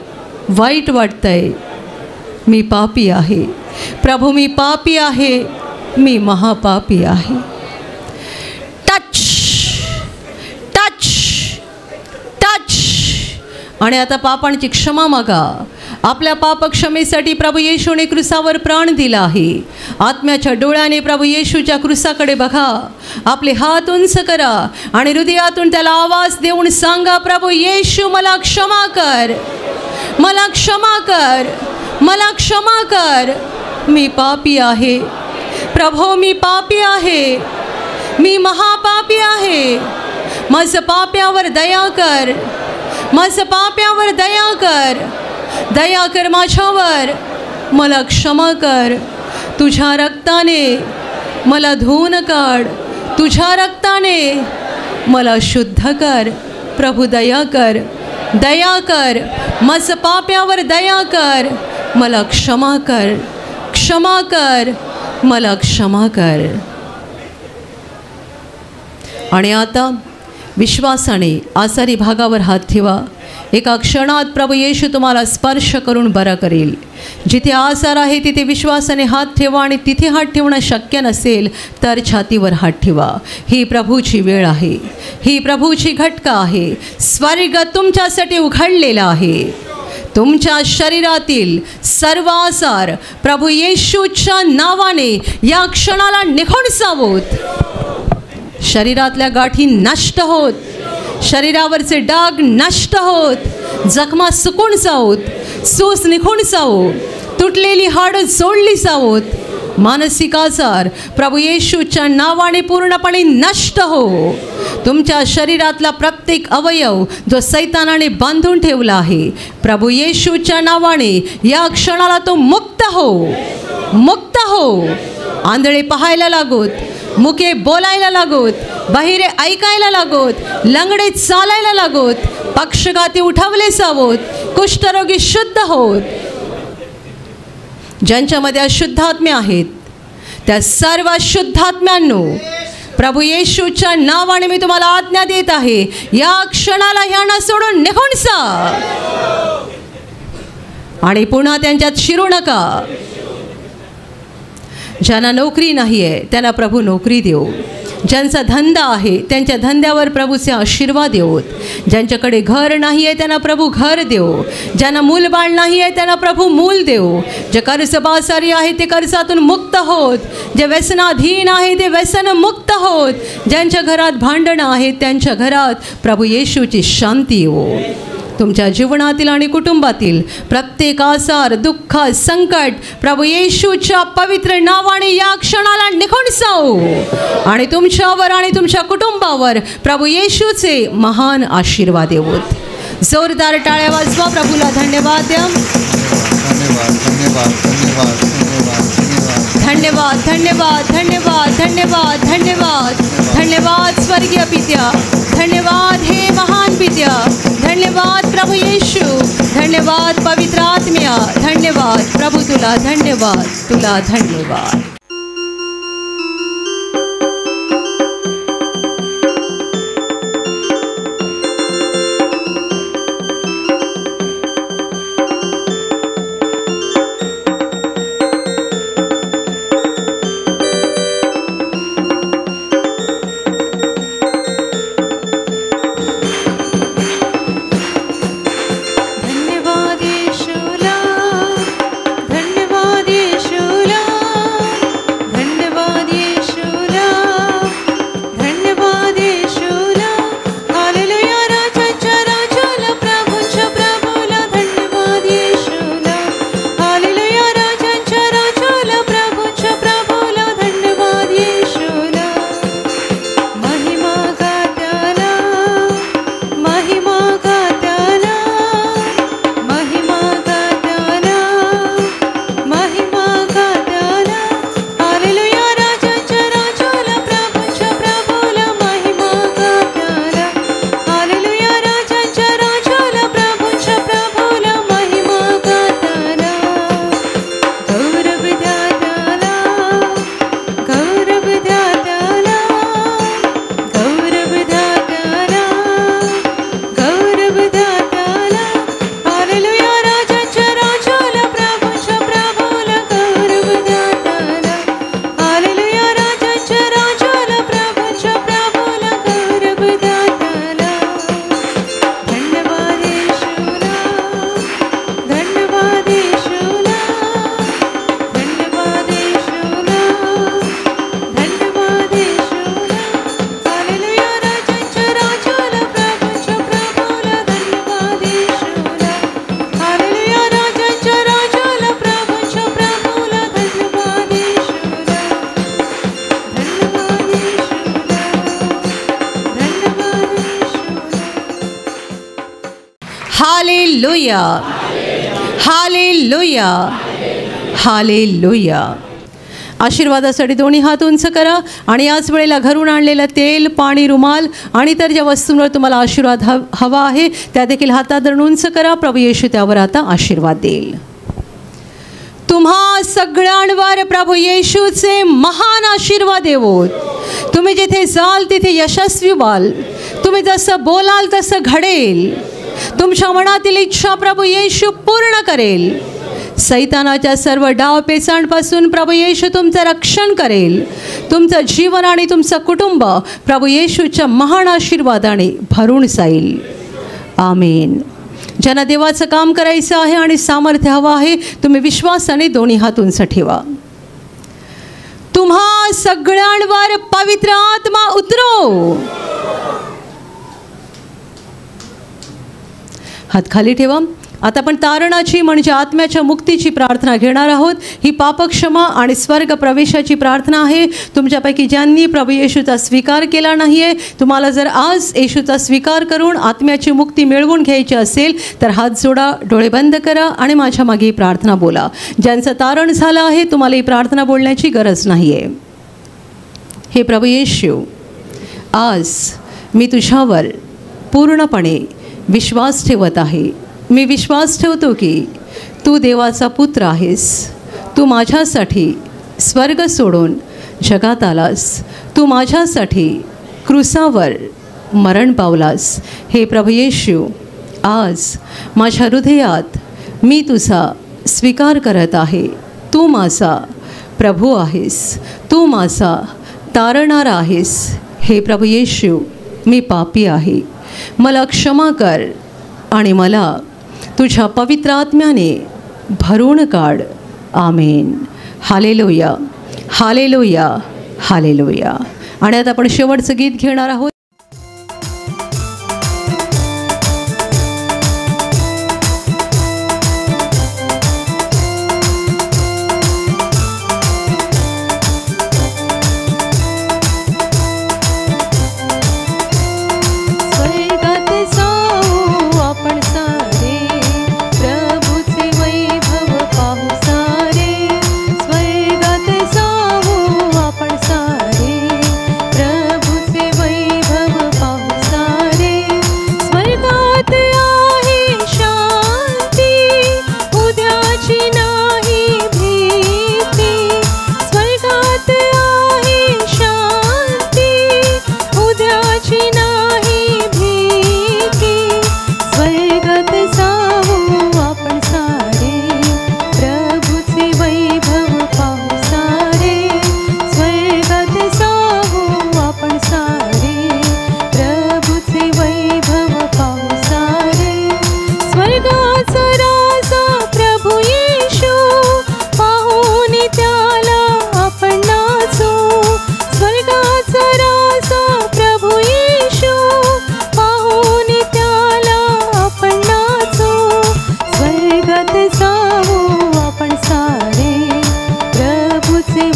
[SPEAKER 7] वाईट वाटतं आहे, मी पापी आहे प्रभू, मी पापी आहे, मी महापापी आहे. Touch touch touch. आणि आता पापांची क्षमा मागा. आपल्या पापक्षमेसाठी प्रभू येशूने क्रूसावर प्राण दिला आहे. आत्म्याच्या डोळ्याने प्रभू येशूच्या क्रूसाकडे बघा. आपले हात उंच करा आणि हृदयातून त्याला आवाज देऊन सांगा, प्रभू येशू मला क्षमा कर, मला क्षमा कर, मला क्षमा कर, मी पापी आहे प्रभू, मी पापी आहे, मी महापापी आहे, माझं पाप्यावर दया कर, माझं पाप्यावर दया कर, दया कर माझ्यावर, मला क्षमा कर, तुझ्या रक्ताने मला धुवून काढ, तुझ्या रक्ताने मला शुद्ध कर. प्रभू दया कर, दया कर, माझं पाप्यावर दया कर, मला क्षमा कर, क्षमा कर, मला क्षमा कर. आणि आता विश्वासाने आजारी भागावर हात ठेवा. एका क्षणात प्रभू येशू तुम्हाला स्पर्श करून बरा करेल. जिथे आजार आहे तिथे विश्वासाने हात ठेवा आणि तिथे हात ठेवणं शक्य नसेल तर छातीवर हात ठेवा. ही प्रभूची वेळ आहे, ही प्रभूची घटका आहे. स्वर्ग तुमच्यासाठी उघडलेला आहे. तुमच्या शरीरातील सर्व आजार प्रभू येशूच्या नावाने या क्षणाला निघून जावोत. शरीरातल्या गाठी नष्ट होत, शरीरावरचे डाग नष्ट होत, जखमा सुकून जावोत, सूज निघून जावो, तुटलेली हाडं जोडली जावोत. मानसिक आजार प्रभू येशूच्या नावाने पूर्णपणे नष्ट हो. तुमच्या शरीरातला प्रत्येक अवयव जो सैतानाने बांधून ठेवला आहे, प्रभू येशूच्या नावाने या क्षणाला तो मुक्त हो, मुक्त हो, आंधळे पाहायला लागोत, मुके बोलायला लागोत, बहिरे ऐकायला लागोत, लंगडे चालायला लागोत, पक्षघाती उठवले जावोत, कुष्ठरोगी शुद्ध होत. ज्यांच्यामध्ये अशुद्धात्मे आहेत त्या सर्व शुद्धात्म्यांनो प्रभू येशूच्या नावाने मी तुम्हाला आज्ञा देत आहे, या क्षणाला ह्यांना सोडून निघून जा आणि पुन्हा त्यांच्यात शिरू नका. ज्यांना नोकरी नाही आहे त्यांना प्रभू नोकरी देऊ. ज्यांचा धंदा आहे त्यांच्या धंद्यावर प्रभूचे आशीर्वाद देऊत. ज्यांच्याकडे घर नाही आहे त्यांना प्रभू घर देऊ. ज्यांना मूलबाळ नाही आहे त्यांना प्रभू मूल देऊ. जे कर्जबाजारी आहे ते कर्जातून मुक्त होत. जे व्यसनाधीन आहे ते व्यसन मुक्त होत. ज्यांच्या घरात भांडणं आहेत त्यांच्या घरात प्रभू येशूची शांती येऊ. तुमच्या जीवनातील आणि कुटुंबातील प्रत्येक आजार, दुःख, संकट प्रभू येशूच्या पवित्र नावाने या क्षणाला निघून जाऊ आणि तुमच्यावर आणि तुमच्या कुटुंबावर प्रभू येशूचे महान आशीर्वाद येवोत. जोरदार टाळ्या वाजवा, प्रभूला धन्यवाद द्या. धन्यवाद धन्यवाद धन्यवाद धन्यवाद धन्यवाद धन्यवाद स्वर्गीय पित्या. धन्यवाद हे महान पित्या. धन्यवाद प्रभू येशू. धन्यवाद पवित्र आत्म्या. धन्यवाद प्रभू, तुला धन्यवाद, तुला धन्यवाद. Hallelujah, hallelujah, hallelujah. आशीर्वादासाठी दोन्ही हात उंच करा आणि याच वेळेला घरून आणलेलं तेल, पाणी, रुमाल आणि इतर ज्या वस्तूंवर तुम्हाला आशीर्वाद हवा आहे त्या देखील हातात धरून उंच करा. प्रभू येशू त्यावर आता आशीर्वाद देईल. तुम्हा सगळ्यांवर प्रभू येशूचे महान आशीर्वाद येवोत. तुम्ही जिथे जाल तिथे यशस्वी व्हाल. तुम्ही जसं बोलाल तसं घडेल. तुमच्या मनातील इच्छा प्रभू येशू पूर्ण करेल. सैतानाच्या सर्व डाव पेचांपासून प्रभू येशू तुमचं रक्षण करेल. तुमचं जीवन आणि तुमचं कुटुंब प्रभू येशूच्या महान आशीर्वादाने भरून जाईल. आमेन. ज्यांना देवाचं काम करायचं आहे आणि सामर्थ्य हवं आहे तुम्ही विश्वासाने दोन्ही हात उंच ठेवा. तुम्हा सगळ्यांवर पवित्र आत्मा उतरो. हात खाली ठेवा.
[SPEAKER 16] आता आपण तारणाची म्हणजे आत्म्याच्या मुक्तीची प्रार्थना घेणार आहोत. ही पापक्षमा आणि स्वर्ग प्रवेशाची प्रार्थना आहे. तुमच्यापैकी ज्यांनी प्रभू येशूचा स्वीकार केला नाही आहे, तुम्हाला जर आज येशूचा स्वीकार करून आत्म्याची मुक्ती मिळवून घ्यायची असेल तर हात जोडा, डोळे बंद करा आणि माझ्या मागे ही प्रार्थना बोला. ज्यांचं तारण झालं आहे तुम्हाला ही प्रार्थना बोलण्याची गरज नाही आहे. हे प्रभू येशू, आज मी तुझ्यावर पूर्णपणे विश्वास ठेवत आहे. मी विश्वास ठेवतो की तू देवाचा पुत्र आहेस. तू माझ्यासाठी स्वर्ग सोडून जगात आलास. तू माझ्यासाठी क्रूसावर मरण पावलास. हे प्रभू येशू, आज माझ्या हृदयात मी तुझा स्वीकार करत आहे. तू माझा प्रभू आहेस. तू माझा तारणारा आहेस. हे प्रभू येशू, मी पापी आहे. मला क्षमा कर आणि मला तुझ्या पवित्र आत्म्याने भरून काढ. आमेन. Hallelujah, hallelujah, hallelujah. आणि आता आपण शेवटचं गीत घेणार आहोत.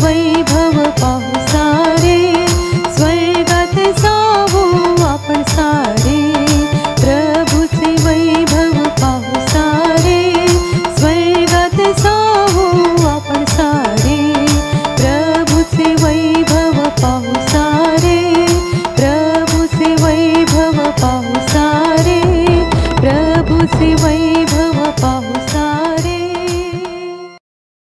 [SPEAKER 16] वैभव